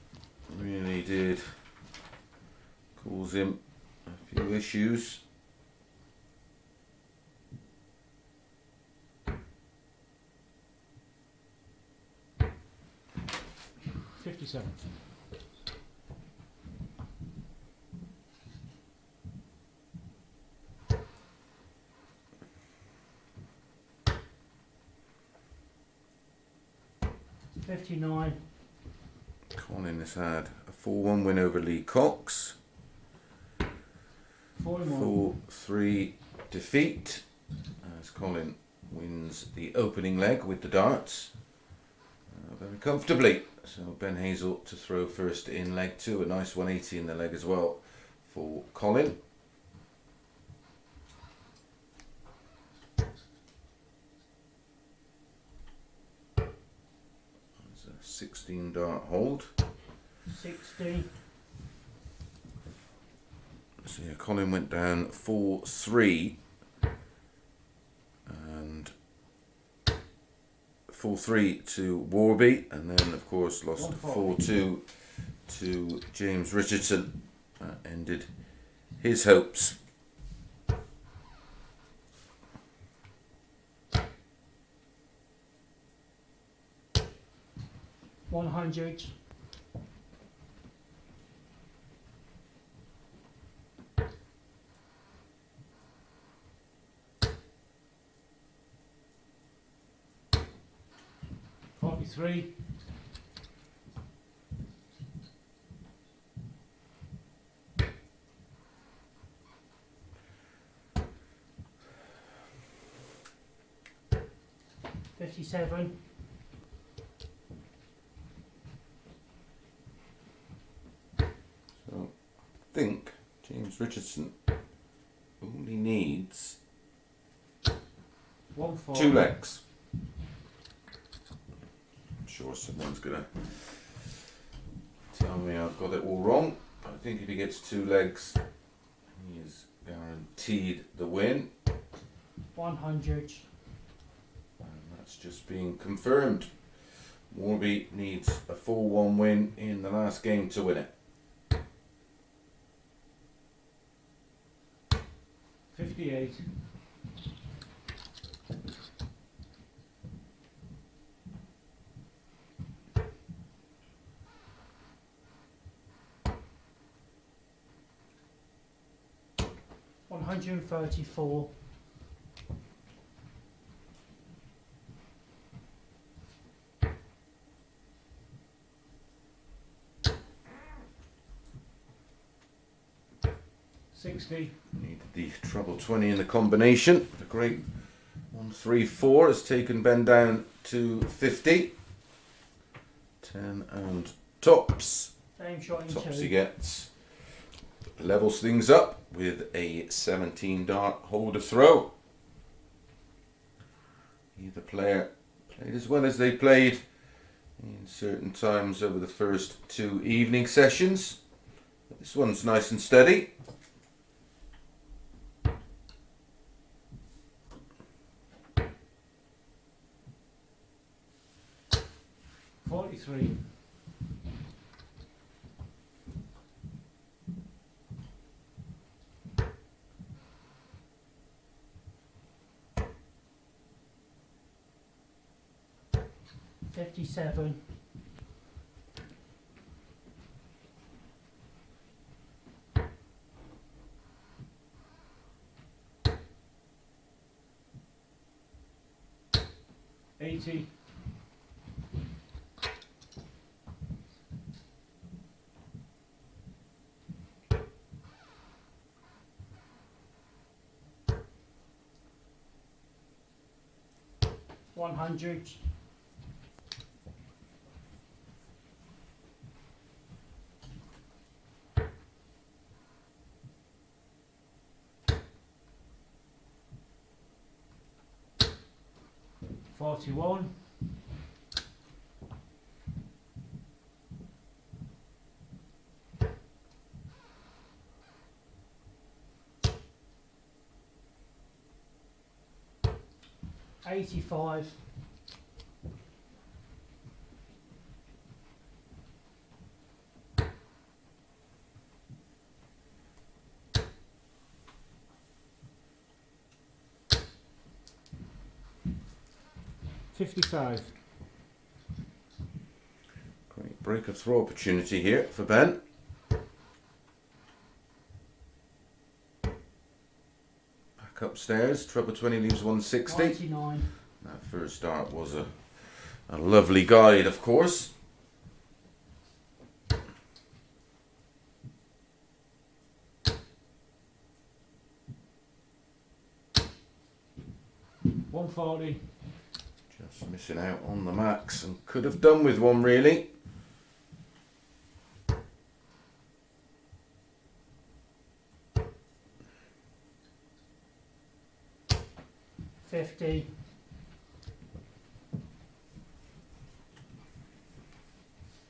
really did cause him a few issues. 57. 59. Colin has had a 4-1 win over Lee Cox. 41. 4-3 defeat as Colin wins the opening leg with the darts very comfortably. So Ben Hazel to throw first in leg 2, a nice 180 in the leg as well for Colin. There's a 16 dart hold. 60. So yeah, Colin went down 4-3 and 4-3 to Warby, and then of course lost 4-2 to James Richardson. Ended his hopes. $100. 43. 57. So I think James Richardson only needs 140. 2 legs. I'm sure someone's gonna tell me I've got it all wrong. I think if he gets 2 legs, he is guaranteed the win. 100. And that's just being confirmed. Warby needs a 4-1 win in the last game to win it. 58. 134. 60. Needed the treble 20 in the combination. The great 1-3-4 has taken Ben down to 50. 10 and tops. Same shot in Tops 2. he gets. Levels things up with a 17 dart holder throw. Either player played as well as they played in certain times over the first 2 evening sessions. But this one's nice and steady. 43. 57. 80. 100. 41. 85. 55. Great break of throw opportunity here for Ben. Back upstairs, treble 20 leaves 160. 99. That first dart was a lovely guide, of course. $140. Just missing out on the max and could have done with one really. $50.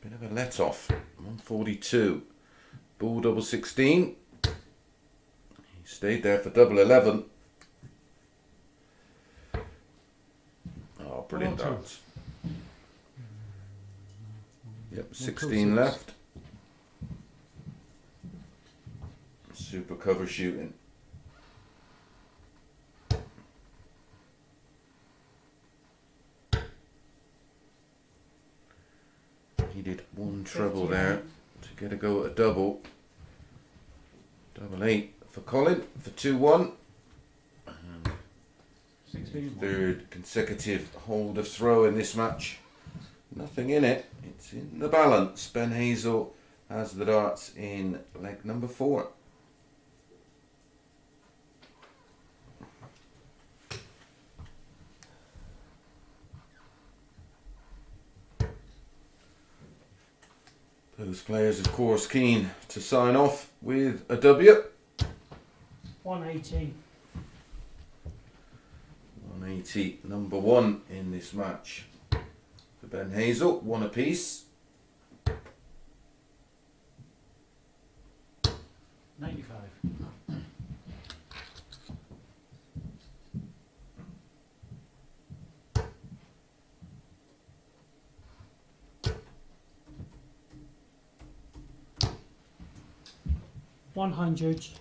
Bit of a let off. 142. Ball double 16. He stayed there for double 11. Oh, brilliant Well, darts. Yep, 16 left. Super cover shooting. He did one treble there to get a go at a double. Double 8 for Colin for 2-1. And 16. third consecutive hold of throw in this match. Nothing in it. It's in the balance. Ben Hazel has the darts in leg number 4. Those players, of course, keen to sign off with a W. 180. 180, number 1 in this match. For Ben Hazel, 1 apiece. 95. $100.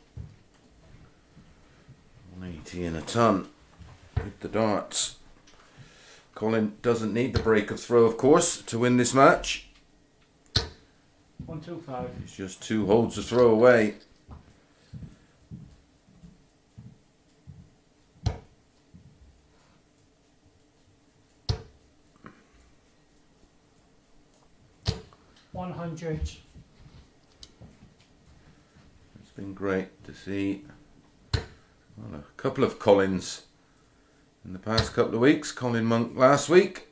180 in a ton with the darts. Colin doesn't need the break of throw, of course, to win this match. 125. It's just 2 holds of throw away. $100. It's been great to see a couple of Collins in the past couple of weeks. Colin Monk last week.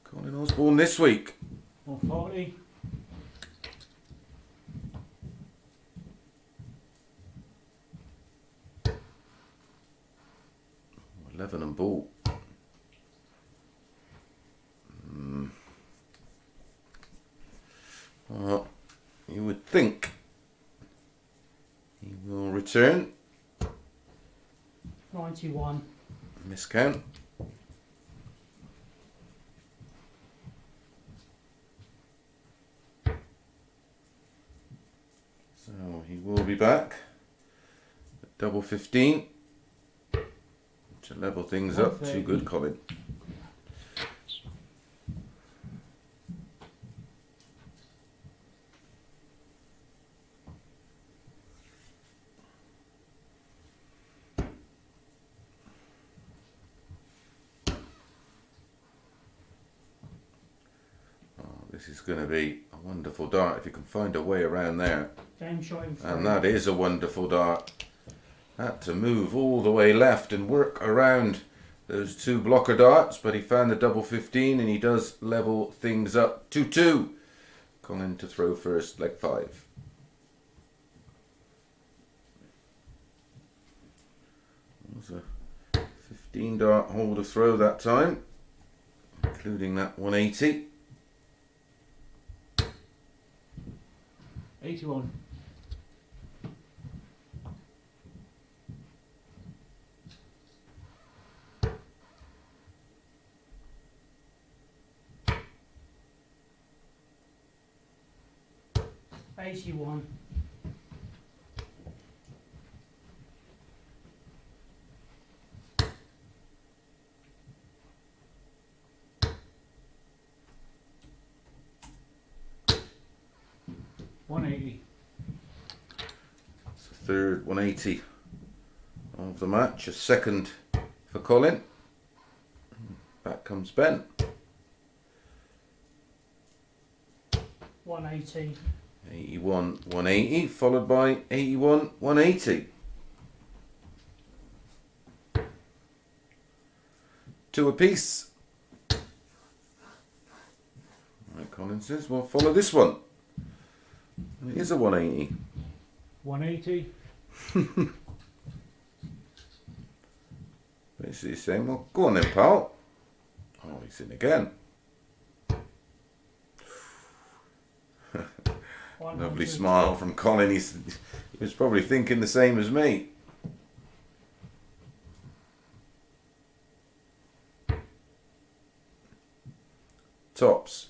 Colin Osborne this week. 140. 11 and ball. Well, you would think he will return. 91. Miscount. So he will be back at double 15 to level things up. Too good, Colin. This is going to be a wonderful dart if you can find a way around there. Game shot in front. And that is a wonderful dart. Had to move all the way left and work around those 2 blocker darts, but he found the double 15 and he does level things up. 2-2. Colin to throw first, leg 5. It was a 15 dart hold of throw that time, including that 180. 81. $81. 1 180. It's the third 180 of the match. A second for Colin. Back comes Ben. 180. 81 180 followed by 81 180. Two apiece. Right, Colin says, well, follow this one. It is a 180. 180. Basically saying, well, go on then, pal. Oh, he's in again. Lovely 100. smile from Colin. He was probably thinking the same as me. Tops.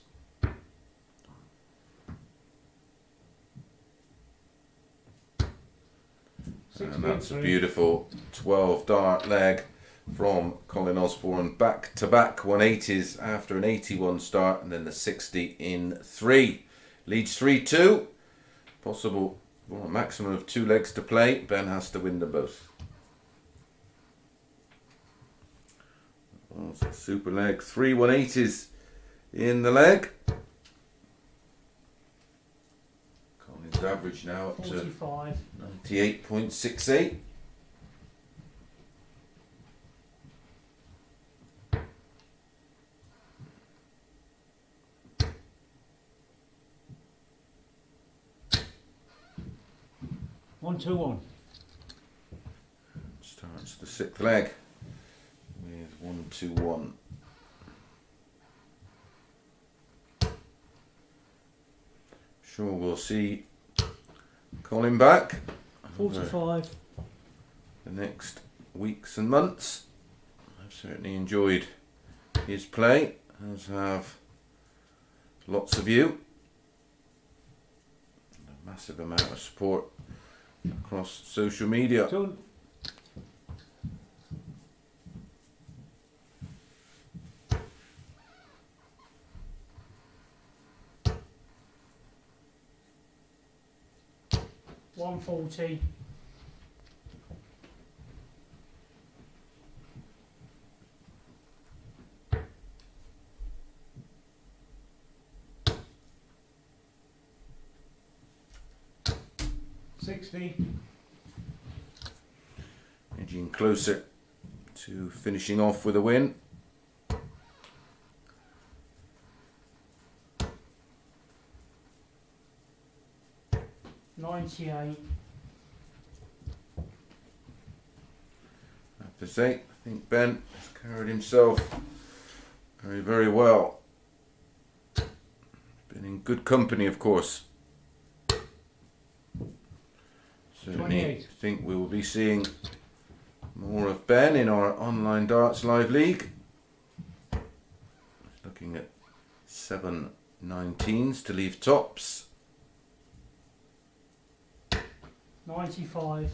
And that's a 63. beautiful 12 dart leg from Colin Osborne. Back to back 180s after an 81 start, and then the 60 in 3. Leads 3-2. Possible, well, a maximum of 2 legs to play. Ben has to win them both. Oh, it's a super leg. 3 180s in the leg. Colin's average now up to 45. 98.68. One, two, one. Starts the 6th leg with 1 2 1. Sure, we'll see Colin back over 45. the next weeks and months. I've certainly enjoyed his play, as have lots of you. A massive amount of support across social media. Two. One 40. Edging closer to finishing off with a win. $98. I have to say, I think Ben has carried himself very, very well. Been in good company, of course. Certainly 28. think we will be seeing more of Ben in our online darts live league. Looking at 7 19s to leave tops. 95.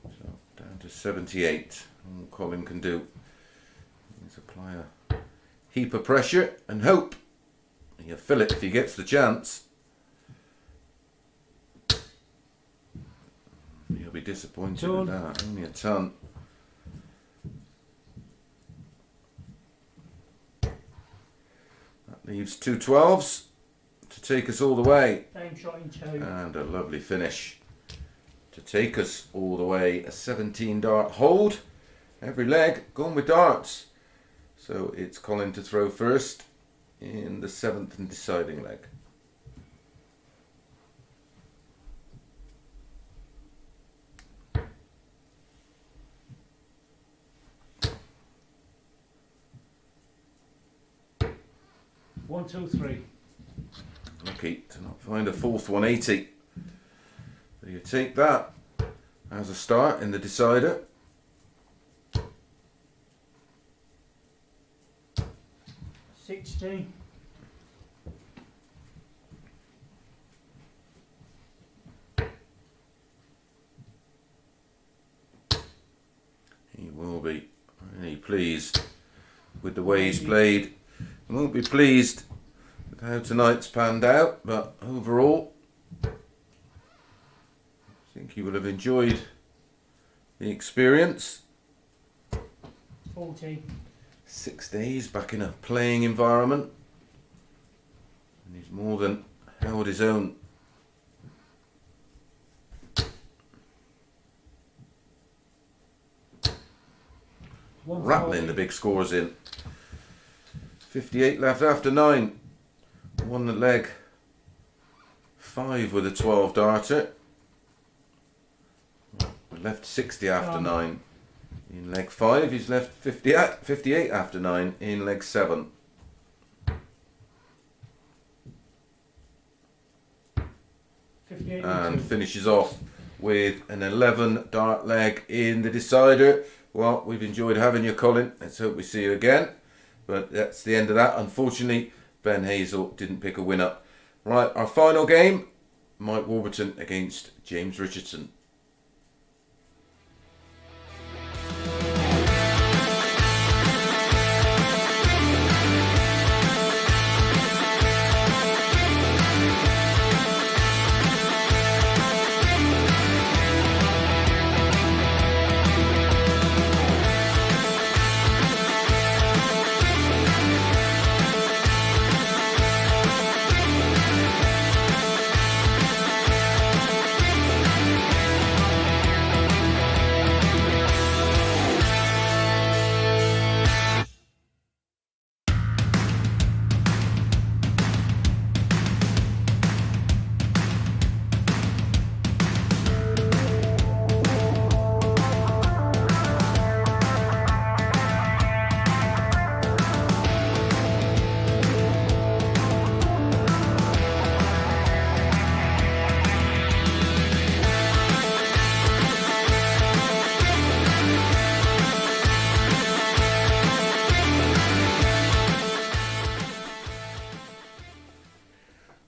So down to 78. All Colin can do is apply a heap of pressure and hope he'll fill it if he gets the chance. He'll be disappointed with that. Only a ton. That leaves 2 12s to take us all the way. Game shot in 2. And a lovely finish to take us all the way. A 17 dart hold. Every leg going with darts. So it's Colin to throw first in the 7th and deciding leg. One, two, three. Lucky to not find a 4th 180. So you take that as a start in the decider. $60. He will be really pleased with the way he's played. He won't be pleased with how tonight's panned out, but overall, I think you will have enjoyed the experience. 40. 6 days back in a playing environment, and he's more than held his own. Rattling the big scores in. 58 left after 9. Won the leg 5 with a 12 darter. Left 60 after 9 in leg 5. He's left 58 after 9 in leg 7. And finishes off with an 11 dart leg in the decider. Well, we've enjoyed having you, Colin. Let's hope we see you again. But that's the end of that. Unfortunately, Ben Hazel didn't pick a winner. Right, our final game, Mike Warburton against James Richardson.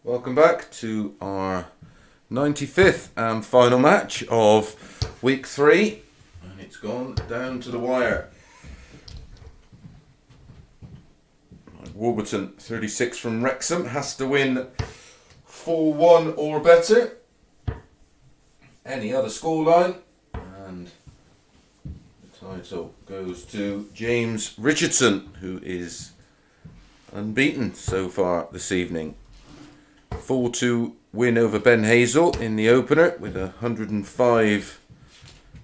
Welcome back to our 95th and final match of week 3, and it's gone down to the wire. Warburton, 36 from Wrexham, has to win 4-1 or better. Any other scoreline, and the title goes to James Richardson, who is unbeaten so far this evening. 4-2 win over Ben Hazel in the opener with a 105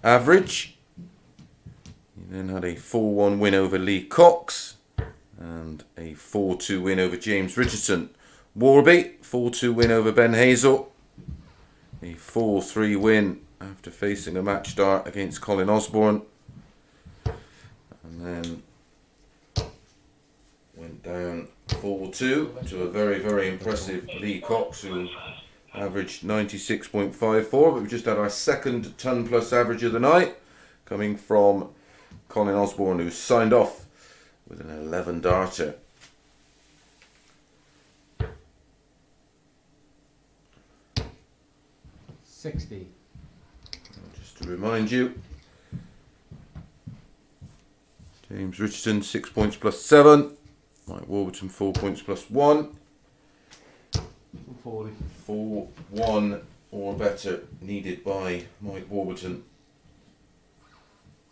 average. He then had a 4-1 win over Lee Cox and a 4-2 win over James Richardson. Warby, 4-2 win over Ben Hazel. A 4-3 win after facing a match start against Colin Osborne. And then went down 4-2 to a very, very impressive Lee Cox, who averaged 96.54, but we just had our second ton plus average of the night, coming from Colin Osborne, who signed off with an 11 darter. $60. Just to remind you, James Richardson 6 points plus 7. Mike Warburton 4 points plus 1. 40. 4-1 or better needed by Mike Warburton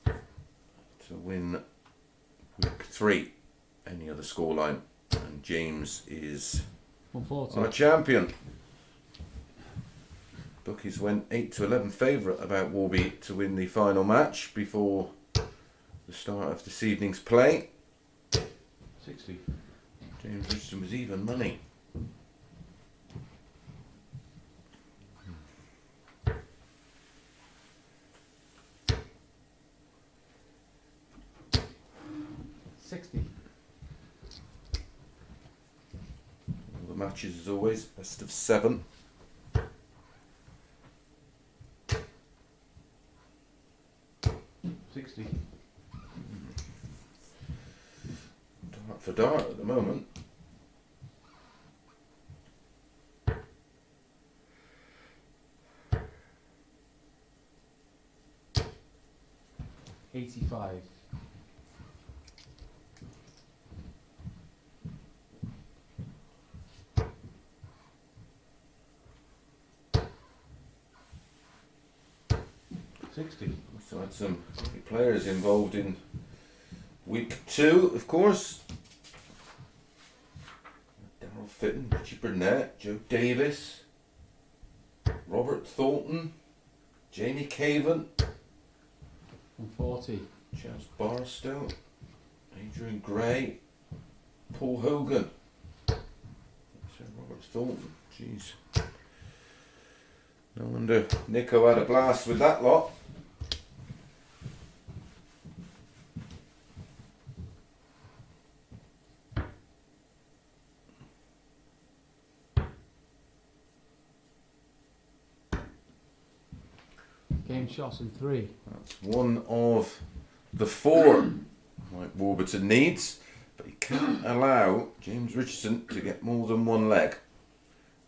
to win week 3. Any other scoreline, and James is 140. our champion. Bookies went 8-11 favourite about Warby to win the final match before the start of this evening's play. 60. James Richardson was even money. $60. All the matches as always, best of 7. $60. Dart for dart at the moment. $85. 60. So had some great players involved in week 2, of course. Darryl Fitton, Richie Burnett, Joe Davis, Robert Thornton, Jamie Cavan, 140. Charles Barstow, Adrian Gray, Paul Hogan. Sir Robert Thornton, jeez. No wonder Nico had a blast with that lot. Game shots in 3. That's one of the 4 Mike Warburton needs, but he can't allow James Richardson to get more than one leg.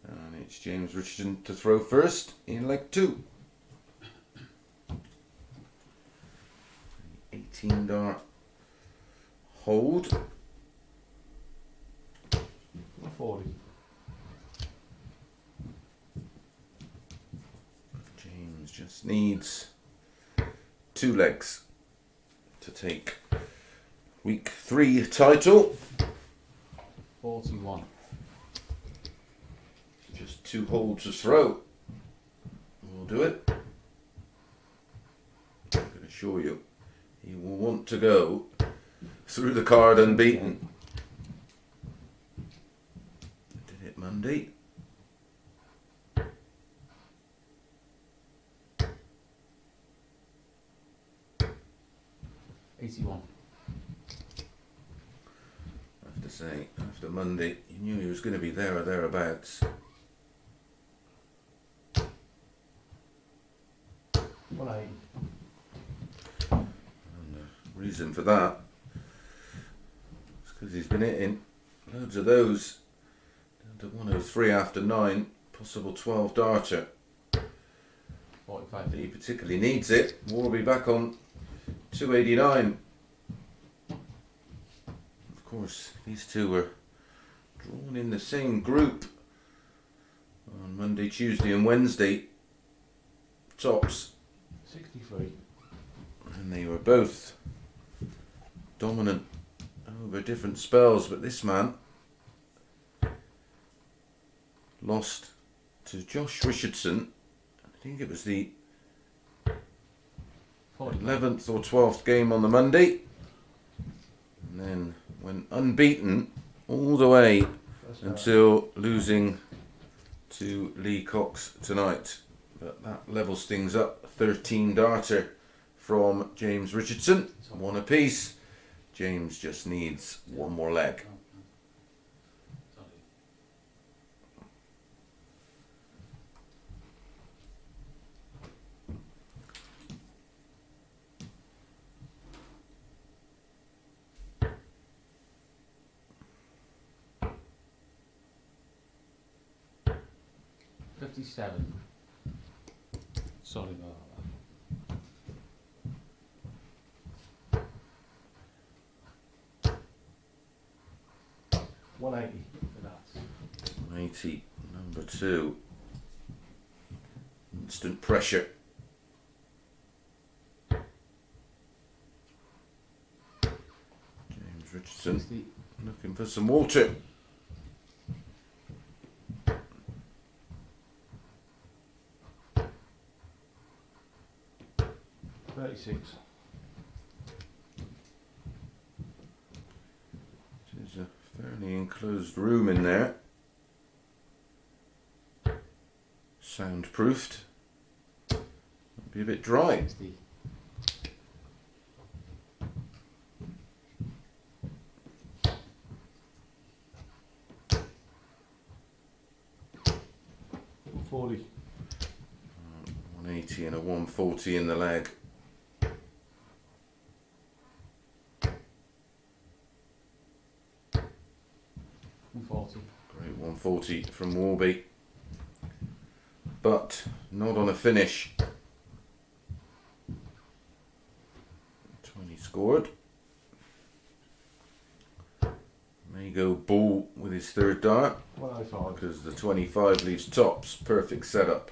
And it's James Richardson to throw first in leg 2. 18 dart hold. 140. James just needs 2 legs to take week 3 title. 41. Just 2 holds to throw. We'll do it. I can assure you, he will want to go through the card unbeaten. Did it Monday. $81. I have to say, after Monday, you knew he was going to be there or thereabouts. 180. And the reason for that is because he's been hitting loads of those down to 103 after 9, possible 12 darter. 45. He particularly needs it. We'll be back on 289. Of course, these two were drawn in the same group on Monday, Tuesday and Wednesday tops, 63. and they were both dominant over different spells, but this man lost to Josh Richardson. I think it was the 11th or 12th game on the Monday, and then went unbeaten all the way until losing to Lee Cox tonight. But that levels things up. 13 darter from James Richardson, 1 apiece. James just needs 1 more leg. $57. Sorry about that. 180 for that. 80, number 2. Instant pressure. James Richardson 60. looking for some water. $36. There's a fairly enclosed room in there. Soundproofed. Might be a bit dry. 60. $40. 180 and a 140 in the leg. $140. Great 140 from Warby. But not on a finish. 20 scored. May go ball with his 3rd dart, 105. because the 25 leaves tops. Perfect setup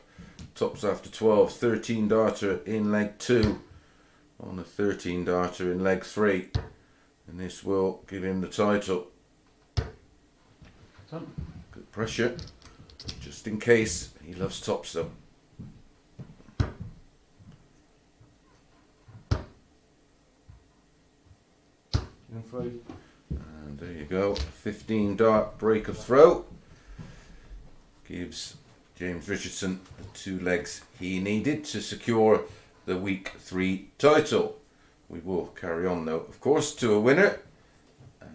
tops after 12, 13 darter in leg 2 on a 13 darter in leg 3, and this will give him the title. Ten. Good pressure, just in case. He loves tops though. And 3. And there you go, 15 dart break of throw. Gives James Richardson the 2 legs he needed to secure the week 3 title. We will carry on though, of course, to a winner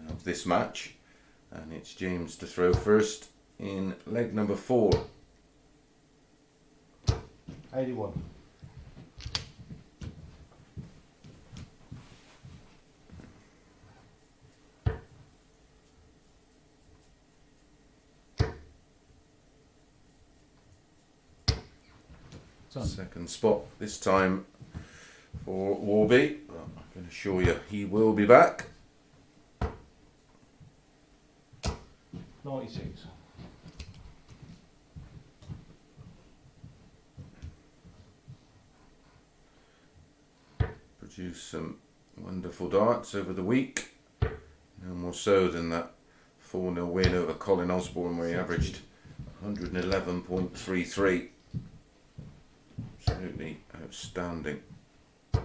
of this match, and it's James to throw first in leg number 4. 81. Ten. Second spot this time for Warby. Well, I can assure you he will be back. 96. Produced some wonderful darts over the week. No more so than that 4-0 win over Colin Osborne where he averaged 111.33. Absolutely outstanding. 10.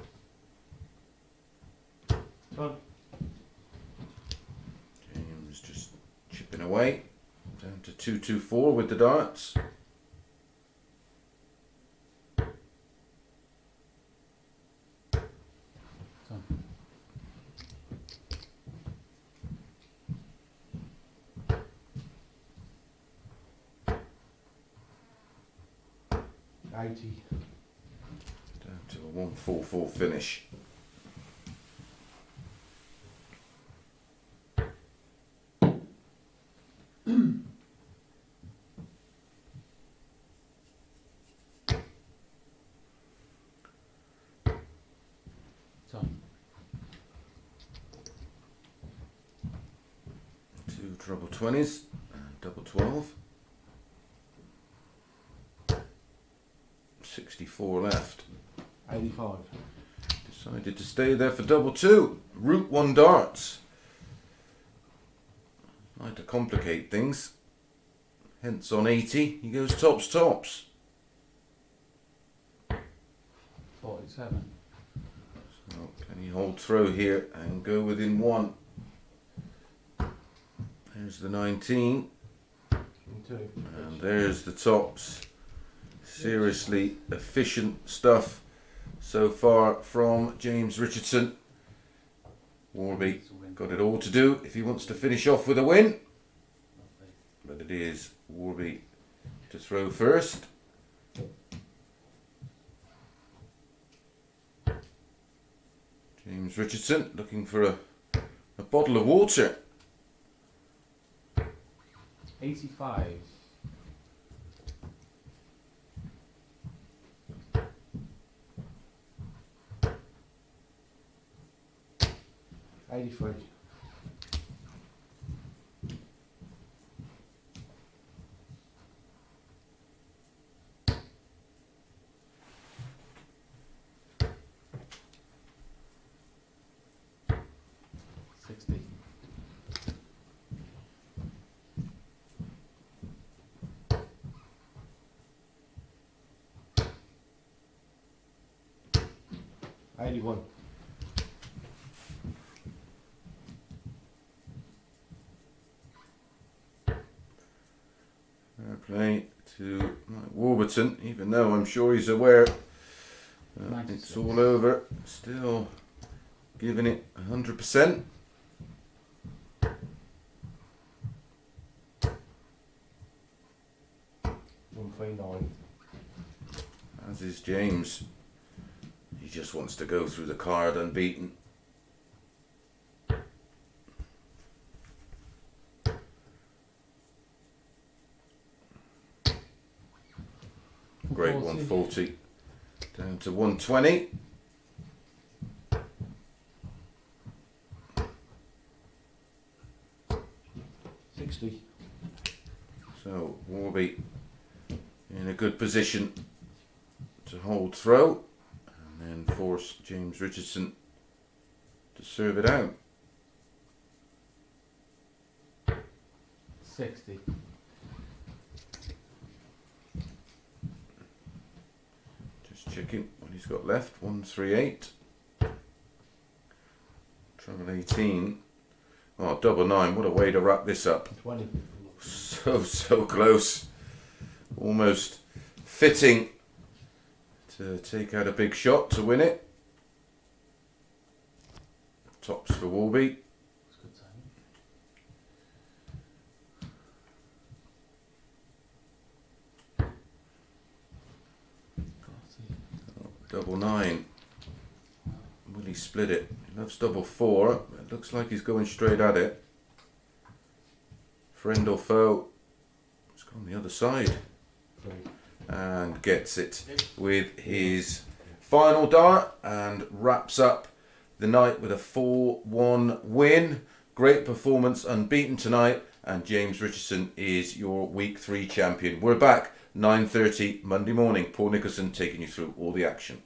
James just chipping away. Down to 224 with the darts. 80. Down to a 144 finish. Ten. 2 treble 20s and double 12. 64 left. 85. Decided to stay there for double 2. Route 1 darts. Like to complicate things. Hence on 80, he goes tops tops. 47. So can he hold throw here and go within 1? There's the 19. 2. And there's the tops. Seriously efficient stuff so far from James Richardson. Warby got it all to do if he wants to finish off with a win. But it is Warby to throw first. James Richardson looking for a bottle of water. 85. 83. 60. 81. Fair play to Warburton, even though I'm sure he's aware it's all over. Still giving it 100%. As is James. He just wants to go through the card unbeaten. Great 140. Down to 120. $60. So Warby in a good position to hold throw and then force James Richardson to serve it out. 60. Just checking what he's got left. 138. Treble 18. Oh, double 9. What a way to wrap this up. 20. So close. Almost fitting to take out a big shot to win it. Tops for Warby. That's good timing. Double 9. Will he split it? He loves double 4. It looks like he's going straight at it. Friend or foe? It's gone the other side. 3. And gets it with his final dart and wraps up the night with a 4-1 win. Great performance, unbeaten tonight, and James Richardson is your week 3 champion. We're back 9:30 Monday morning. Paul Nicholson taking you through all the action.